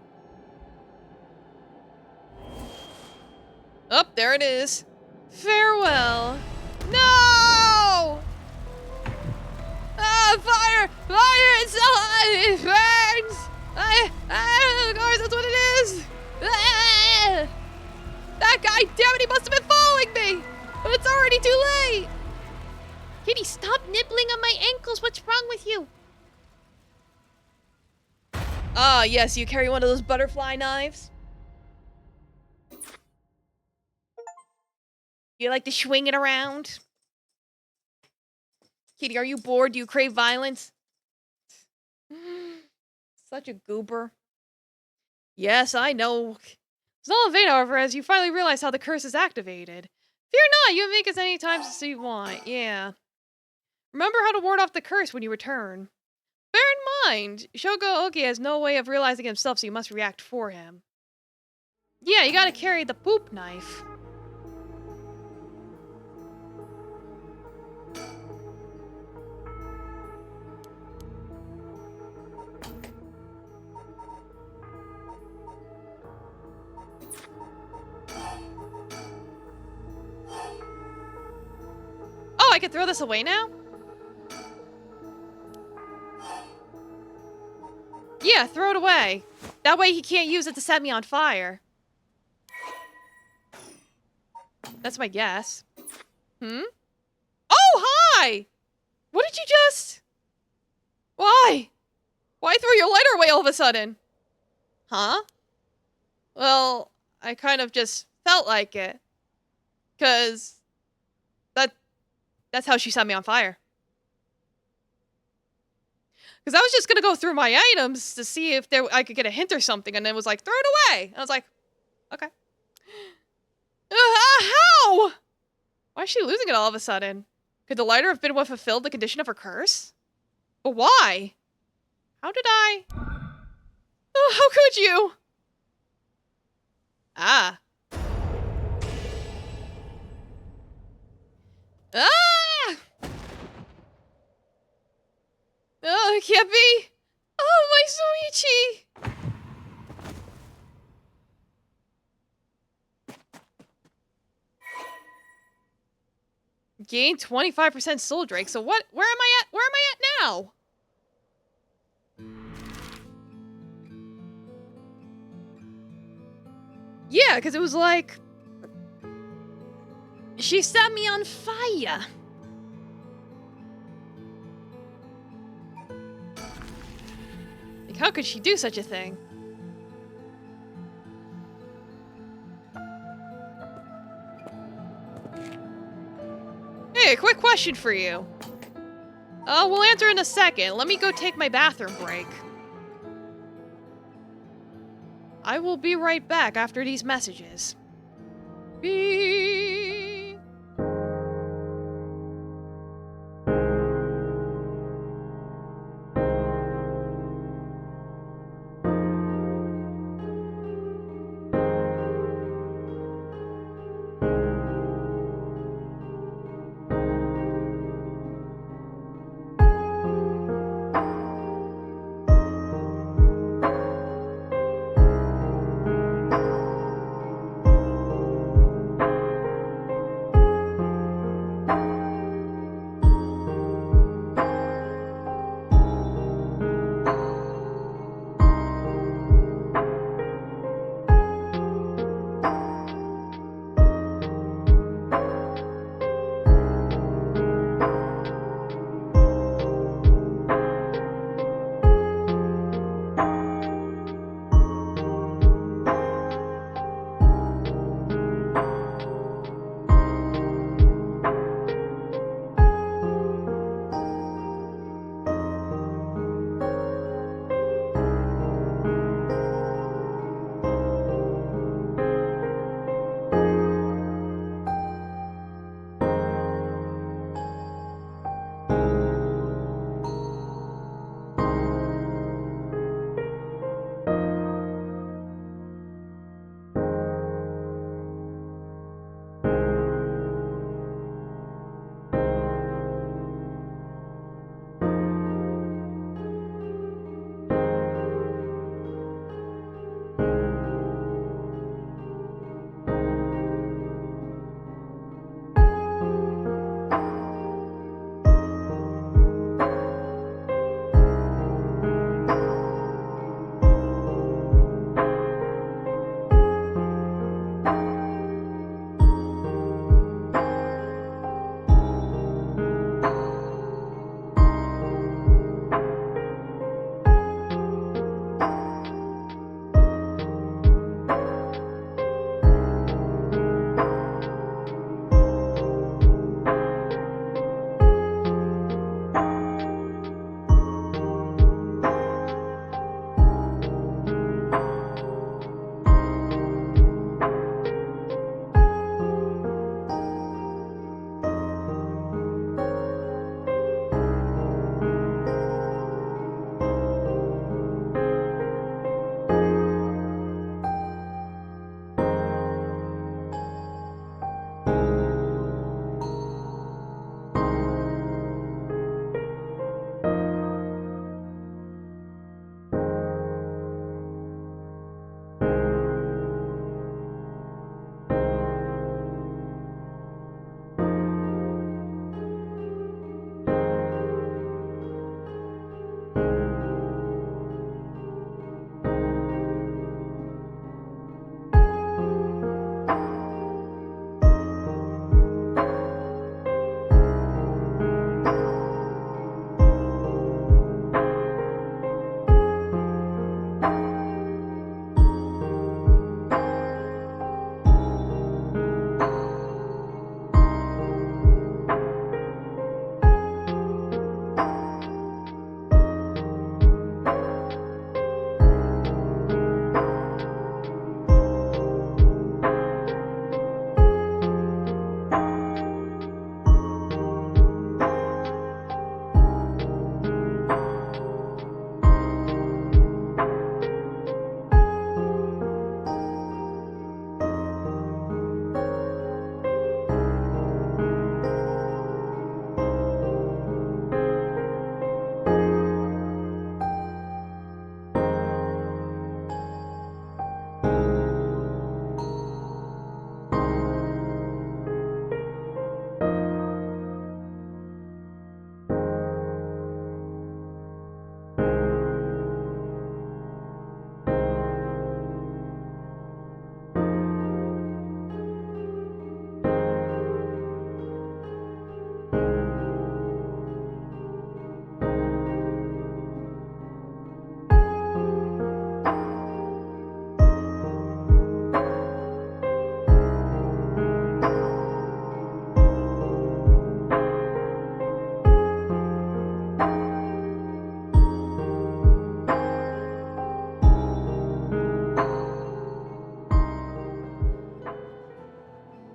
[SPEAKER 1] Oh, there it is. Farewell. No! Ah, fire! Fire! It's so hot! It burns! Of course, that's what it is! Ah! That guy, damn it, he must have been following me! But it's already too late! Kitty, stop nibbling on my ankles. What's wrong with you? Ah, yes, you carry one of those butterfly knives? You like to swing it around? Kitty, are you bored? Do you crave violence? Such a goober. Yes, I know. It's all in vain, however, as you finally realize how the curse is activated. Fear not, you can make as many times as you want. Yeah. Remember how to ward off the curse when you return. Bear in mind, Shogo Oki has no way of realizing himself, so you must react for him. Yeah, you gotta carry the poop knife. Oh, I can throw this away now? Yeah, throw it away. That way he can't use it to set me on fire. That's my guess. Hmm? Oh, hi! What did you just... Why? Why throw your lighter away all of a sudden? Huh? Well, I kind of just felt like it. 'Cause... That's how she set me on fire. Because I was just gonna go through my items to see if I could get a hint or something, and then it was like, throw it away! And I was like, okay. How? Why is she losing it all of a sudden? Could the lighter have been what fulfilled the condition of her curse? But why? How did I... Oh, how could you? Ah. Ah! Oh, it can't be. Oh, my Soichi. Gain 25% soul drake. So what? Where am I at? Where am I at now? Yeah, because it was like... She set me on fire. Like, how could she do such a thing? Hey, a quick question for you. We'll answer in a second. Let me go take my bathroom break. I will be right back after these messages. Beep.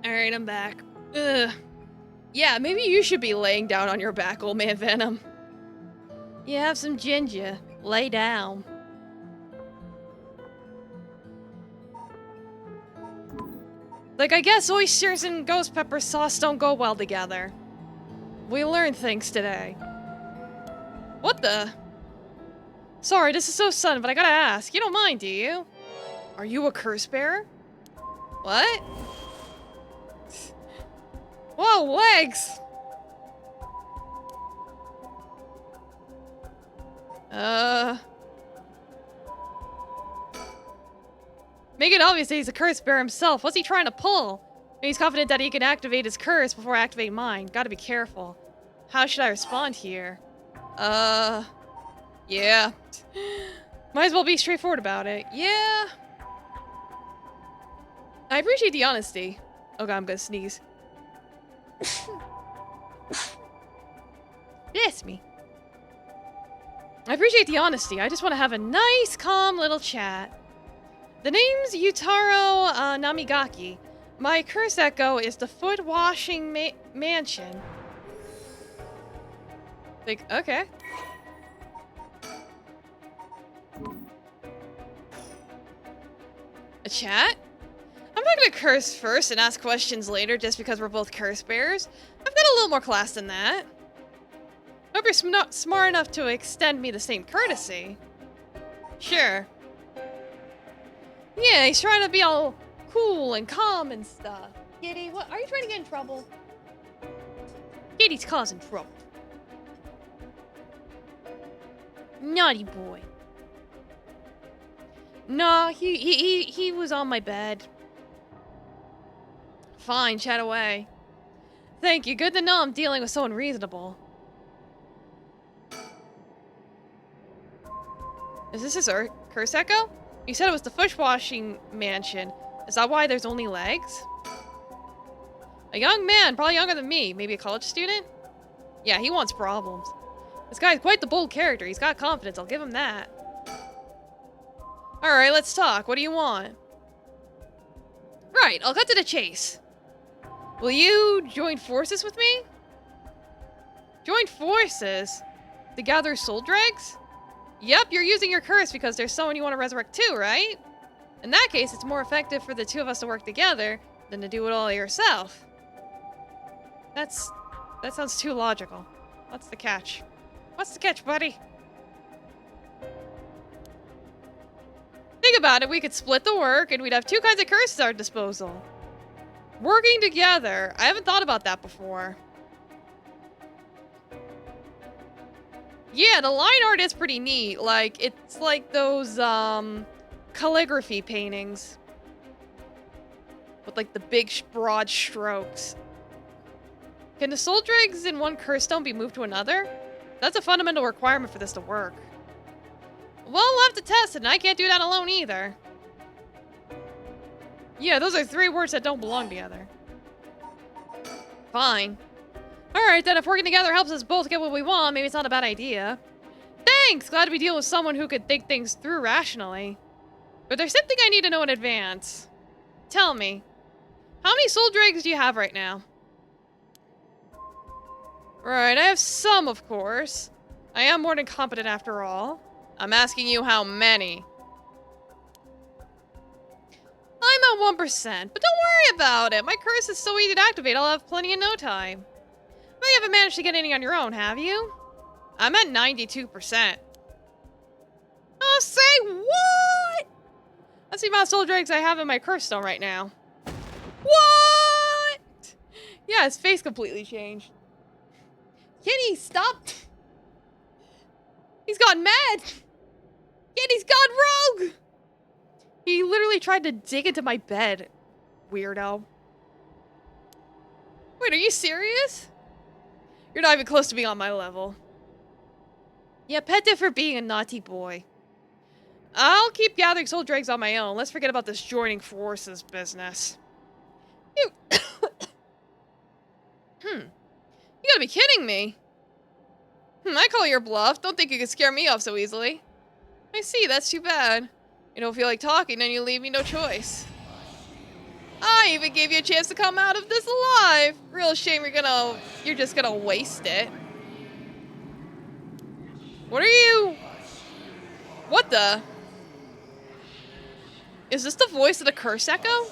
[SPEAKER 1] Alright, I'm back. Ugh. Yeah, maybe you should be laying down on your back, old man Venom. You have some ginger. Lay down. Like, I guess oysters and ghost pepper sauce don't go well together. We learned things today. What the? Sorry, this is so sudden, but I gotta ask. You don't mind, do you? Are you a curse bearer? What? Whoa, legs! Make it obvious that he's a curse bearer himself. What's he trying to pull? He's confident that he can activate his curse before I activate mine. Gotta be careful. How should I respond here? Yeah. Might as well be straightforward about it. Yeah. I appreciate the honesty. Oh god, I'm gonna sneeze. Bless me. I appreciate the honesty. I just want to have a nice, calm little chat. The name's Yutaro Namigaki. My curse echo is the foot washing mansion. Like, okay. A chat? I'm not gonna curse first and ask questions later just because we're both curse bearers. I've got a little more class than that. Hope you're smart enough to extend me the same courtesy. Sure. Yeah, he's trying to be all cool and calm and stuff. Kitty, what? Are you trying to get in trouble? Kitty's causing trouble. Naughty boy. No, he was on my bed. Fine, chat away. Thank you. Good to know I'm dealing with someone reasonable. Is this his curse echo? You said it was the foot-washing mansion. Is that why there's only legs? A young man, probably younger than me. Maybe a college student? Yeah, he wants problems. This guy's quite the bold character. He's got confidence. I'll give him that. Alright, let's talk. What do you want? Right, I'll cut to the chase. Will you join forces with me? Join forces? To gather soul dregs? Yep, you're using your curse because there's someone you want to resurrect too, right? In that case, it's more effective for the two of us to work together than to do it all yourself. That sounds too logical. What's the catch? What's the catch, buddy? Think about it, we could split the work and we'd have two kinds of curses at our disposal. Working together. I haven't thought about that before. Yeah, the line art is pretty neat. Like, it's like those, calligraphy paintings. With, like, the big, broad strokes. Can the soul dregs in one curse stone be moved to another? That's a fundamental requirement for this to work. Well, we'll have to test it, and I can't do that alone either. Yeah, those are three words that don't belong together. Fine. Alright, then if working together helps us both get what we want, maybe it's not a bad idea. Thanks! Glad to be dealing with someone who could think things through rationally. But there's something I need to know in advance. Tell me, how many soul dregs do you have right now? Right, I have some, of course. I am more than competent after all. I'm asking you how many. I'm at 1%, but don't worry about it. My curse is so easy to activate, I'll have plenty in no time. But you haven't managed to get any on your own, have you? I'm at 92%. Oh, say what? That's the amount of soul dregs I have in my curse stone right now. What? Yeah, his face completely changed. Kitty, stop! He's gone mad! Kitty's gone rogue! He literally tried to dig into my bed. Weirdo. Wait, are you serious? You're not even close to being on my level. Yeah, pet it for being a naughty boy. I'll keep gathering soul dregs on my own. Let's forget about this joining forces business. You... You gotta be kidding me. I call your bluff. Don't think you can scare me off so easily. I see, that's too bad. You don't feel like talking and you leave me no choice. I even gave you a chance to come out of this alive. Real shame you're just gonna waste it. What are you? What the? Is this the voice of the curse echo?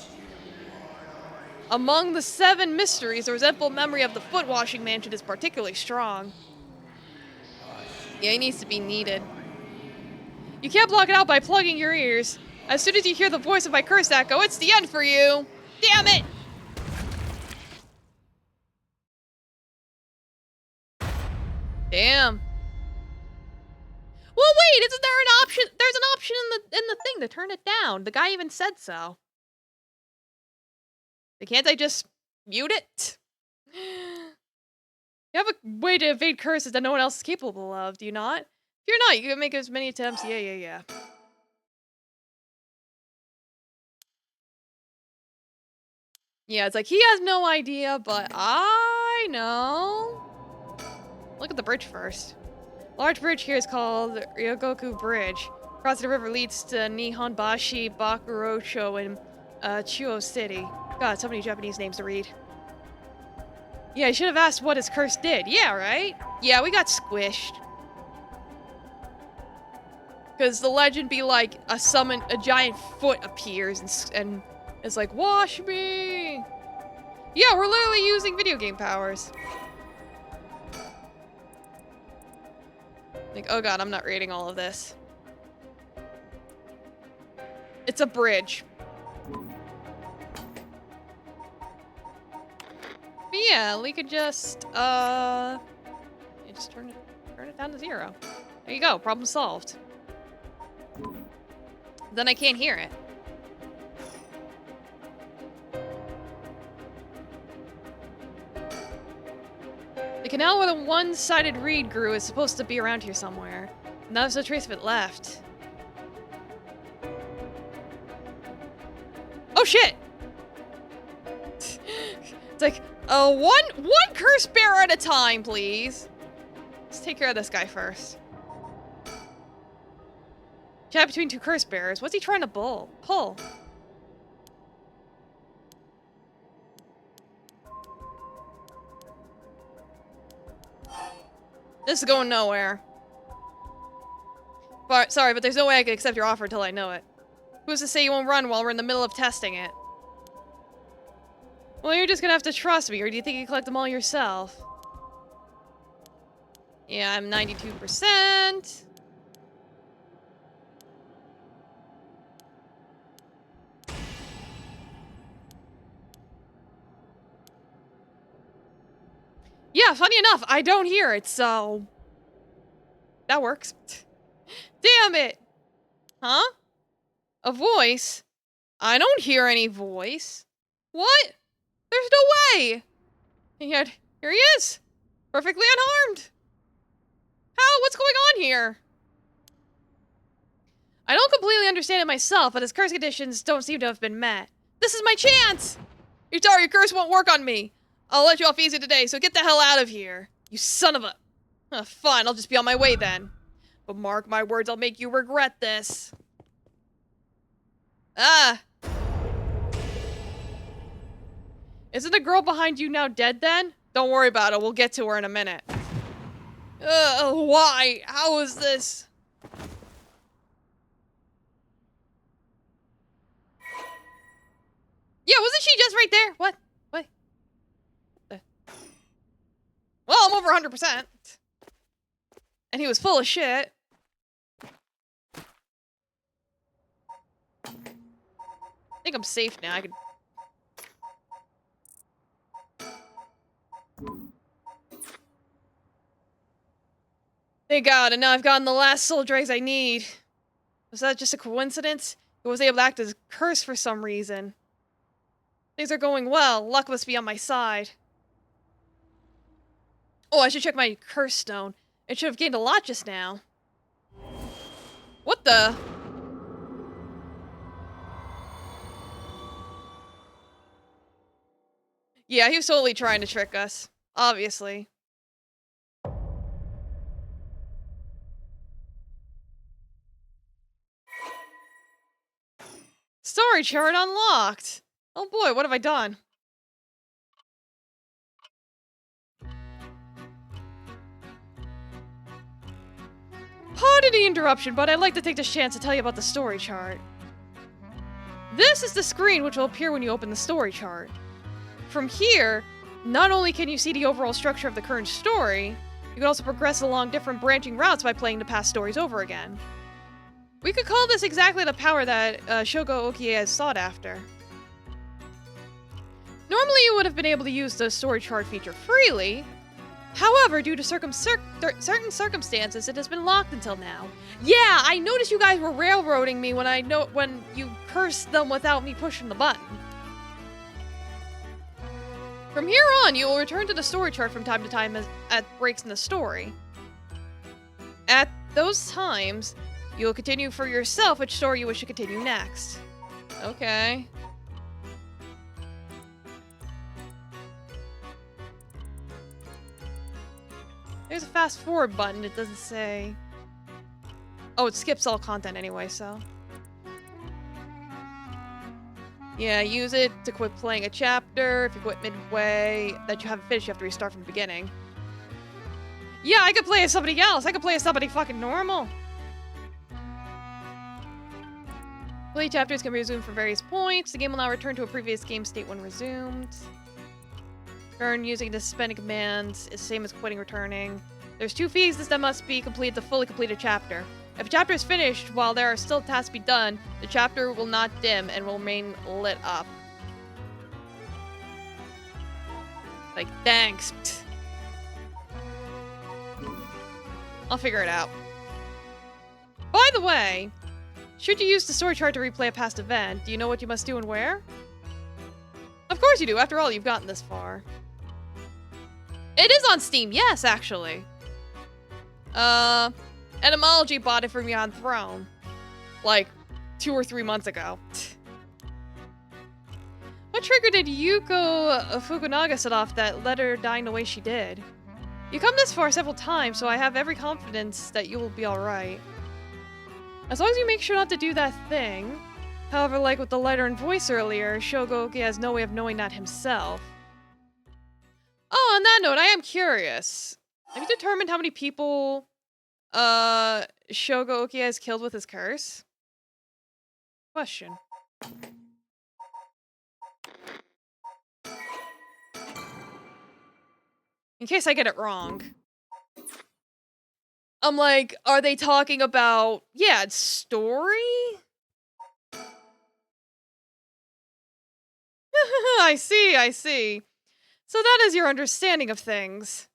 [SPEAKER 1] Among the 7 mysteries, the resentful memory of the foot-washing mansion is particularly strong. Yeah, he needs to be needed. You can't block it out by plugging your ears. As soon as you hear the voice of my curse echo, it's the end for you. Damn it! Damn. Well, wait, isn't there an option? There's an option in the thing to turn it down. The guy even said so. Can't I just mute it? You have a way to evade curses that no one else is capable of, do you not? If you're not, you can make as many attempts. Yeah. Yeah, it's like, he has no idea, but I know. Look at the bridge first. Large bridge here is called Ryogoku Bridge. Across the river leads to Nihonbashi, Bakurocho, and Chuo City. God, so many Japanese names to read. Yeah, I should have asked what his curse did. Yeah, right? Yeah, we got squished. Because the legend be like, a giant foot appears and it's like, wash me! Yeah, we're literally using video game powers. Like, oh god, I'm not reading all of this. It's a bridge. But yeah, we could just, just turn it down to 0. There you go, problem solved. Then I can't hear it. The canal where the one-sided reed grew is supposed to be around here somewhere. Now there's no trace of it left. Oh shit! It's like, one curse bearer at a time, please. Let's take care of this guy first. Chat between 2 curse bearers. What's he trying to pull? This is going nowhere. But, sorry, but there's no way I can accept your offer until I know it. Who's to say you won't run while we're in the middle of testing it? Well, you're just gonna have to trust me, or do you think you can collect them all yourself? Yeah, I'm 92%. Yeah, funny enough, I don't hear it, so... That works. Damn it! Huh? A voice? I don't hear any voice. What? There's no way! And yet, here he is! Perfectly unharmed! How? What's going on here? I don't completely understand it myself, but his curse conditions don't seem to have been met. This is my chance! You're sorry, your curse won't work on me. I'll let you off easy today, so get the hell out of here. You son of a... fine, I'll just be on my way then. But mark my words, I'll make you regret this. Ah! Isn't the girl behind you now dead then? Don't worry about it, we'll get to her in a minute. Why? How is this? Yeah, wasn't she just right there? What? Well, I'm over 100%. And he was full of shit. I think I'm safe now. I can... Thank God, and now I've gotten the last soul dregs I need. Was that just a coincidence? It was able to act as a curse for some reason. Things are going well. Luck must be on my side. Oh, I should check my curse stone. It should have gained a lot just now. What the? Yeah, he was totally trying to trick us. Obviously. Story chart unlocked. Oh boy, what have I done? Pardon the interruption, but I'd like to take this chance to tell you about the story chart. This is the screen which will appear when you open the story chart. From here, not only can you see the overall structure of the current story, you can also progress along different branching routes by playing the past stories over again. We could call this exactly the power that Shogo Okie has sought after. Normally you would have been able to use the story chart feature freely. However, due to certain circumstances, it has been locked until now. Yeah, I noticed you guys were railroading me when you cursed them without me pushing the button. From here on, you will return to the story chart from time to time at breaks in the story. At those times, you will continue for yourself which story you wish to continue next. Okay. There's a fast forward button, it doesn't say... Oh, it skips all content anyway, so... Yeah, use it to quit playing a chapter. If you quit midway that you haven't finished, you have to restart from the beginning. Yeah, I could play as somebody else. I could play as somebody fucking normal. Play chapters can be resumed from various points. The game will now return to a previous game state when resumed. Turn using the suspended commands is the same as quitting returning. There's 2 phases that must be completed to fully complete a chapter. If a chapter is finished while there are still tasks to be done, the chapter will not dim and will remain lit up. Like, thanks. Psst. I'll figure it out. By the way, should you use the story chart to replay a past event, do you know what you must do and where? Of course you do. After all, you've gotten this far. It is on Steam, yes, actually. Etymology bought it from Beyond Throne. Like, 2 or 3 months ago. What trigger did Yuko Fukunaga set off that let her die in the way she did? You come this far several times, so I have every confidence that you will be alright. As long as you make sure not to do that thing. However, like with the letter and voice earlier, Shogoki has no way of knowing that himself. Oh, on that note, I am curious. Have you determined how many people Shogoki has killed with his curse? Question. In case I get it wrong. I'm like, are they talking about, yeah, story? I see. So that is your understanding of things.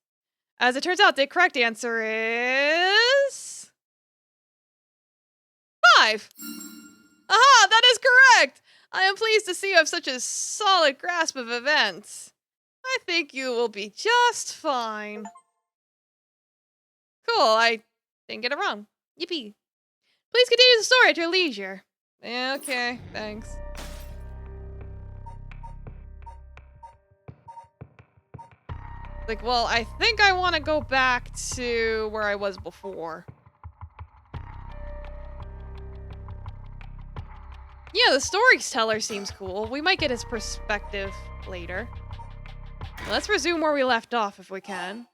[SPEAKER 1] As it turns out, the correct answer is... 5! Aha, that is correct! I am pleased to see you have such a solid grasp of events. I think you will be just fine. Cool, I didn't get it wrong. Yippee. Please continue the story at your leisure. Okay, thanks. Like, well, I think I want to go back to where I was before. Yeah, the storyteller seems cool. We might get his perspective later. Let's resume where we left off if we can.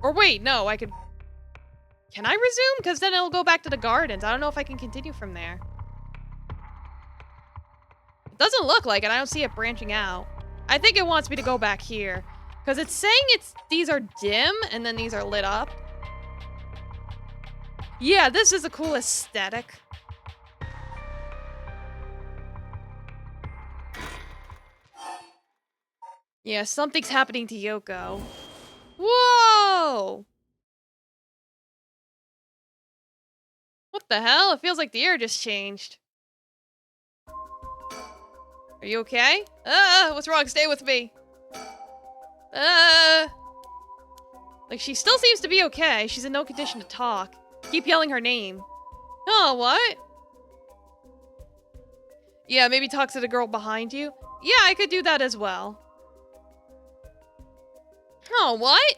[SPEAKER 1] Or wait, no, I could... Can I resume? Because then it'll go back to the gardens. I don't know if I can continue from there. It doesn't look like it. I don't see it branching out. I think it wants me to go back here. Because it's saying these are dim, and then these are lit up. Yeah, this is a cool aesthetic. Yeah, something's happening to Yoko. Whoa! What the hell? It feels like the air just changed. Are you okay? What's wrong? Stay with me. Like, she still seems to be okay. She's in no condition to talk. Keep yelling her name. Oh, what? Yeah, maybe talk to the girl behind you. Yeah, I could do that as well. Oh, what?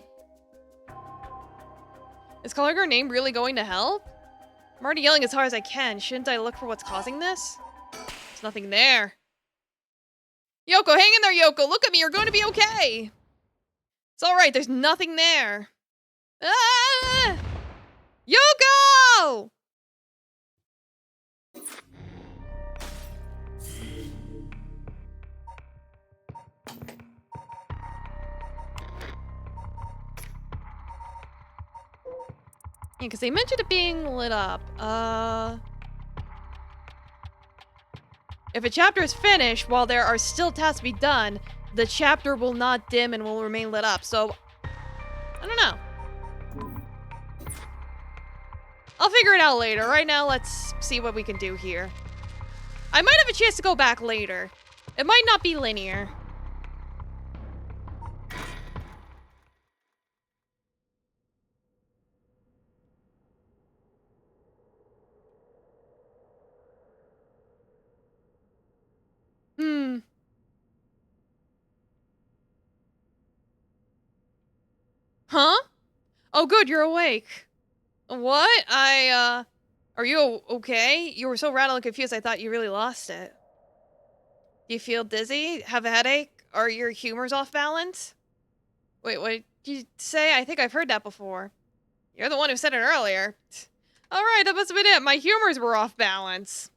[SPEAKER 1] Is calling her name really going to help? I'm already yelling as hard as I can. Shouldn't I look for what's causing this? There's nothing there. Yoko, hang in there, Yoko. Look at me. You're going to be okay. It's all right. There's nothing there. Ah! Yoko! Yeah, because they mentioned it being lit up. If a chapter is finished while there are still tasks to be done, the chapter will not dim and will remain lit up. So, I don't know. I'll figure it out later. Right now, let's see what we can do here. I might have a chance to go back later. It might not be linear. Huh? Oh, good, you're awake. What? Are you okay? You were so rattled and confused, I thought you really lost it. Do you feel dizzy? Have a headache? Are your humors off balance? Wait, what did you say? I think I've heard that before. You're the one who said it earlier. Alright, that must have been it. My humors were off balance.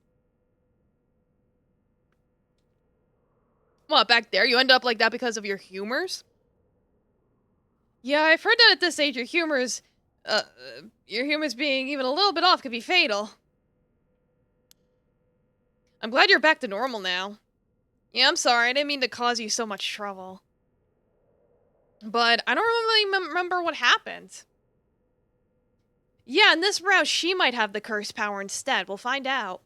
[SPEAKER 1] What, back there? You end up like that because of your humors? Yeah, I've heard that at this age, your humors being even a little bit off could be fatal. I'm glad you're back to normal now. Yeah, I'm sorry. I didn't mean to cause you so much trouble. But I don't really remember what happened. Yeah, in this route, she might have the curse power instead. We'll find out.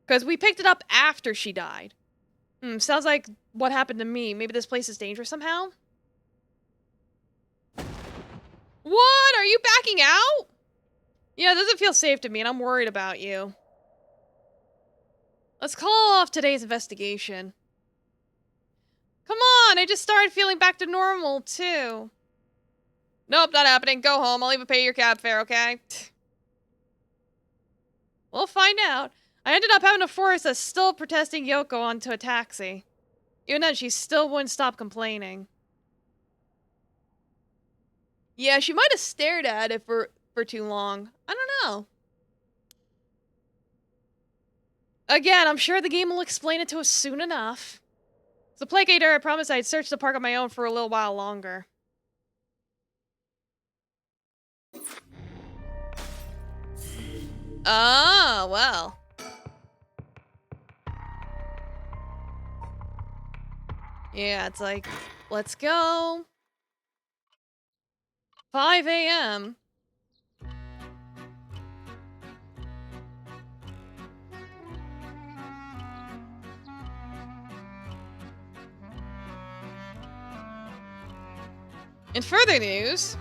[SPEAKER 1] Because we picked it up after she died. Sounds like what happened to me. Maybe this place is dangerous somehow? What? Are you backing out? Yeah, it doesn't feel safe to me, and I'm worried about you. Let's call off today's investigation. Come on, I just started feeling back to normal, too. Nope, not happening. Go home. I'll even pay your cab fare, okay? We'll find out. I ended up having to force a still protesting Yoko onto a taxi. Even then, she still wouldn't stop complaining. Yeah, she might have stared at it for too long. I don't know. Again, I'm sure the game will explain it to us soon enough. So, Placater, I promised I'd search the park on my own for a little while longer. Oh, well. Yeah, it's like, let's go. 5 a.m. In further news,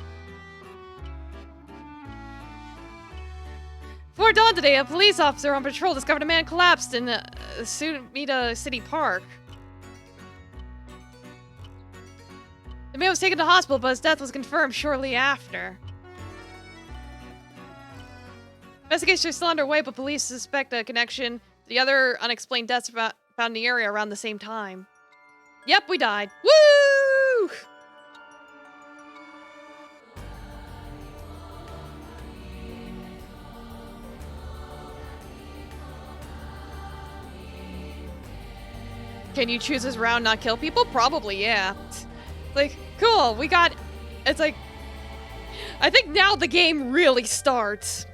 [SPEAKER 1] before dawn today, a police officer on patrol discovered a man collapsed in Sumida City Park. The man was taken to hospital, but his death was confirmed shortly after. Investigations are still underway, but police suspect a connection to the other unexplained deaths found in the area around the same time. Yep, we died. Woo! Can you choose this round not kill people? Probably, yeah. Like, cool, we got... It's like... I think now the game really starts.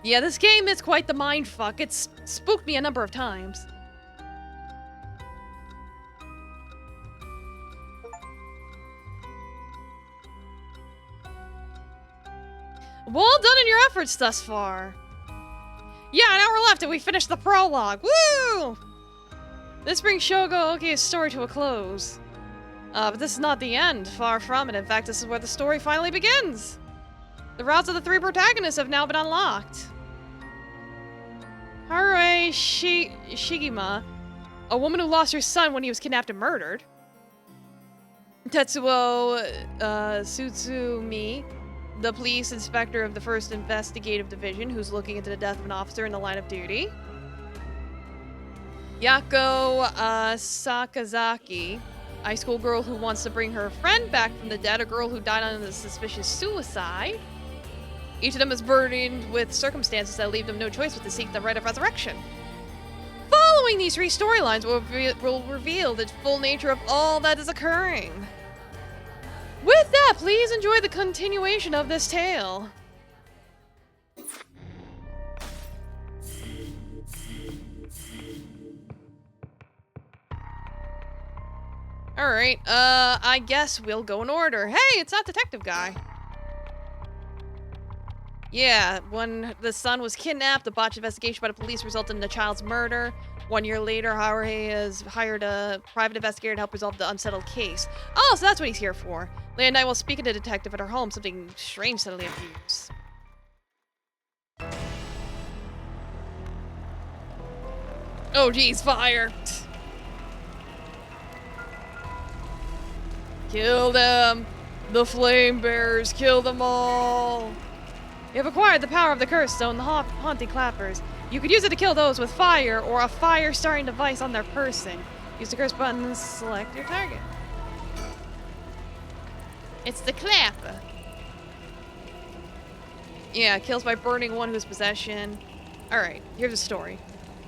[SPEAKER 1] Yeah, this game is quite the mindfuck. It's spooked me a number of times. Well done in your efforts thus far. Yeah, an hour left and we finished the prologue. Woo! This brings Shogo Oki's story to a close. But this is not the end, far from it. In fact, this is where the story finally begins. The routes of the three protagonists have now been unlocked. Harue Shigima, a woman who lost her son when he was kidnapped and murdered. Tetsuo Sutsumi, the police inspector of the 1st Investigative Division, who's looking into the death of an officer in the line of duty. Yako Sakazaki, a high school girl who wants to bring her friend back from the dead, a girl who died on a suspicious suicide. Each of them is burdened with circumstances that leave them no choice but to seek the right of resurrection. Following these three storylines will reveal the full nature of all that is occurring. With that, please enjoy the continuation of this tale. Alright, I guess we'll go in order. Hey, it's that detective guy. Yeah, when the son was kidnapped, the botched investigation by the police resulted in the child's murder. 1 year later, Haruhi has hired a private investigator to help resolve the unsettled case. Oh, so that's what he's here for. Late at night while speaking to the detective at her home, something strange suddenly appears. Oh geez, fire! Kill them! The flame bearers, kill them all! You have acquired the power of the curse stone, the haunting clappers. You could use it to kill those with fire or a fire-starting device on their person. Use the curse button and select your target. It's the clapper. Yeah, kills by burning one whose possession. Alright, here's the story.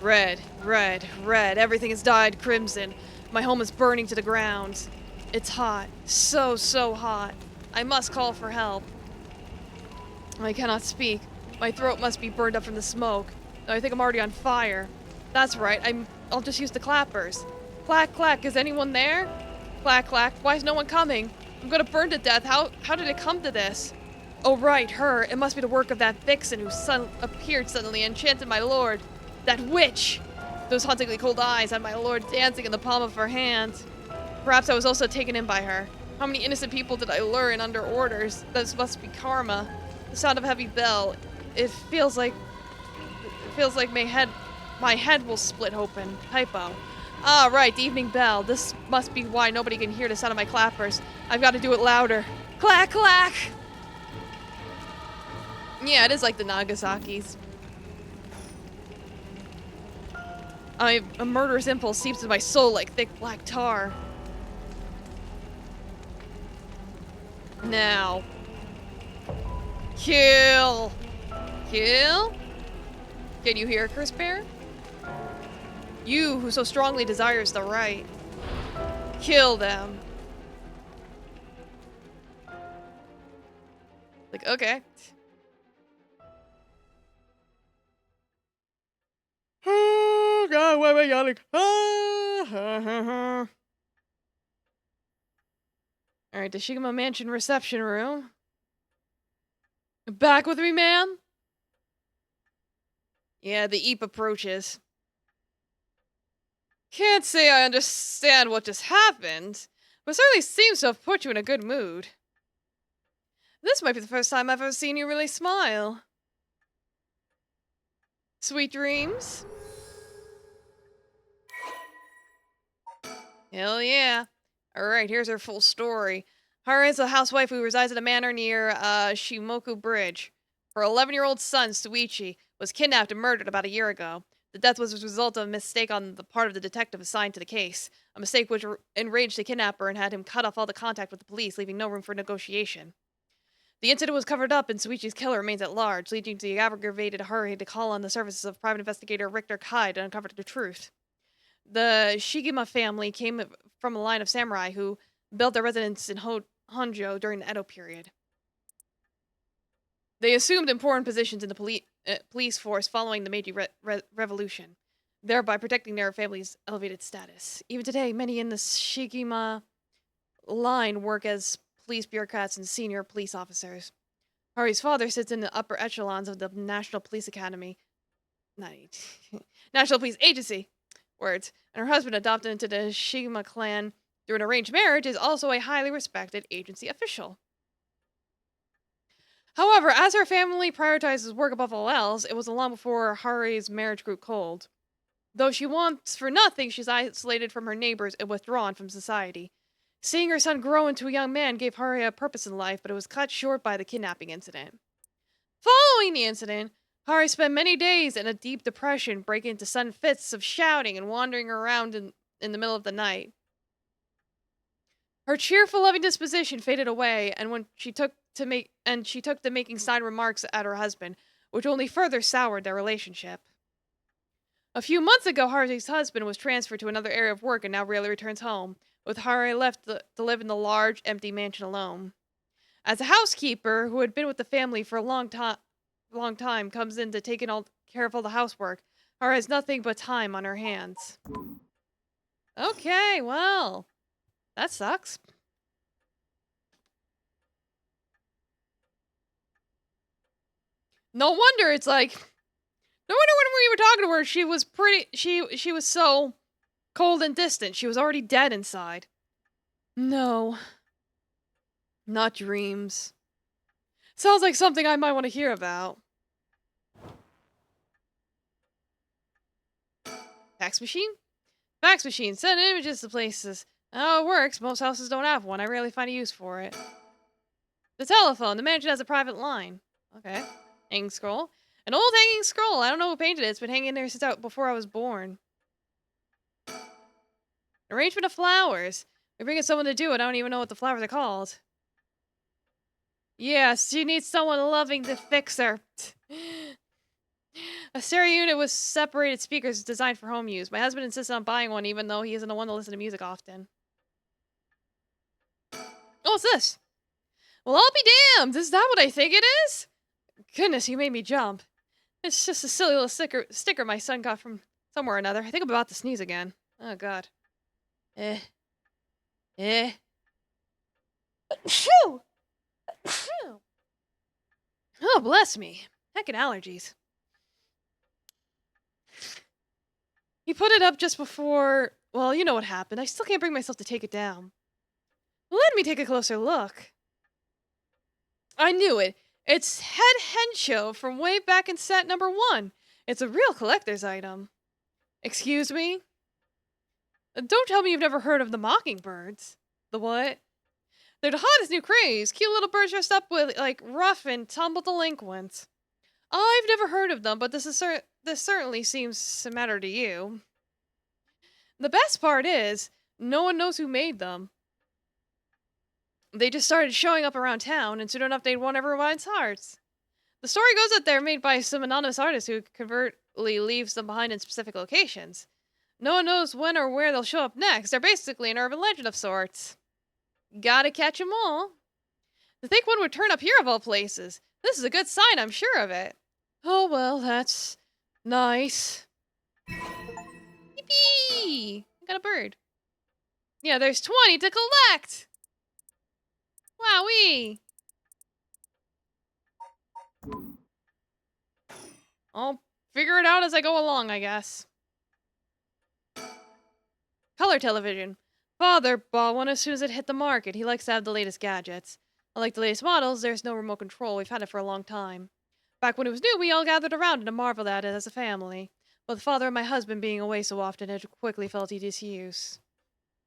[SPEAKER 1] Red, red, red. Everything has dyed crimson. My home is burning to the ground. It's hot. So hot. I must call for help. I cannot speak. My throat must be burned up from the smoke. I think I'm already on fire. That's right. I'll just use the clappers. Clack, clack. Is anyone there? Clack, clack. Why is no one coming? I'm gonna burn to death. How did it come to this? Oh, right. Her. It must be the work of that vixen whose son appeared suddenly and enchanted my lord. That witch! Those hauntingly cold eyes had my lord dancing in the palm of her hand. Perhaps I was also taken in by her. How many innocent people did I lure in under orders? This must be karma. The sound of a heavy bell. It feels like my head will split open. Typo. Ah, right, the evening bell. This must be why nobody can hear the sound of my clappers. I've got to do it louder. Clack, clack! Yeah, it is like the Nagasaki's. A murderous impulse seeps into my soul like thick black tar. Now. Kill! Kill? Can you hear, Curse Bear? You, who so strongly desires the right. Kill them. Like, okay. Oh, God, why am I yelling? Alright, the Shigema Mansion reception room. Back with me, ma'am? Yeah, the Eep approaches. Can't say I understand what just happened, but certainly seems to have put you in a good mood. This might be the first time I've ever seen you really smile. Sweet dreams? Hell yeah. Alright, here's her full story. Haru is a housewife who resides at a manor near Shimoku Bridge. Her 11-year-old son, Suichi, was kidnapped and murdered about a year ago. The death was a result of a mistake on the part of the detective assigned to the case. A mistake which enraged the kidnapper and had him cut off all the contact with the police, leaving no room for negotiation. The incident was covered up and Suichi's killer remains at large, leading to the aggravated Haru to call on the services of private investigator Richter Kai to uncover the truth. The Shigema family came from a line of samurai who built their residence in Honjo during the Edo period. They assumed important positions in the police force following the Meiji Revolution, thereby protecting their family's elevated status. Even today, many in the Shigema line work as police bureaucrats and senior police officers. Hari's father sits in the upper echelons of the National Police Academy. National Police Agency. words, and her husband adopted into the Shima clan through an arranged marriage is also a highly respected agency official. However, as her family prioritizes work above all else, it was long before Haru's marriage grew cold. Though she wants for nothing, she's isolated from her neighbors and withdrawn from society. Seeing her son grow into a young man gave Haru a purpose in life, but it was cut short by the kidnapping incident. Following the incident, Haru spent many days in a deep depression, breaking into sudden fits of shouting and wandering around in the middle of the night. Her cheerful, loving disposition faded away, and when she took to making snide remarks at her husband, which only further soured their relationship. A few months ago, Haru's husband was transferred to another area of work and now rarely returns home, with Haru left to live in the large, empty mansion alone. As a housekeeper who had been with the family for a long time comes in to take all care of all the housework, Haru has nothing but time on her hands. Okay, well, that sucks. No wonder it's like, no wonder when we were talking to her, she was so cold and distant. She was already dead inside. No. Not dreams. Sounds like something I might want to hear about. Fax machine? Fax machine. Send images to places. Oh, it works. Most houses don't have one. I rarely find a use for it. The telephone. The mansion has a private line. Okay. Hanging scroll. An old hanging scroll. I don't know who painted it. It's been hanging there since before I was born. Arrangement of flowers. We bring in someone to do it. I don't even know what the flowers are called. Yes, she needs someone loving to fix her. A stereo unit with separated speakers is designed for home use. My husband insists on buying one even though he isn't the one to listen to music often. Oh, what's this? Well, I'll be damned! Is that what I think it is? Goodness, you made me jump. It's just a silly little sticker my son got from somewhere or another. I think I'm about to sneeze again. Oh, God. Shoo! Oh, bless me. Heckin' allergies. He put it up just before... Well, you know what happened. I still can't bring myself to take it down. Let me take a closer look. I knew it. It's Head Hensho from way back in set number 1. It's a real collector's item. Excuse me? Don't tell me you've never heard of the Mockingbirds. The what? They're the hottest new craze. Cute little birds dressed up with, like, rough and tumble delinquents. I've never heard of them, but this certainly seems to matter to you. The best part is, no one knows who made them. They just started showing up around town, and soon enough they'd won everyone's hearts. The story goes that they're made by some anonymous artist who covertly leaves them behind in specific locations. No one knows when or where they'll show up next. They're basically an urban legend of sorts. Gotta catch 'em all. To think one would turn up here of all places. This is a good sign, I'm sure of it. Oh, well, that's nice. Yippee! I got a bird. Yeah, there's 20 to collect! Wowee! I'll figure it out as I go along, I guess. Color television. Father bought one as soon as it hit the market. He likes to have the latest gadgets. Unlike the latest models, there's no remote control. We've had it for a long time. Back when it was new, we all gathered around it and marveled at it as a family. But the father and my husband being away so often, it quickly fell to disuse.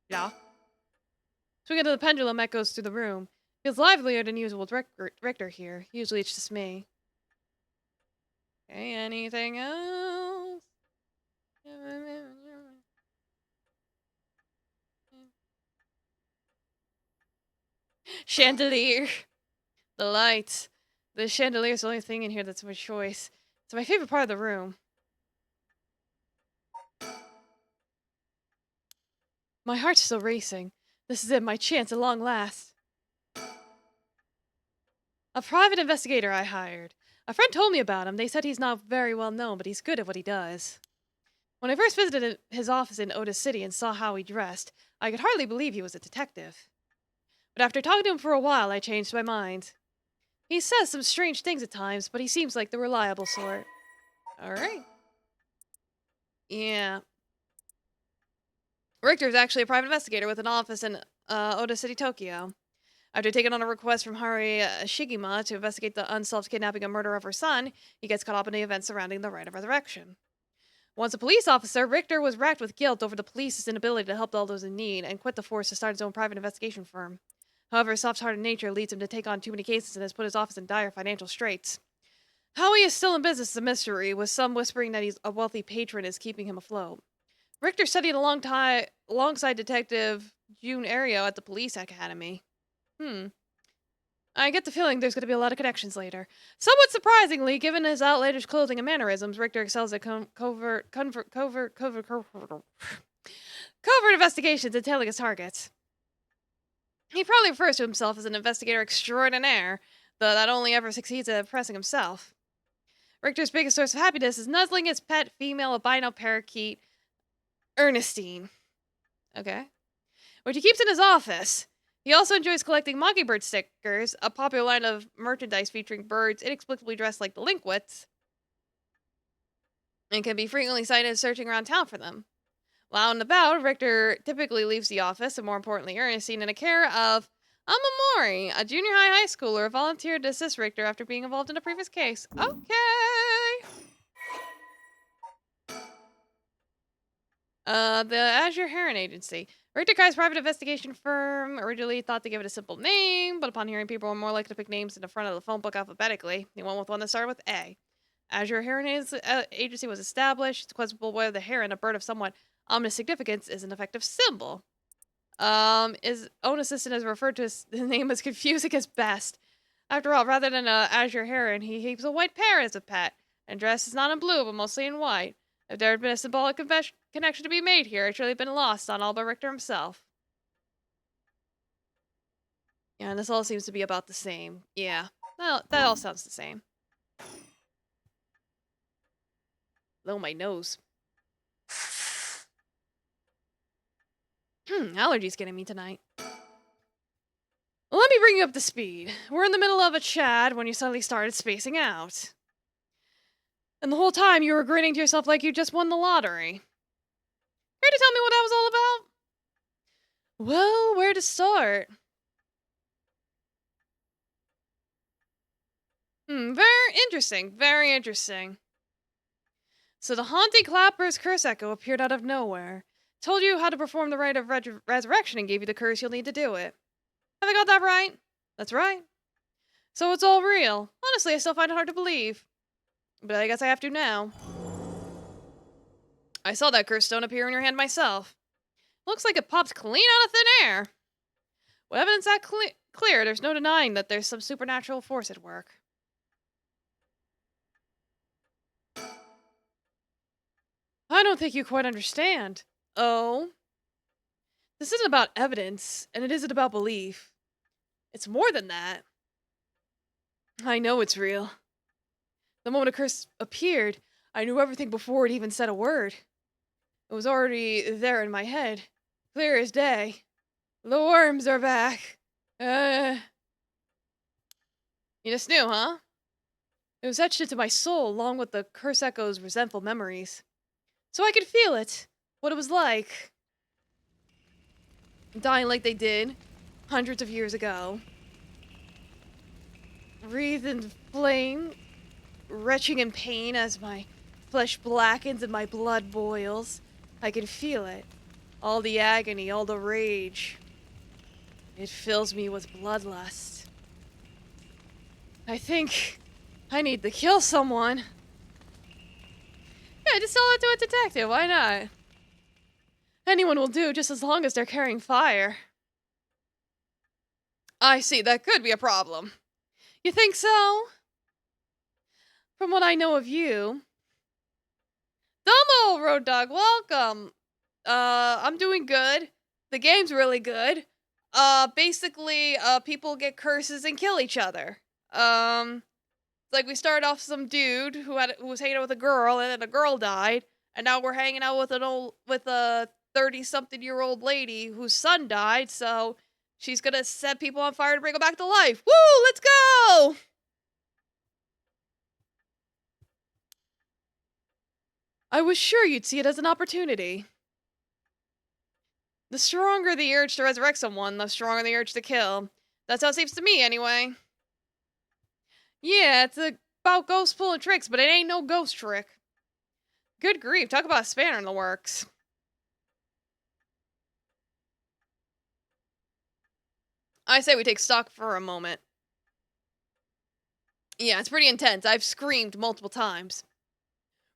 [SPEAKER 1] Yeah? Swinging to the pendulum echoes through the room. Feels livelier than usual with Richter here. Usually it's just me. Okay, anything else? Chandelier. The lights. The chandelier is the only thing in here that's my choice. It's my favorite part of the room. My heart's still racing. This is it, my chance at long last. A private investigator I hired. A friend told me about him. They said he's not very well known, but he's good at what he does. When I first visited his office in Otis City and saw how he dressed, I could hardly believe he was a detective. But after talking to him for a while, I changed my mind. He says some strange things at times, but he seems like the reliable sort. Alright. Yeah. Richter is actually a private investigator with an office in Oda City, Tokyo. After taking on a request from Hari Shigima to investigate the unsolved kidnapping and murder of her son, he gets caught up in the events surrounding the Rite of Resurrection. Once a police officer, Richter was racked with guilt over the police's inability to help all those in need and quit the force to start his own private investigation firm. However, his soft-hearted nature leads him to take on too many cases and has put his office in dire financial straits. How he is still in business is a mystery, with some whispering that he's a wealthy patron is keeping him afloat. Richter studied alongside Detective June Ario at the police academy. I get the feeling there's going to be a lot of connections later. Somewhat surprisingly, given his outlandish clothing and mannerisms, Richter excels at covert investigations and tailing his targets. He probably refers to himself as an investigator extraordinaire, though that only ever succeeds at impressing himself. Richter's biggest source of happiness is nuzzling his pet female albino parakeet, Ernestine. Okay. Which he keeps in his office. He also enjoys collecting mockingbird stickers, a popular line of merchandise featuring birds inexplicably dressed like delinquents, and can be frequently sighted searching around town for them. While out and about, Richter typically leaves the office, and more importantly, Ernestine in the care of Amamori, a junior high schooler who volunteered to assist Richter after being involved in a previous case. Okay! The Azure Heron Agency. Richter Kai's private investigation firm originally thought to give it a simple name, but upon hearing people were more likely to pick names in the front of the phone book alphabetically, he went with one that started with A. Azure Heron Agency was established. It's questionable whether the heron, a bird of somewhat ominous significance, is an effective symbol. His own assistant has referred to his name as confusing as best. After all, rather than a Azure Heron, he keeps a white parrot as a pet, and dresses not in blue, but mostly in white. If there had been a symbolic connection to be made here, it should have been lost on all but Richter himself. Yeah, and this all seems to be about the same. Yeah, that all sounds the same. Oh, my nose. Allergies getting me tonight. Well, let me bring you up to speed. We're in the middle of a chat when you suddenly started spacing out. And the whole time you were grinning to yourself like you just won the lottery. Care to tell me what that was all about? Well, where to start? Very interesting, very interesting. So the haunting clapper's curse echo appeared out of nowhere. Told you how to perform the rite of resurrection and gave you the curse you'll need to do it. Have I got that right? That's right. So it's all real. Honestly, I still find it hard to believe. But I guess I have to now. I saw that curse stone appear in your hand myself. Looks like it popped clean out of thin air. With evidence that clear, there's no denying that there's some supernatural force at work. I don't think you quite understand. Oh? This isn't about evidence, and it isn't about belief. It's more than that. I know it's real. The moment a curse appeared, I knew everything before it even said a word. It was already there in my head, clear as day. The worms are back. You just knew, huh? It was etched into my soul along with the curse echo's resentful memories. So I could feel it, what it was like. Dying like they did, hundreds of years ago. Wreathed in flame, retching in pain as my flesh blackens and my blood boils. I can feel it. All the agony, all the rage. It fills me with bloodlust. I think I need to kill someone. Yeah, just tell it to a detective, why not? Anyone will do, just as long as they're carrying fire. I see, that could be a problem. You think so? From what I know of you. Domo, Road Dog, welcome. I'm doing good. The game's really good. Basically, people get curses and kill each other. Like we started off some dude who was hanging out with a girl, and then a girl died, and now we're hanging out with a 30-something-year-old lady whose son died, so she's gonna set people on fire to bring them back to life. Woo! Let's go! I was sure you'd see it as an opportunity. The stronger the urge to resurrect someone, the stronger the urge to kill. That's how it seems to me, anyway. Yeah, it's about ghosts pulling tricks, but it ain't no ghost trick. Good grief, talk about a spanner in the works. I say we take stock for a moment. Yeah, it's pretty intense. I've screamed multiple times.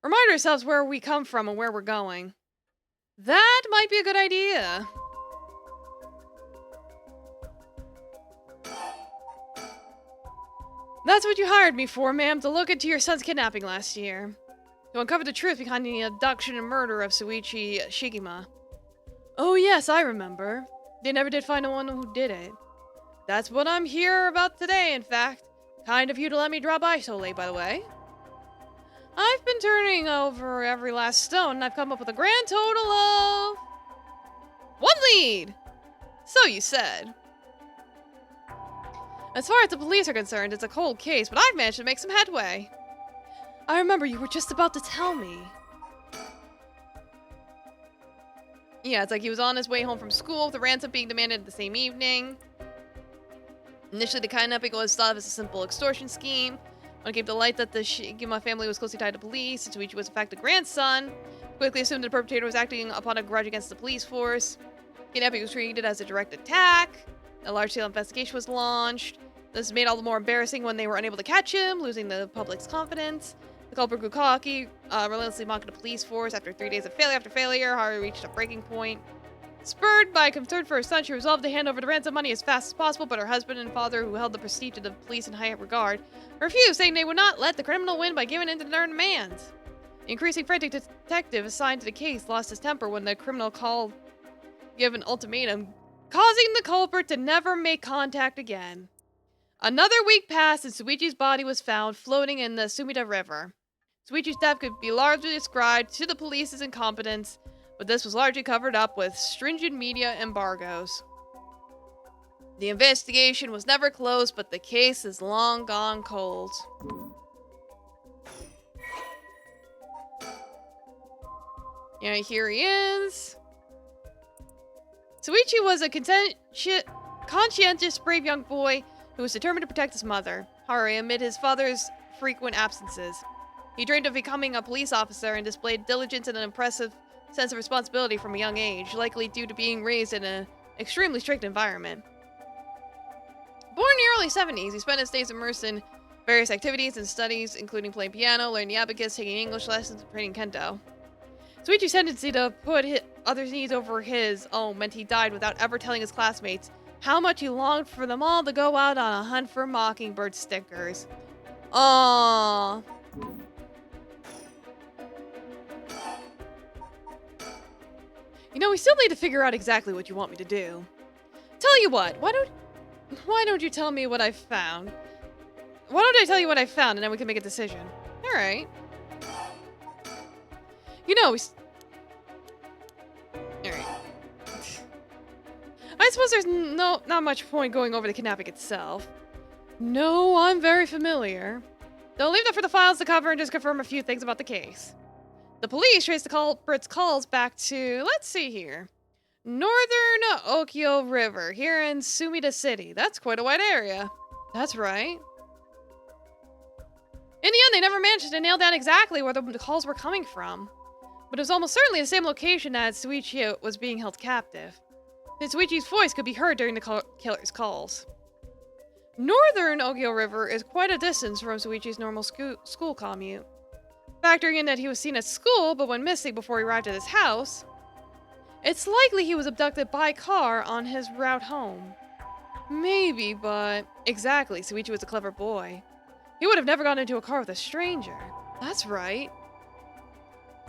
[SPEAKER 1] Remind ourselves where we come from and where we're going. That might be a good idea. That's what you hired me for, ma'am, to look into your son's kidnapping last year. To uncover the truth behind the abduction and murder of Suichi Shigima. Oh yes, I remember. They never did find the one who did it. That's what I'm here about today, in fact. Kind of you to let me drop by so late, by the way. I've been turning over every last stone, and I've come up with a grand total of... 1 lead! So you said. As far as the police are concerned, it's a cold case, but I've managed to make some headway. I remember you were just about to tell me. Yeah, it's like he was on his way home from school, with the ransom being demanded the same evening. Initially, the kidnapping was thought of as a simple extortion scheme. When it came to light that the Shigima family was closely tied to police, and Suichi was in fact the grandson, quickly assumed the perpetrator was acting upon a grudge against the police force. Kidnapping was treated as a direct attack. A large-scale investigation was launched. This made all the more embarrassing when they were unable to catch him, losing the public's confidence. The culprit grew cocky, relentlessly mocking the police force. After 3 days of failure after failure, Haru reached a breaking point. Spurred by concern for her son, she resolved to hand over the ransom money as fast as possible, but her husband and father, who held the prestige of the police in high regard, refused, saying they would not let the criminal win by giving in to their demands. The increasing frantic detective assigned to the case lost his temper when the criminal called, gave an ultimatum, causing the culprit to never make contact again. Another week passed and Suichi's body was found floating in the Sumida River. Suichi's death could be largely ascribed to the police's incompetence, but this was largely covered up with stringent media embargoes. The investigation was never closed, but the case is long gone cold. Yeah, here he is. Suichi was a conscientious, brave young boy who was determined to protect his mother, Haru, amid his father's frequent absences. He dreamed of becoming a police officer and displayed diligence and an impressive sense of responsibility from a young age, likely due to being raised in an extremely strict environment. Born in the early 70s, he spent his days immersed in various activities and studies, including playing piano, learning the abacus, taking English lessons, and training kendo. Suichi's tendency to put others' needs over his own meant he died without ever telling his classmates how much he longed for them all to go out on a hunt for Mockingbird stickers. Aww. You know, we still need to figure out exactly what you want me to do. Tell you what, why don't you tell me what I found? Why don't I tell you what I found and then we can make a decision? Alright. You know, alright. I suppose there's not much point going over the kidnapping itself. No, I'm very familiar. They'll leave that for the files to cover and just confirm a few things about the case. The police traced the culprit's calls back to, let's see here, Northern Okyo River, here in Sumida City. That's quite a wide area. That's right. In the end, they never managed to nail down exactly where the calls were coming from. But it was almost certainly the same location that Suichi was being held captive. Since Suichi's voice could be heard during the killer's calls. Northern Okyo River is quite a distance from Suichi's normal school commute. Factoring in that he was seen at school, but went missing before he arrived at his house, it's likely he was abducted by car on his route home. Maybe, but... Exactly, Suichi was a clever boy. He would have never gotten into a car with a stranger. That's right.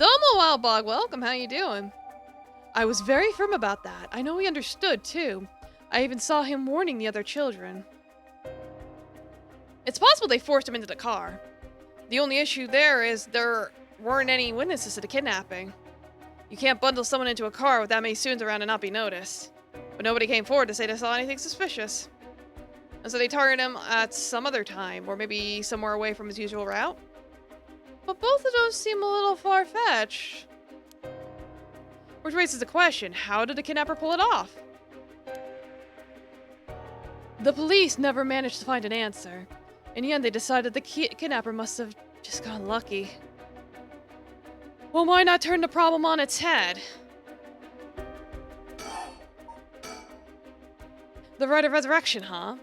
[SPEAKER 1] Domo Wildbog, welcome, how you doing? I was very firm about that. I know he understood, too. I even saw him warning the other children. It's possible they forced him into the car. The only issue there is there weren't any witnesses to the kidnapping. You can't bundle someone into a car with that many students around and not be noticed. But nobody came forward to say they saw anything suspicious. And so they targeted him at some other time, or maybe somewhere away from his usual route. But both of those seem a little far-fetched. Which raises the question, how did the kidnapper pull it off? The police never managed to find an answer. In the end, they decided the kidnapper must have just gotten lucky. Well, why not turn the problem on its head? The Rite of Resurrection, huh?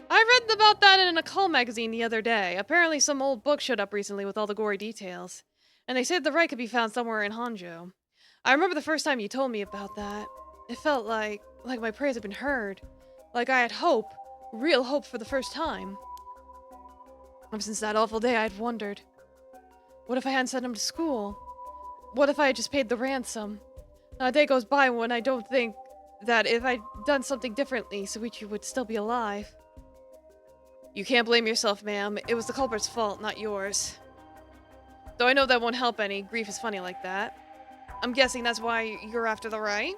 [SPEAKER 1] I read about that in an occult magazine the other day. Apparently some old book showed up recently with all the gory details. And they said the rite could be found somewhere in Honjo. I remember the first time you told me about that. It felt like my prayers had been heard. Like I had hope. Real hope for the first time. Ever since that awful day, I'd wondered. What if I hadn't sent him to school? What if I had just paid the ransom? Now, a day goes by when I don't think that if I'd done something differently, Suichi would still be alive. You can't blame yourself, ma'am. It was the culprit's fault, not yours. Though I know that won't help any. Grief is funny like that. I'm guessing that's why you're after the right?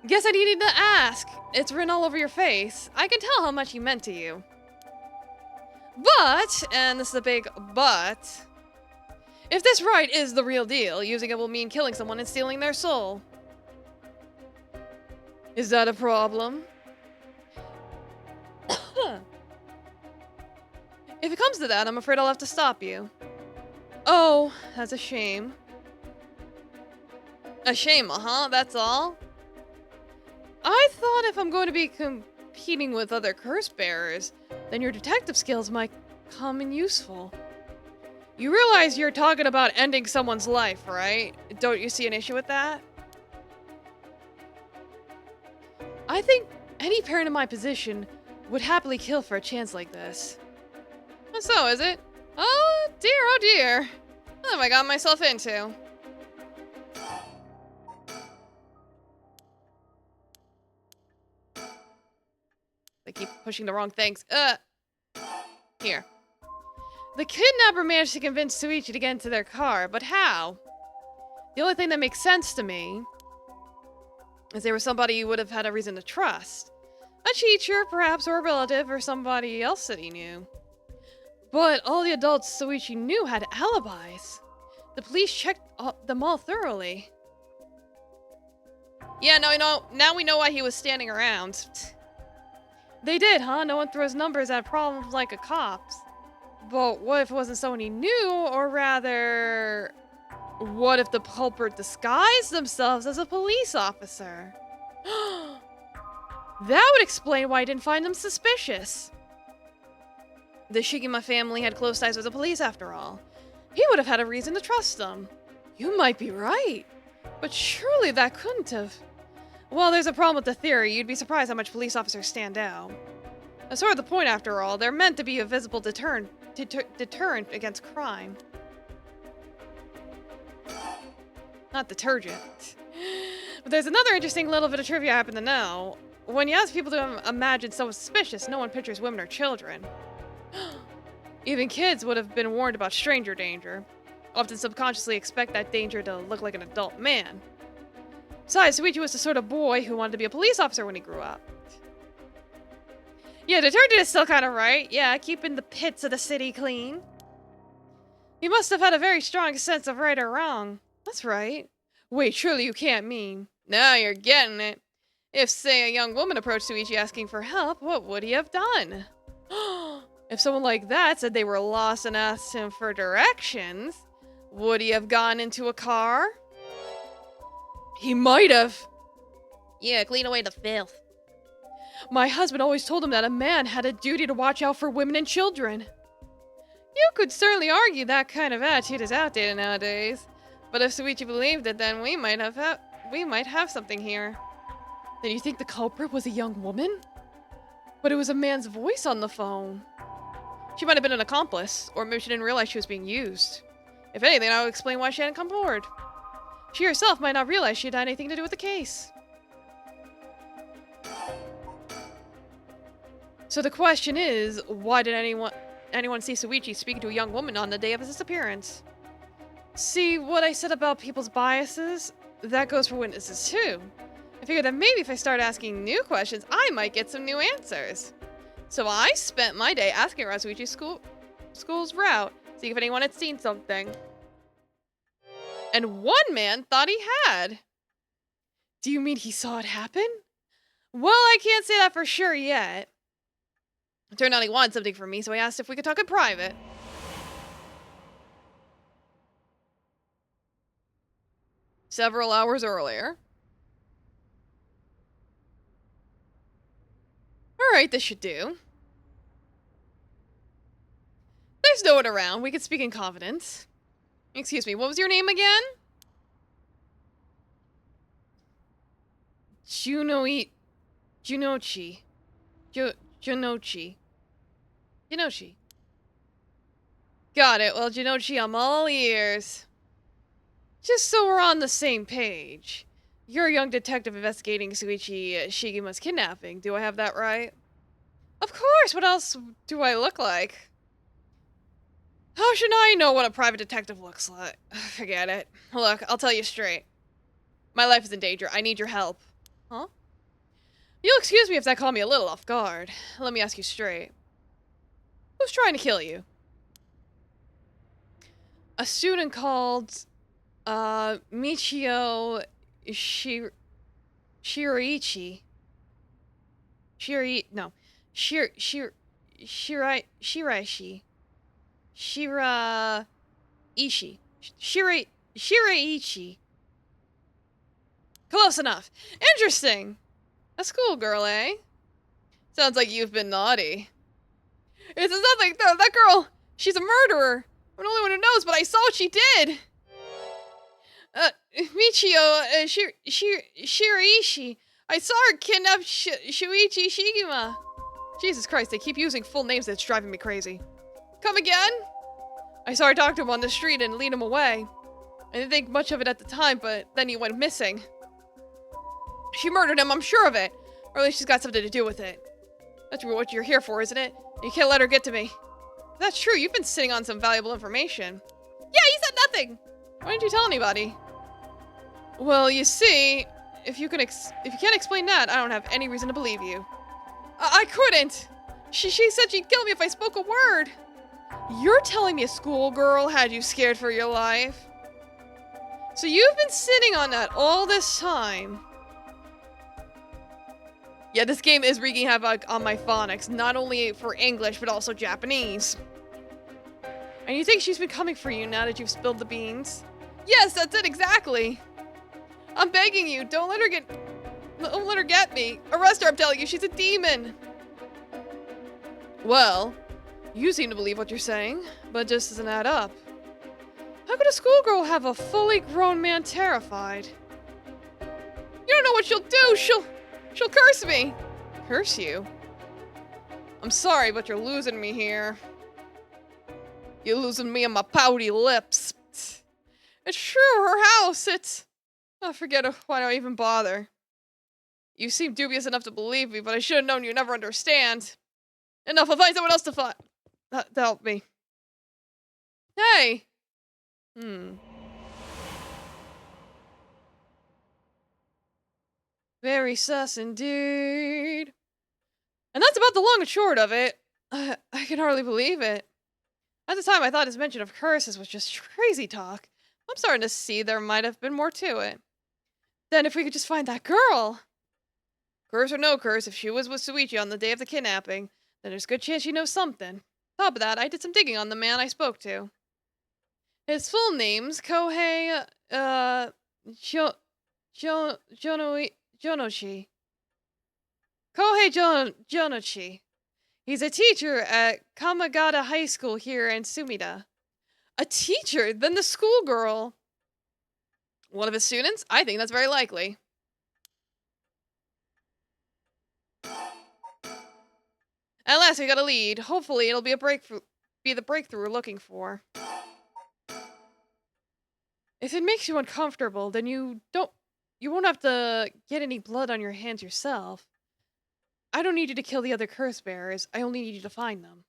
[SPEAKER 1] Guess I needed to ask. It's written all over your face. I can tell how much he meant to you. But, and this is a big but, if this rite is the real deal, using it will mean killing someone and stealing their soul. Is that a problem? If it comes to that, I'm afraid I'll have to stop you. Oh, that's a shame. A shame, uh-huh, that's all? I thought if I'm going to be competing with other curse bearers, then your detective skills might come in useful. You realize you're talking about ending someone's life, right? Don't you see an issue with that? I think any parent in my position would happily kill for a chance like this. So, is it? Oh dear. What have I got myself into? They keep pushing the wrong things. Here. The kidnapper managed to convince Suichi to get into their car, but how? The only thing that makes sense to me is they were somebody you would have had a reason to trust. A teacher, perhaps, or a relative, or somebody else that he knew. But all the adults Suichi knew had alibis. The police checked them all thoroughly. Yeah, now we know why he was standing around. They did, huh? No one throws numbers at problems like a cop's. But what if it wasn't someone he knew, or rather, what if the culprit disguised themselves as a police officer? That would explain why I didn't find them suspicious. The Shigima family had close ties with the police after all. He would have had a reason to trust them. You might be right, but surely that couldn't have. Well, there's a problem with the theory. You'd be surprised how much police officers stand out. That's sort of the point after all. They're meant to be a visible deterrent against crime. Not detergent. But there's another interesting little bit of trivia I happen to know. When you ask people to imagine someone suspicious, no one pictures women or children. Even kids would have been warned about stranger danger. Often subconsciously expect that danger to look like an adult man. Besides, Suichi was the sort of boy who wanted to be a police officer when he grew up. Yeah, detergent is still kind of right. Yeah, keeping the pits of the city clean. He must have had a very strong sense of right or wrong. That's right. Wait, surely you can't mean... Now you're getting it. If, say, a young woman approached Suichi asking for help, what would he have done? If someone like that said they were lost and asked him for directions, would he have gone into a car? He might have. Yeah, clean away the filth. My husband always told him that a man had a duty to watch out for women and children. You could certainly argue that kind of attitude is outdated nowadays. But if Suichi believed it, then we might have something here. Then you think the culprit was a young woman? But it was a man's voice on the phone. She might have been an accomplice, or maybe she didn't realize she was being used. If anything, that would explain why she hadn't come forward. She herself might not realize she had anything to do with the case. So the question is, why did anyone see Suichi speaking to a young woman on the day of his disappearance? See, what I said about people's biases? That goes for witnesses too. I figured that maybe if I start asking new questions, I might get some new answers. So I spent my day asking around Suichi's school's route, seeing if anyone had seen something. And one man thought he had. Do you mean he saw it happen? Well, I can't say that for sure yet. It turned out he wanted something from me, so I asked if we could talk in private. Several hours earlier. Alright, this should do. There's no one around. We could speak in confidence. Excuse me, what was your name again? Junochi. Junochi. Got it. Well, Junochi, I'm all ears. Just so we're on the same page. You're a young detective investigating Suichi Shigima's kidnapping. Do I have that right? Of course! What else do I look like? How should I know what a private detective looks like? Forget it. Look, I'll tell you straight. My life is in danger. I need your help. Huh? You'll excuse me if that caught me a little off guard. Let me ask you straight. Who's trying to kill you? A student called, Michio Shiraishi. Shiraishi. Shiraishi. Close enough. Interesting. A schoolgirl, eh? Sounds like you've been naughty. It's nothing. That girl, she's a murderer. I'm the only one who knows, but I saw what she did. Michio Shiraishi. I saw her kidnap Shuichi Shigima. Jesus Christ, they keep using full names that's driving me crazy. Come again? I saw her talk to him on the street and lead him away. I didn't think much of it at the time, but then he went missing. She murdered him, I'm sure of it. Or at least she's got something to do with it. That's what you're here for, isn't it? You can't let her get to me. If that's true, you've been sitting on some valuable information. Yeah, you said nothing! Why didn't you tell anybody? Well, you see, if you can't explain that, I don't have any reason to believe you. I couldn't! She said she'd kill me if I spoke a word! You're telling me a schoolgirl had you scared for your life? So you've been sitting on that all this time. Yeah, this game is wreaking havoc on my phonics, not only for English, but also Japanese. And you think she's been coming for you now that you've spilled the beans? Yes, that's it, exactly! I'm begging you, don't let her get me. Arrest her, I'm telling you, she's a demon! Well, you seem to believe what you're saying, but it just doesn't add up. How could a schoolgirl have a fully grown man terrified? You don't know what she'll do! She'll curse me! Curse you? I'm sorry, but you're losing me here. You're losing me and my pouty lips. It's true, her house, oh, forget it, why do I even bother? You seem dubious enough to believe me, but I should have known you'd never understand. Enough, I'll find someone else to help me. Hey! Very sus indeed. And that's about the long and short of it. I can hardly believe it. At the time, I thought his mention of curses was just crazy talk. I'm starting to see there might have been more to it. Then if we could just find that girl. Curse or no curse, if she was with Suichi on the day of the kidnapping, then there's a good chance she knows something. Top of that, I did some digging on the man I spoke to. His full name's Kohei, Jonochi. Kohei Jonochi. He's a teacher at Kamagata High School here in Sumida. A teacher? Then the schoolgirl. One of his students? I think that's very likely. At last we got a lead. Hopefully it'll be the breakthrough we're looking for. If it makes you uncomfortable, then you won't have to get any blood on your hands yourself. I don't need you to kill the other curse bearers. I only need you to find them.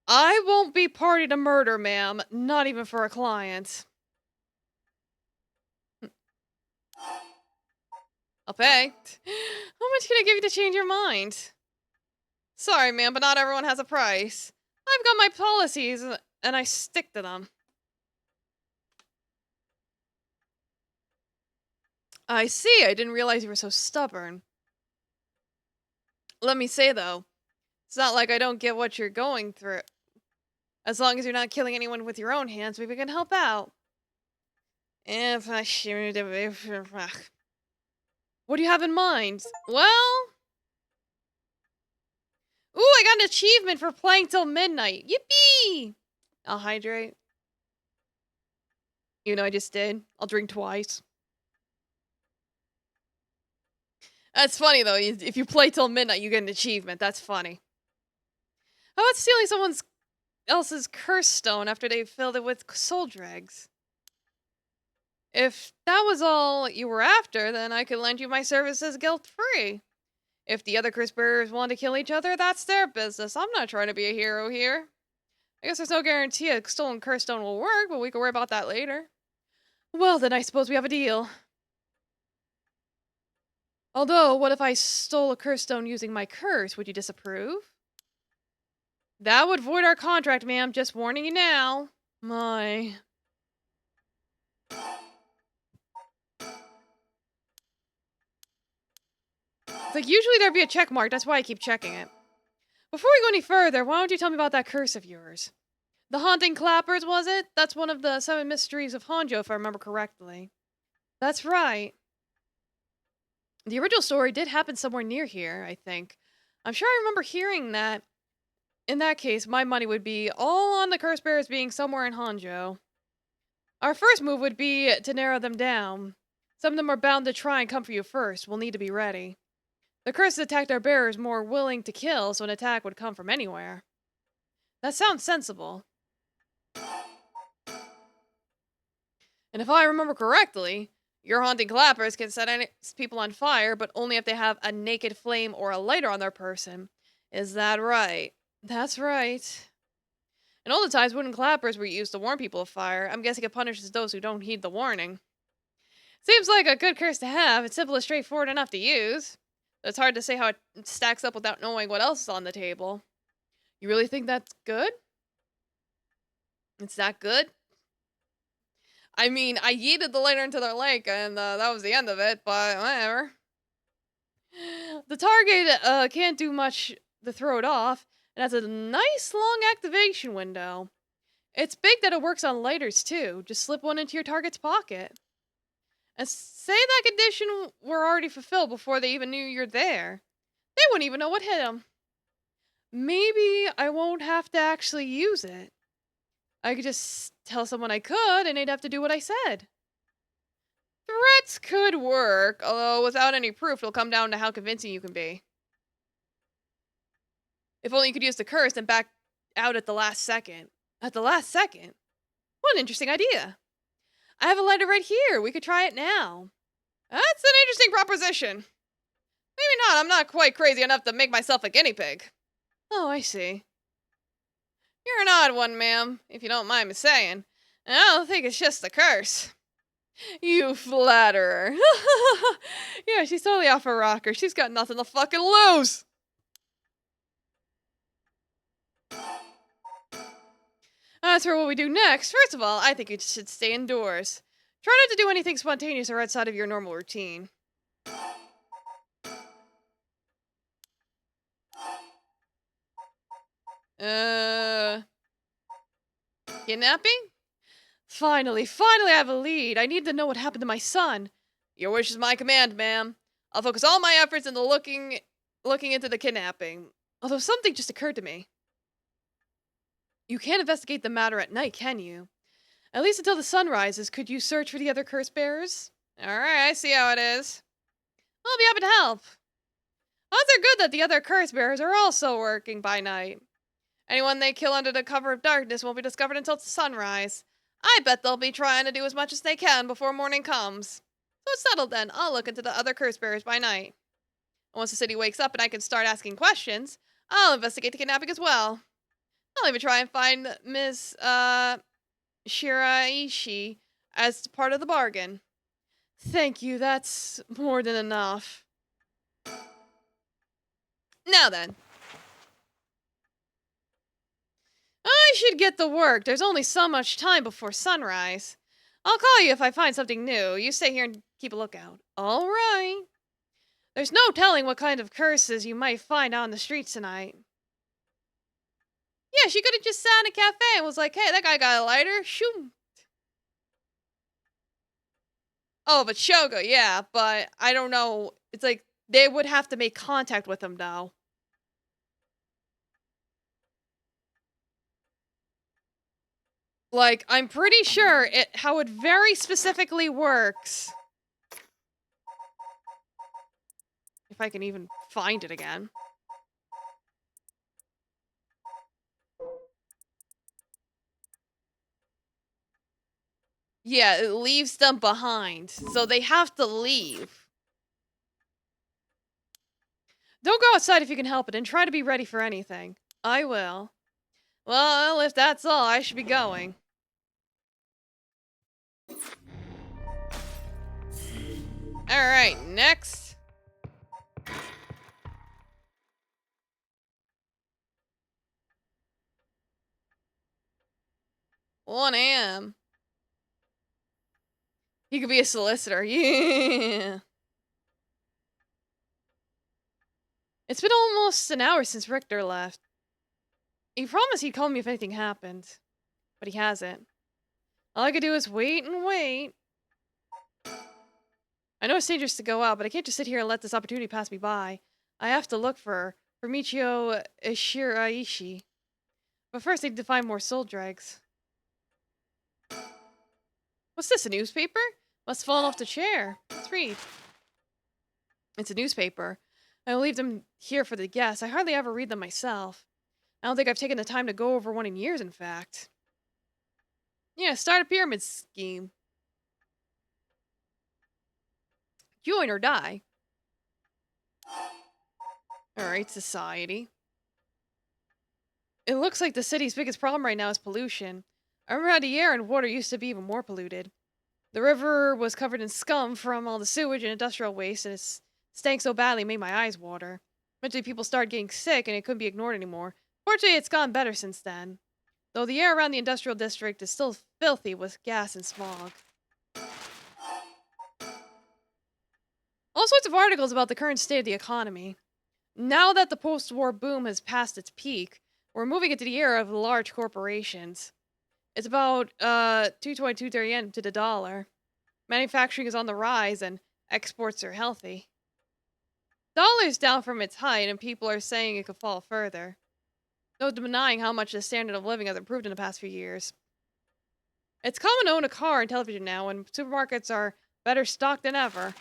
[SPEAKER 1] I won't be party to murder, ma'am. Not even for a client. I'll pay. How much can I give you to change your mind? Sorry, ma'am, but not everyone has a price. I've got my policies, and I stick to them. I see. I didn't realize you were so stubborn. Let me say, though, it's not like I don't get what you're going through. As long as you're not killing anyone with your own hands, maybe we can help out. What do you have in mind? Well... Ooh, I got an achievement for playing till midnight. Yippee! I'll hydrate. You know I just did. I'll drink twice. That's funny, though. If you play till midnight, you get an achievement. That's funny. How about stealing someone else's curse stone after they filled it with soul dregs? If that was all you were after, then I could lend you my services guilt-free. If the other curse bearers want to kill each other, that's their business. I'm not trying to be a hero here. I guess there's no guarantee a stolen curse stone will work, but we can worry about that later. Well, then I suppose we have a deal. Although, what if I stole a curse stone using my curse? Would you disapprove? That would void our contract, ma'am. Just warning you now. My... It's like, usually there'd be a check mark. That's why I keep checking it. Before we go any further, why don't you tell me about that curse of yours? The Haunting Clappers, was it? That's one of the 7 Mysteries of Honjo, if I remember correctly. That's right. The original story did happen somewhere near here, I think. I'm sure I remember hearing that. In that case, my money would be all on the curse bearers being somewhere in Honjo. Our first move would be to narrow them down. Some of them are bound to try and come for you first. We'll need to be ready. The curses attacked our bearers more willing to kill, so an attack would come from anywhere. That sounds sensible. And if I remember correctly, your haunting clappers can set people on fire, but only if they have a naked flame or a lighter on their person. Is that right? That's right. In older times, wooden clappers were used to warn people of fire. I'm guessing it punishes those who don't heed the warning. Seems like a good curse to have. It's simple and straightforward enough to use. It's hard to say how it stacks up without knowing what else is on the table. You really think that's good? It's that good? I mean, I yeeted the lighter into their lake, and that was the end of it, but whatever. The target can't do much to throw it off. It has a nice long activation window. It's big that it works on lighters, too. Just slip one into your target's pocket. And say that condition were already fulfilled before they even knew you're there. They wouldn't even know what hit them. Maybe I won't have to actually use it. I could just tell someone I could, and they'd have to do what I said. Threats could work, although without any proof, it'll come down to how convincing you can be. If only you could use the curse and back out at the last second. At the last second? What an interesting idea. I have a lighter right here. We could try it now. That's an interesting proposition. Maybe not. I'm not quite crazy enough to make myself a guinea pig. Oh, I see. You're an odd one, ma'am, if you don't mind me saying. And I don't think it's just the curse. You flatterer. Yeah, she's totally off her rocker. She's got nothing to fucking lose. As for what we do next, first of all, I think you should stay indoors. Try not to do anything spontaneous or outside of your normal routine. Kidnapping? Finally, I have a lead. I need to know what happened to my son. Your wish is my command, ma'am. I'll focus all my efforts into looking into the kidnapping. Although something just occurred to me. You can't investigate the matter at night, can you? At least until the sun rises, could you search for the other curse bearers? Alright, I see how it is. I'll be happy to help. Odds are good that the other curse bearers are also working by night. Anyone they kill under the cover of darkness won't be discovered until sunrise. I bet they'll be trying to do as much as they can before morning comes. So it's settled then. I'll look into the other curse bearers by night. And once the city wakes up and I can start asking questions, I'll investigate the kidnapping as well. I'll even try and find Miss, Shiraishi as part of the bargain. Thank you, that's more than enough. Now then. I should get to work. There's only so much time before sunrise. I'll call you if I find something new. You stay here and keep a lookout. All right. There's no telling what kind of curses you might find out on the streets tonight. Yeah, she could have just sat in a cafe and was like, hey, that guy got a lighter. Shoot. Oh, but Shogo, yeah, but I don't know. It's like they would have to make contact with him now. Like, I'm pretty sure how it very specifically works. If I can even find it again. Yeah, it leaves them behind. So they have to leave. Don't go outside if you can help it, and try to be ready for anything. I will. Well, if that's all, I should be going. Alright, next. One AM. He could be a solicitor. Yeah. It's been almost an hour since Richter left. He promised he'd call me if anything happened, but he hasn't. All I could do is wait and wait. I know it's dangerous to go out, but I can't just sit here and let this opportunity pass me by. I have to look for Michio Shiraishi. But first, I need to find more soul dregs. What's this, a newspaper? Must have fallen off the chair. Let's read. It's a newspaper. I will leave them here for the guests. I hardly ever read them myself. I don't think I've taken the time to go over one in years, in fact. Yeah, start a pyramid scheme. Join or die. Alright, society. It looks like the city's biggest problem right now is pollution. I remember how the air and water used to be even more polluted. The river was covered in scum from all the sewage and industrial waste, and it stank so badly it made my eyes water. Eventually people started getting sick, and it couldn't be ignored anymore. Fortunately, it's gotten better since then. Though the air around the industrial district is still filthy with gas and smog. All sorts of articles about the current state of the economy. Now that the post-war boom has passed its peak, we're moving into the era of the large corporations. It's about 222 yen to the dollar. Manufacturing is on the rise and exports are healthy. Dollar's down from its height and people are saying it could fall further. No denying how much the standard of living has improved in the past few years. It's common to own a car and television now, and supermarkets are better stocked than ever.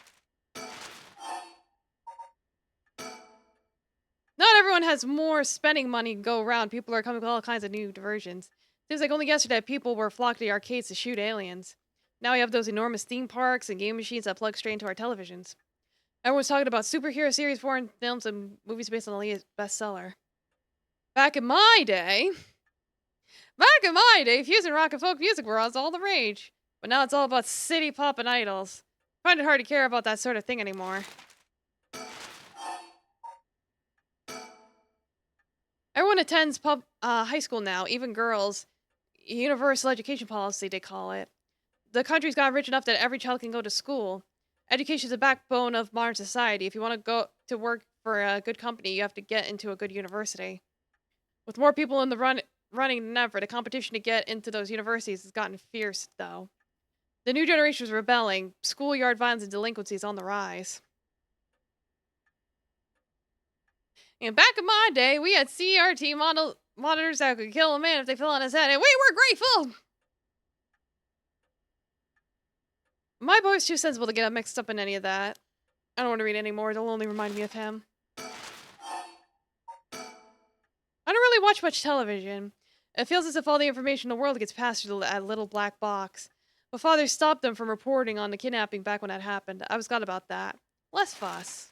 [SPEAKER 1] Not everyone has more spending money to go around. People are coming with all kinds of new diversions. Seems like only yesterday people were flocking to the arcades to shoot aliens. Now we have those enormous theme parks and game machines that plug straight into our televisions. Everyone's talking about superhero series, foreign films, and movies based on the latest bestseller. Back in my day, fusing rock and folk music was all the rage. But now it's all about city pop and idols. I find it hard to care about that sort of thing anymore. Everyone attends high school now, even girls. Universal education policy, they call it. The country's gotten rich enough that every child can go to school. Education is the backbone of modern society. If you want to go to work for a good company, you have to get into a good university. With more people in the running than ever, the competition to get into those universities has gotten fierce, though. The new generation is rebelling. Schoolyard violence and delinquency is on the rise. And back in my day, we had CRT monitors that could kill a man if they fell on his head, and we were grateful! My boy's too sensible to get mixed up in any of that. I don't want to read anymore, it'll only remind me of him. I don't really watch much television. It feels as if all the information in the world gets passed through that little black box. But father stopped them from reporting on the kidnapping back when that happened. I was glad about that. Less fuss.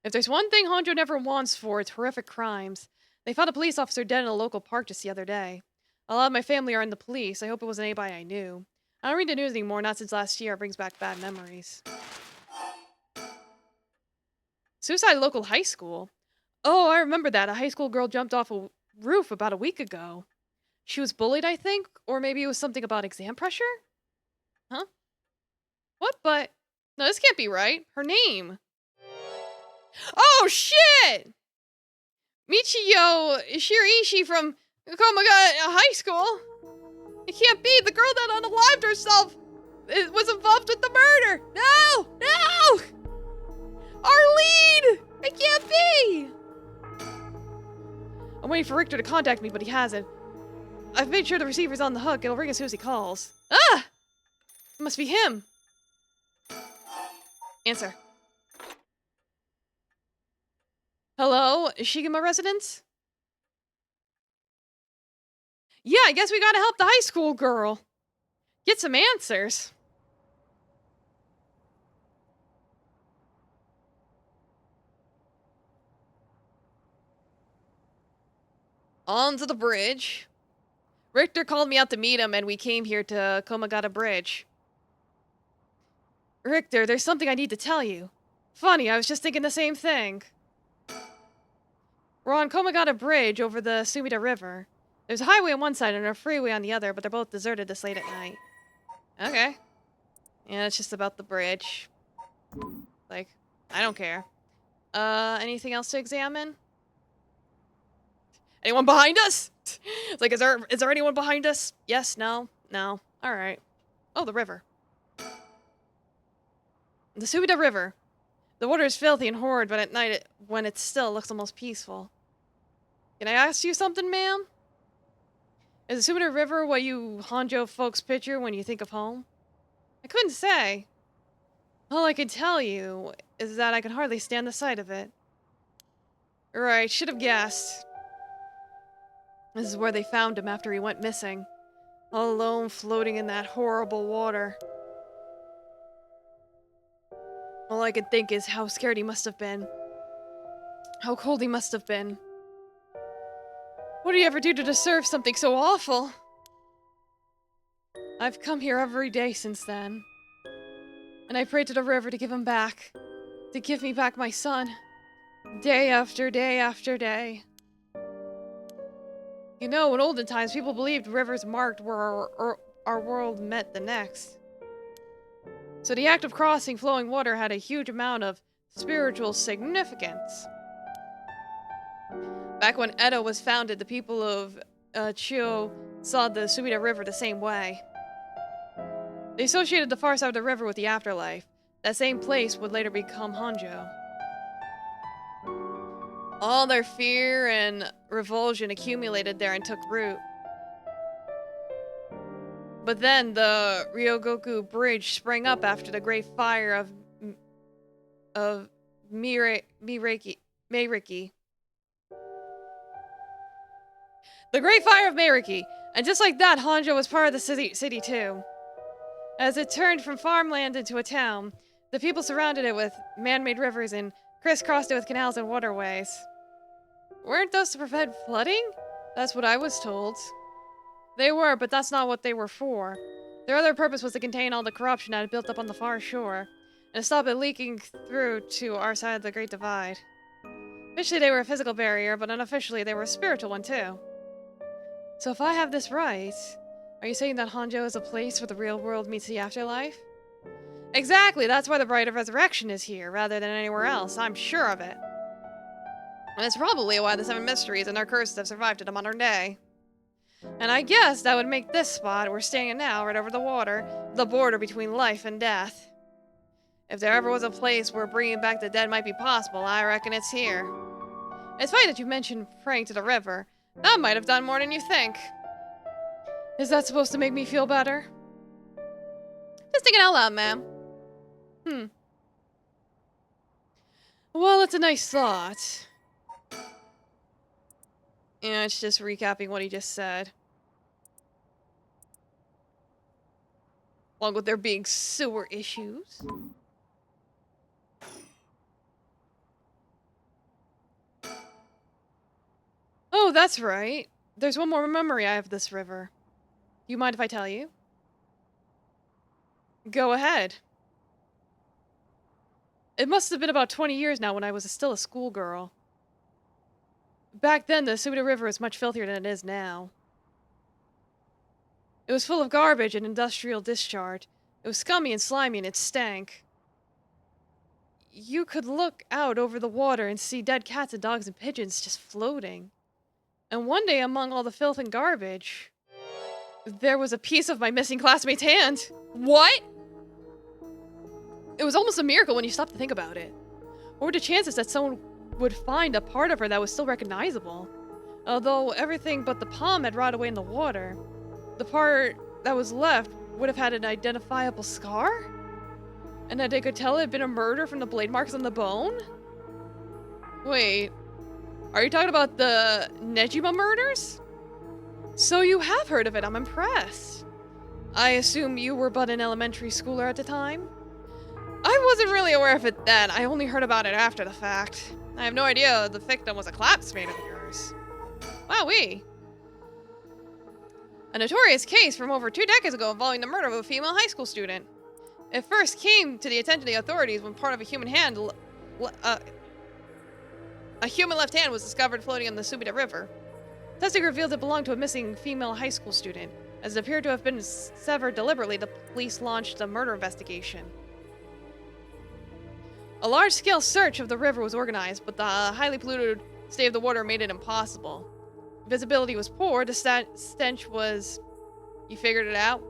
[SPEAKER 1] If there's one thing Honjo never wants for, it's horrific crimes. They found a police officer dead in a local park just the other day. A lot of my family are in the police. I hope it wasn't anybody I knew. I don't read the news anymore, not since last year. It brings back bad memories. Suicide at local high school? Oh, I remember that. A high school girl jumped off a roof about a week ago. She was bullied, I think? Or maybe it was something about exam pressure? Huh? What? But... No, this can't be right. Her name. Oh, shit! Michiyo Shiriishi from Komaga High School. It can't be. The girl that unalived herself was involved with the murder. No! No! Our lead! It can't be! I'm waiting for Richter to contact me, but he hasn't. I've made sure the receiver's on the hook. It'll ring as soon as he calls. Ah! It must be him. Answer. Hello? Shigema residence? Yeah, I guess we gotta help the high school girl. Get some answers. Onto the bridge. Richter called me out to meet him, and we came here to Komagata Bridge. Richter, there's something I need to tell you. Funny, I was just thinking the same thing. We're on Komagata Bridge over the Sumida River. There's a highway on one side and a freeway on the other, but they're both deserted this late at night. Okay. Yeah, it's just about the bridge. Like, I don't care. Anything else to examine? Anyone behind us? It's like, is there anyone behind us? Yes, no, no. Alright. Oh, the river. The Sumida River. The water is filthy and horrid, but at night, when it's still, it looks almost peaceful. Can I ask you something, ma'am? Is the Sumida River what you Honjo folks picture when you think of home? I couldn't say. All I can tell you is that I can hardly stand the sight of it. Right, should have guessed. This is where they found him after he went missing. All alone, floating in that horrible water. All I could think is how scared he must have been. How cold he must have been. What did he ever do to deserve something so awful? I've come here every day since then. And I prayed to the river to give him back. To give me back my son. Day after day after day. You know, in olden times, people believed rivers marked where our world met the next. So the act of crossing flowing water had a huge amount of spiritual significance. Back when Edo was founded, the people of Chio saw the Sumida River the same way. They associated the far side of the river with the afterlife. That same place would later become Honjo. All their fear and revulsion accumulated there and took root. But then the Ryogoku Bridge sprang up after the Great Fire of Meiriki. The Great Fire of Meiriki, and just like that, Honjo was part of the city too. As it turned from farmland into a town, the people surrounded it with man-made rivers and crisscrossed it with canals and waterways. Weren't those to prevent flooding? That's what I was told. They were, but that's not what they were for. Their other purpose was to contain all the corruption that had built up on the far shore, and to stop it leaking through to our side of the Great Divide. Officially, they were a physical barrier, but unofficially, they were a spiritual one too. So if I have this right, are you saying that Honjo is a place where the real world meets the afterlife? Exactly, that's why the Bride of Resurrection is here, rather than anywhere else, I'm sure of it. And it's probably why the Seven Mysteries and their curses have survived to the modern day. And I guess that would make this spot we're staying in now, right over the water, the border between life and death. If there ever was a place where bringing back the dead might be possible, I reckon it's here. It's funny that you mentioned praying to the river. That might have done more than you think. Is that supposed to make me feel better? Just thinking out loud, ma'am. Well, it's a nice thought. Yeah, it's just recapping what he just said. Along with there being sewer issues. Oh, that's right. There's one more memory I have of this river. Do you mind if I tell you? Go ahead. It must have been about 20 years now when I was still a schoolgirl. Back then, the Sumida River was much filthier than it is now. It was full of garbage and industrial discharge. It was scummy and slimy and it stank. You could look out over the water and see dead cats and dogs and pigeons just floating. And one day, among all the filth and garbage, there was a piece of my missing classmate's hand. What? It was almost a miracle when you stop to think about it. What were the chances that someone would find a part of her that was still recognizable? Although everything but the palm had rotted away in the water, the part that was left would have had an identifiable scar? And that they could tell it had been a murder from the blade marks on the bone? Wait, are you talking about the Nejima murders? So you have heard of it, I'm impressed. I assume you were but an elementary schooler at the time? I wasn't really aware of it then, I only heard about it after the fact. I have no idea the victim was a classmate of yours. Wowee. A notorious case from over 2 decades ago involving the murder of a female high school student. It first came to the attention of the authorities when part of a human hand, a human left hand was discovered floating in the Subida River. Testing revealed it belonged to a missing female high school student. As it appeared to have been severed deliberately, the police launched a murder investigation. A large-scale search of the river was organized, but the highly polluted state of the water made it impossible. Visibility was poor, the stench was... You figured it out?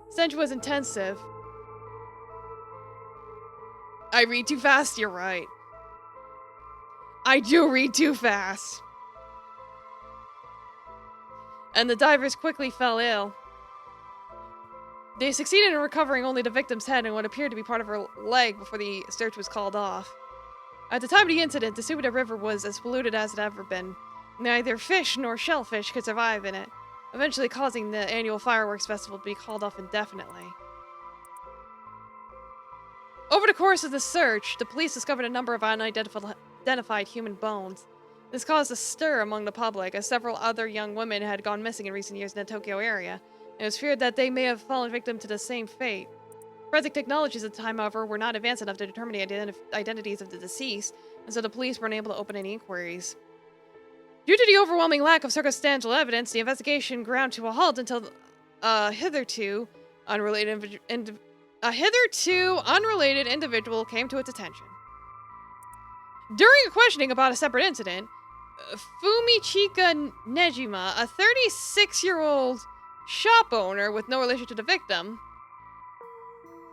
[SPEAKER 1] Stench was intensive. I read too fast, you're right. I do read too fast. And the divers quickly fell ill. They succeeded in recovering only the victim's head and what appeared to be part of her leg before the search was called off. At the time of the incident, the Subida River was as polluted as it had ever been. Neither fish nor shellfish could survive in it, eventually causing the annual fireworks festival to be called off indefinitely. Over the course of the search, the police discovered a number of unidentified human bones. This caused a stir among the public, as several other young women had gone missing in recent years in the Tokyo area. It was feared that they may have fallen victim to the same fate. Forensic technologies at the time, however, were not advanced enough to determine the identities of the deceased, and so the police weren't able to open any inquiries. Due to the overwhelming lack of circumstantial evidence, the investigation ground to a halt until a hitherto unrelated individual came to its attention. During a questioning about a separate incident, Fumichika Nejima, a 36-year-old shop owner with no relation to the victim,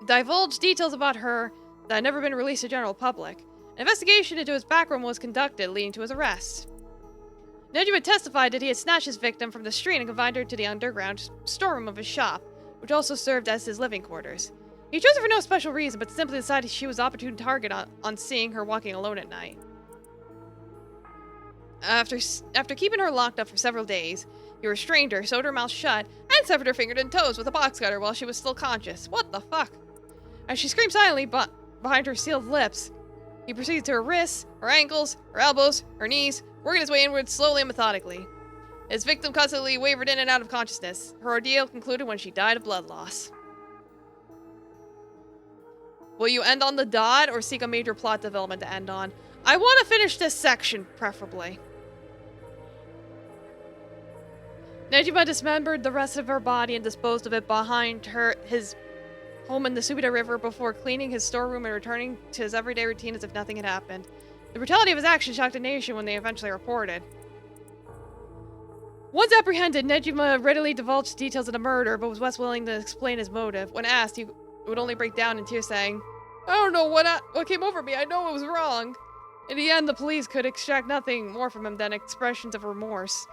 [SPEAKER 1] divulged details about her that had never been released to the general public. An investigation into his background was conducted, leading to his arrest. Nejima testified that he had snatched his victim from the street and confined her to the underground storeroom of his shop, which also served as his living quarters. He chose her for no special reason, but simply decided she was an opportune target on seeing her walking alone at night. After keeping her locked up for several days, he restrained her, sewed her mouth shut, and severed her fingers and toes with a box cutter while she was still conscious. What the fuck? As she screamed silently behind her sealed lips, he proceeded to her wrists, her ankles, her elbows, her knees, working his way inward slowly and methodically. His victim constantly wavered in and out of consciousness. Her ordeal concluded when she died of blood loss. Will you end on the dot or seek a major plot development to end on? I want to finish this section, preferably. Nejima dismembered the rest of her body and disposed of it behind his home in the Subida River before cleaning his storeroom and returning to his everyday routine as if nothing had happened. The brutality of his action shocked the nation when they eventually reported. Once apprehended, Nejima readily divulged details of the murder, but was less willing to explain his motive. When asked, he would only break down in tears, saying, "I don't know what came over me. I know it was wrong." In the end, the police could extract nothing more from him than expressions of remorse.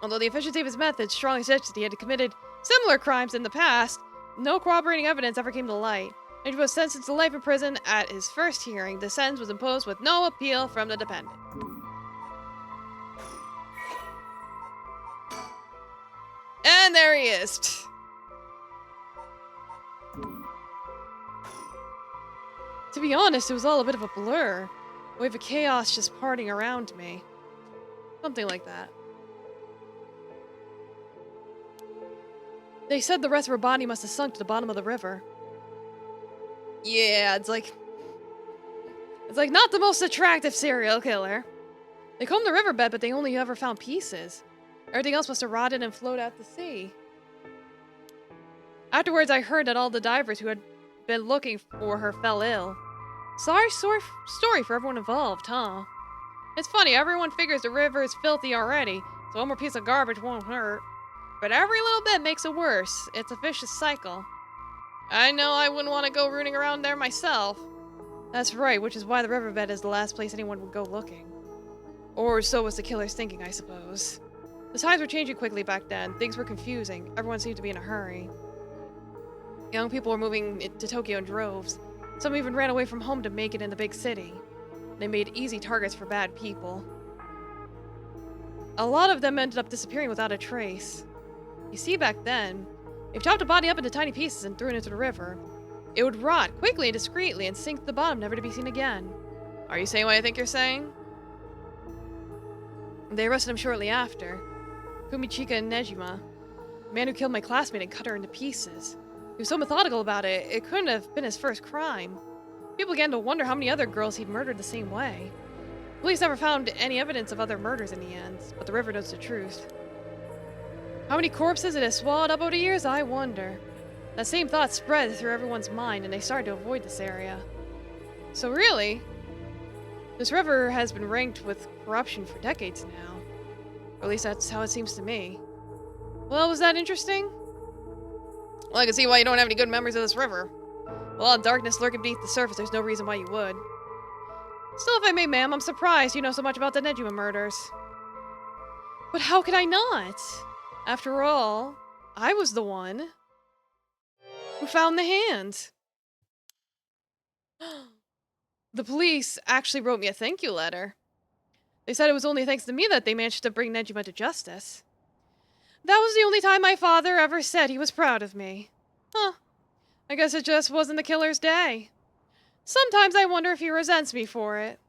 [SPEAKER 1] Although the efficiency of his methods strongly suggested he had committed similar crimes in the past, no corroborating evidence ever came to light. Nejima was sentenced to life in prison at his first hearing. The sentence was imposed with no appeal from the defendant. And there he is. To be honest, it was all a bit of a blur. A wave of chaos just parting around me. Something like that. They said the rest of her body must have sunk to the bottom of the river. Yeah, it's like not the most attractive serial killer. They combed the riverbed, but they only ever found pieces. Everything else must have rotted and floated out to sea. Afterwards, I heard that all the divers who had been looking for her fell ill. Sorry story for everyone involved, huh? It's funny, everyone figures the river is filthy already, so one more piece of garbage won't hurt. But every little bit makes it worse. It's a vicious cycle. I know I wouldn't want to go rooting around there myself. That's right, which is why the riverbed is the last place anyone would go looking. Or so was the killer's thinking, I suppose. The times were changing quickly back then. Things were confusing. Everyone seemed to be in a hurry. Young people were moving to Tokyo in droves. Some even ran away from home to make it in the big city. They made easy targets for bad people. A lot of them ended up disappearing without a trace. You see, back then, if you chopped a body up into tiny pieces and threw it into the river, it would rot quickly and discreetly and sink to the bottom, never to be seen again. Are you saying what I think you're saying? They arrested him shortly after. Kumichika Nejima, the man who killed my classmate and cut her into pieces. He was so methodical about it, it couldn't have been his first crime. People began to wonder how many other girls he'd murdered the same way. Police never found any evidence of other murders in the end, but the river knows the truth. How many corpses it has swallowed up over the years, I wonder. That same thought spread through everyone's mind, and they started to avoid this area. So really, this river has been ranked with corruption for decades now. Or at least that's how it seems to me. Well, was that interesting? Well, I can see why you don't have any good memories of this river. With a lot of darkness lurking beneath the surface, there's no reason why you would. Still, if I may, ma'am, I'm surprised you know so much about the Nejima murders. But how could I not? After all, I was the one who found the hand. The police actually wrote me a thank you letter. They said it was only thanks to me that they managed to bring Nejima to justice. That was the only time my father ever said he was proud of me. Huh. I guess it just wasn't the killer's day. Sometimes I wonder if he resents me for it.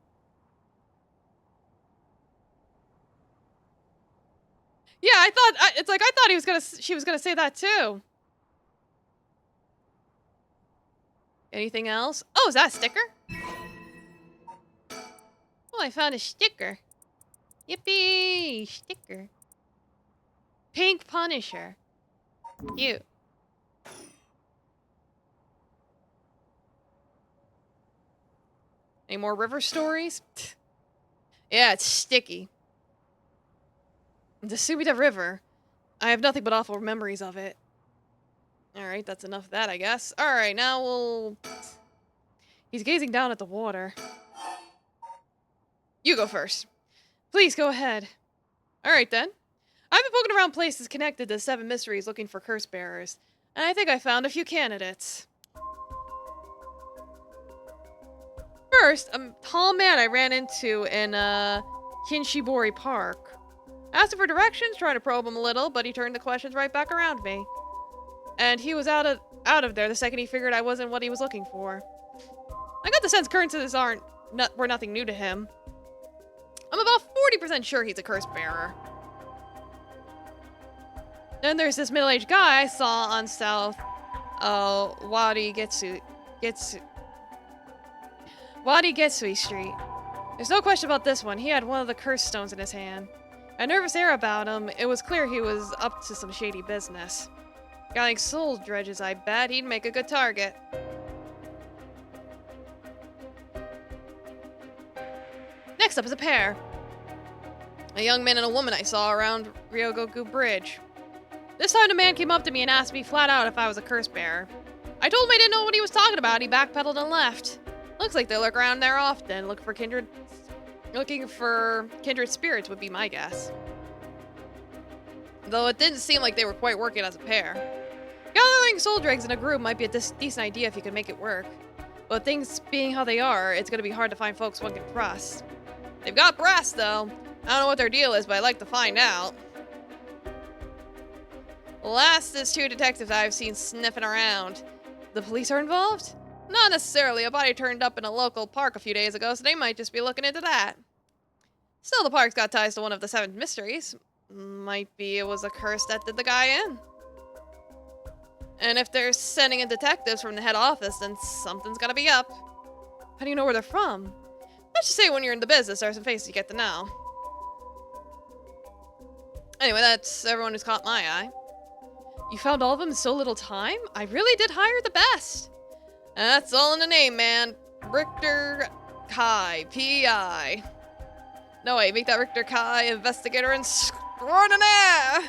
[SPEAKER 1] Yeah, I thought she was gonna say that too. Anything else? Oh, is that a sticker? Oh, I found a sticker. Yippee! Sticker. Pink Punisher. Cute. Any more river stories? Yeah, it's sticky. The Subida River. I have nothing but awful memories of it. Alright, that's enough of that, I guess. Alright, now we'll... He's gazing down at the water. You go first. Please, go ahead. Alright, then. I've been poking around places connected to the Seven Mysteries looking for curse bearers, and I think I found a few candidates. First, a tall man I ran into in, Kinshibori Park. I asked him for directions, trying to probe him a little, but he turned the questions right back around me. And he was out of there the second he figured I wasn't what he was looking for. I got the sense curses were nothing new to him. I'm about 40% sure he's a curse bearer. Then there's this middle-aged guy I saw on South Wadi Getsui Street. There's no question about this one. He had one of the curse stones in his hand. I had a nervous air about him. It was clear he was up to some shady business. Guy like soul dredges, I bet. He'd make a good target. Next up is a pair. A young man and a woman I saw around Ryogoku Bridge. This time the man came up to me and asked me flat out if I was a curse bearer. I told him I didn't know what he was talking about. He backpedaled and left. Looks like they lurk around there often, looking for kindred spirits would be my guess. Though it didn't seem like they were quite working as a pair. Gathering soul dregs in a group might be a decent idea if you can make it work. But things being how they are, it's gonna be hard to find folks one can trust. They've got brass though. I don't know what their deal is, but I'd like to find out. Last is two detectives I've seen sniffing around. The police are involved? Not necessarily. A body turned up in a local park a few days ago, so they might just be looking into that. Still, the park's got ties to one of the Seven Mysteries. Might be it was a curse that did the guy in. And if they're sending in detectives from the head office, then something's gotta be up. How do you know where they're from? Let's just say when you're in the business, there are some faces you get to know. Anyway, that's everyone who's caught my eye. You found all of them in so little time? I really did hire the best. That's all in the name, man. Richter Kai, P.I. No, wait, make that Richter Kai investigator extraordinaire!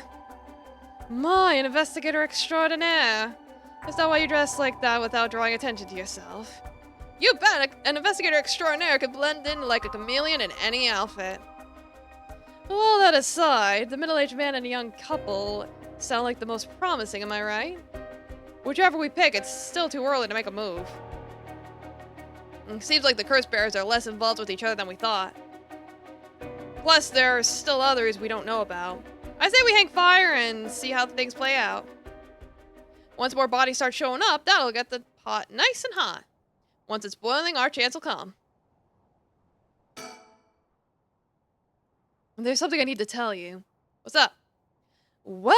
[SPEAKER 1] My, an investigator extraordinaire. Is that why you dress like that without drawing attention to yourself? You bet, an investigator extraordinaire could blend in like a chameleon in any outfit. Well, all that aside, the middle-aged man and a young couple sound like the most promising, am I right? Whichever we pick, it's still too early to make a move. It seems like the curse bearers are less involved with each other than we thought. Plus, there are still others we don't know about. I say we hang fire and see how things play out. Once more bodies start showing up, that'll get the pot nice and hot. Once it's boiling, our chance will come. There's something I need to tell you. What's up? Well,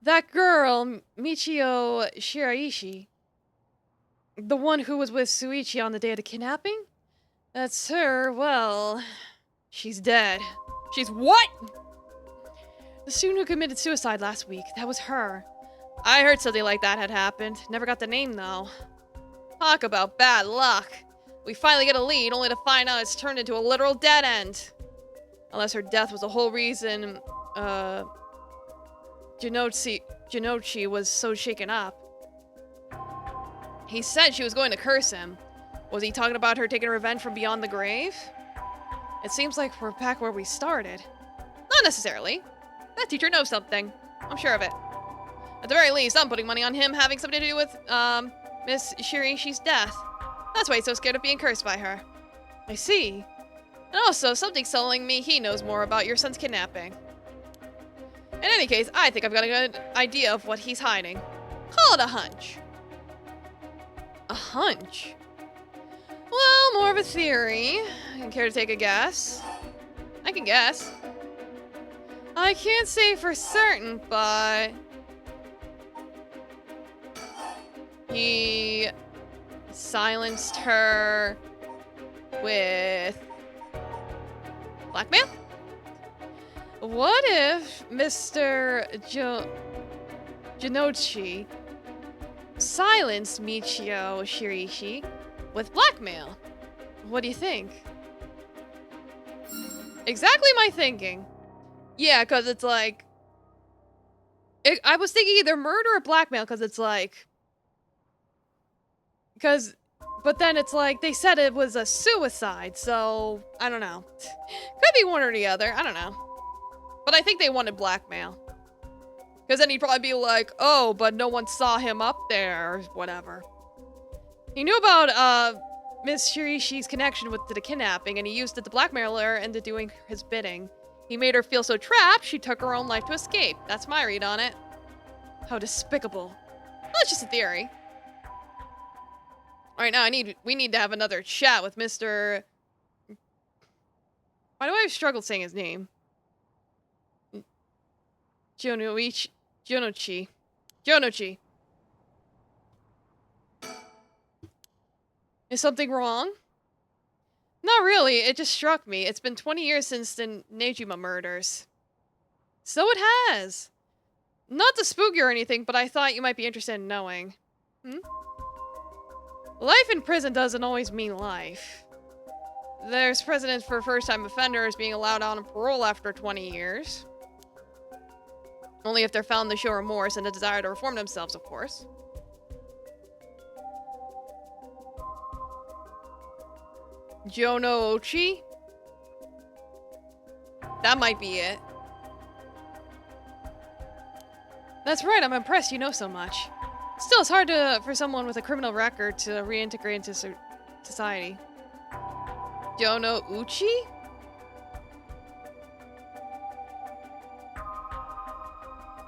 [SPEAKER 1] that girl, Michio Shiraishi, the one who was with Suichi on the day of the kidnapping? That's her, well, she's dead. She's what? The student who committed suicide last week, that was her. I heard something like that had happened. Never got the name, though. Talk about bad luck. We finally get a lead, only to find out it's turned into a literal dead end. Unless her death was the whole reason, Jinochi was so shaken up. He said she was going to curse him. Was he talking about her taking revenge from beyond the grave? It seems like we're back where we started. Not necessarily. That teacher knows something. I'm sure of it. At the very least, I'm putting money on him having something to do with, Miss Shirishi's death. That's why he's so scared of being cursed by her. I see. And also, something's telling me he knows more about your son's kidnapping. In any case, I think I've got a good idea of what he's hiding. Call it a hunch. A hunch? Well, more of a theory. Care to take a guess? I can guess. I can't say for certain, but he silenced her with blackmail? What if Mr. Jinochi silenced Michio Shirishi with blackmail? What do you think? Exactly my thinking. Yeah, because it's like... I was thinking either murder or blackmail, because it's like... But then it's like, they said it was a suicide, so... I don't know. Could be one or the other, I don't know. But I think they wanted blackmail. Because then he'd probably be like, oh, but no one saw him up there, or whatever. He knew about, Miss Shirishi's connection with the kidnapping, and he used it to blackmail her into doing his bidding. He made her feel so trapped, she took her own life to escape. That's my read on it. How despicable. Well, it's just a theory. Alright, now we need to have another chat with Mr... Why do I struggle saying his name? Jonochi. Is something wrong? Not really, it just struck me. It's been 20 years since the Nejima murders. So it has. Not to spook you or anything, but I thought you might be interested in knowing. Life in prison doesn't always mean life. There's precedents for first-time offenders being allowed out on parole after 20 years. Only if they're found to show remorse and a desire to reform themselves, of course. Jonouchi? That might be it. That's right, I'm impressed you know so much. Still, it's hard for someone with a criminal record to reintegrate into society. Jonouchi?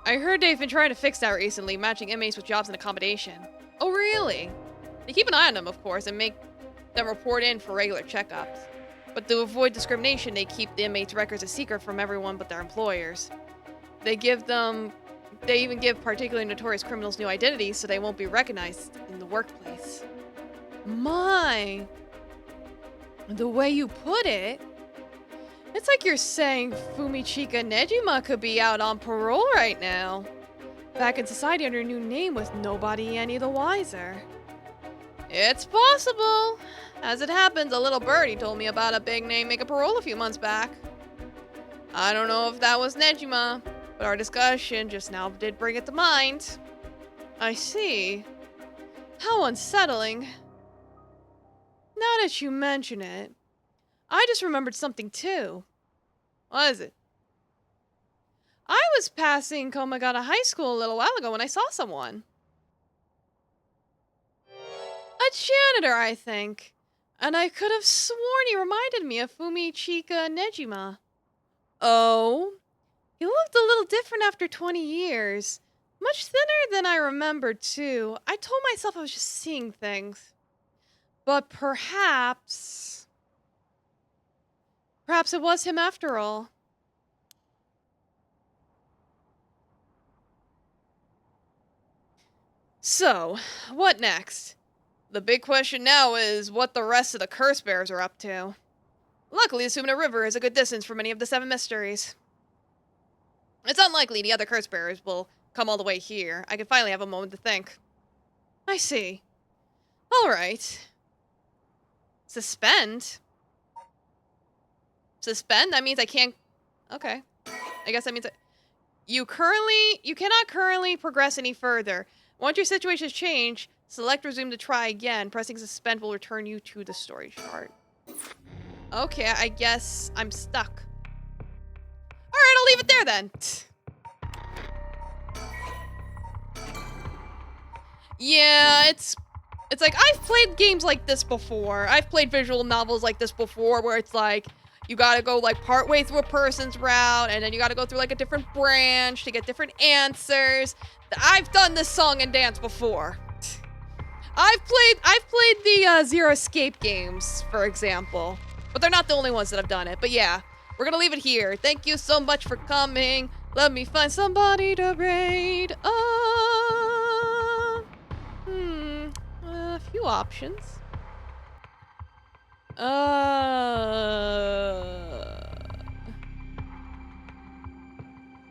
[SPEAKER 1] I heard they've been trying to fix that recently, matching inmates with jobs and accommodation. Oh, really? They keep an eye on them, of course, and make them report in for regular checkups. But to avoid discrimination, they keep the inmates' records a secret from everyone but their employers. They even give particularly notorious criminals new identities so they won't be recognized in the workplace. My! The way you put it, it's like you're saying Fumichika Nejima could be out on parole right now. back in society under a new name with nobody any the wiser. It's possible. As it happens, a little birdie told me about a big name make a parole a few months back. I don't know if that was Nejima, but our discussion just now did bring it to mind. I see. How unsettling. Now that you mention it, I just remembered something too. What is it? I was passing Komagata High School a little while ago when I saw someone. A janitor, I think. And I could have sworn he reminded me of Fumichika Nejima. Oh? He looked a little different after 20 years. Much thinner than I remembered, too. I told myself I was just seeing things. But perhaps it was him after all. So, what next? The big question now is what the rest of the curse bearers are up to. Luckily, the Sumina River is a good distance from any of the Seven Mysteries. It's unlikely the other curse bearers will come all the way here. I can finally have a moment to think. I see. Alright. Suspend? Suspend? That means I can't... Okay. I guess that means you cannot currently progress any further. Once your situation has changed, select resume to try again. Pressing suspend will return you to the story chart. Okay, I guess I'm stuck. Alright, I'll leave it there then. Yeah, it's like I've played games like this before. I've played visual novels like this before where it's like you gotta go like partway through a person's route and then you gotta go through like a different branch to get different answers. I've done this song and dance before. I've played the Zero Escape games, for example. But they're not the only ones that have done it. But yeah, we're gonna leave it here. Thank you so much for coming. Let me find somebody to raid. A few options.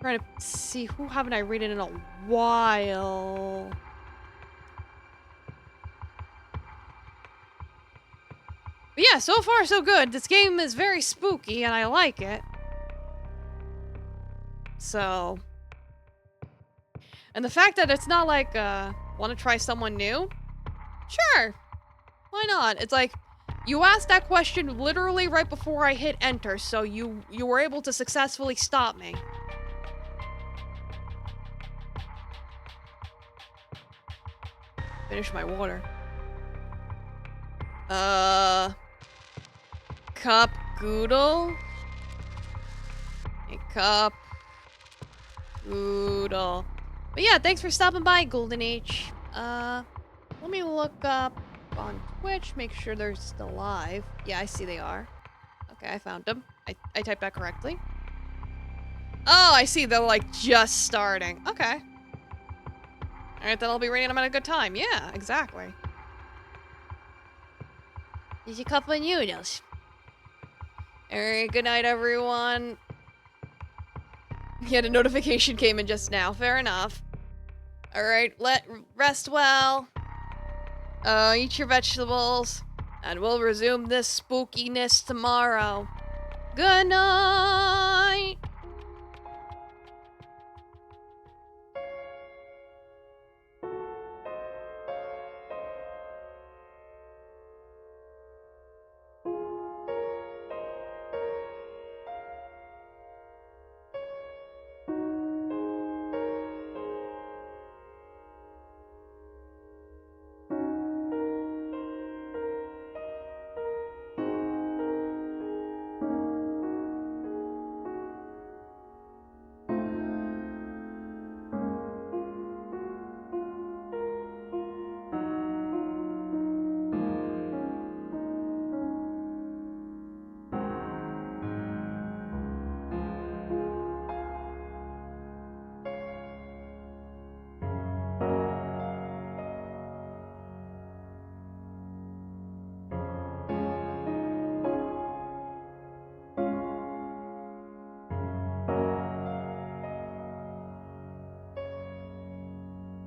[SPEAKER 1] Trying to see who haven't I raided in a while. But yeah, so far so good. This game is very spooky and I like it. So. And the fact that it's not like, want to try someone new? Sure. Why not? It's like, you asked that question literally right before I hit enter, so you were able to successfully stop me. Finish my water. Cup Goodle? A cup Goodle. But yeah, thanks for stopping by, Golden H. Let me look up on Twitch, make sure they're still live. Yeah, I see they are. Okay, I found them. I typed that correctly. Oh, I see. They're like just starting. Okay. Alright, then I'll be rating them at a good time. Yeah, exactly. Just a couple of noodles. Alright, good night, everyone. Yeah, the notification came in just now. Fair enough. Alright, rest well. Eat your vegetables. And we'll resume this spookiness tomorrow. Good night!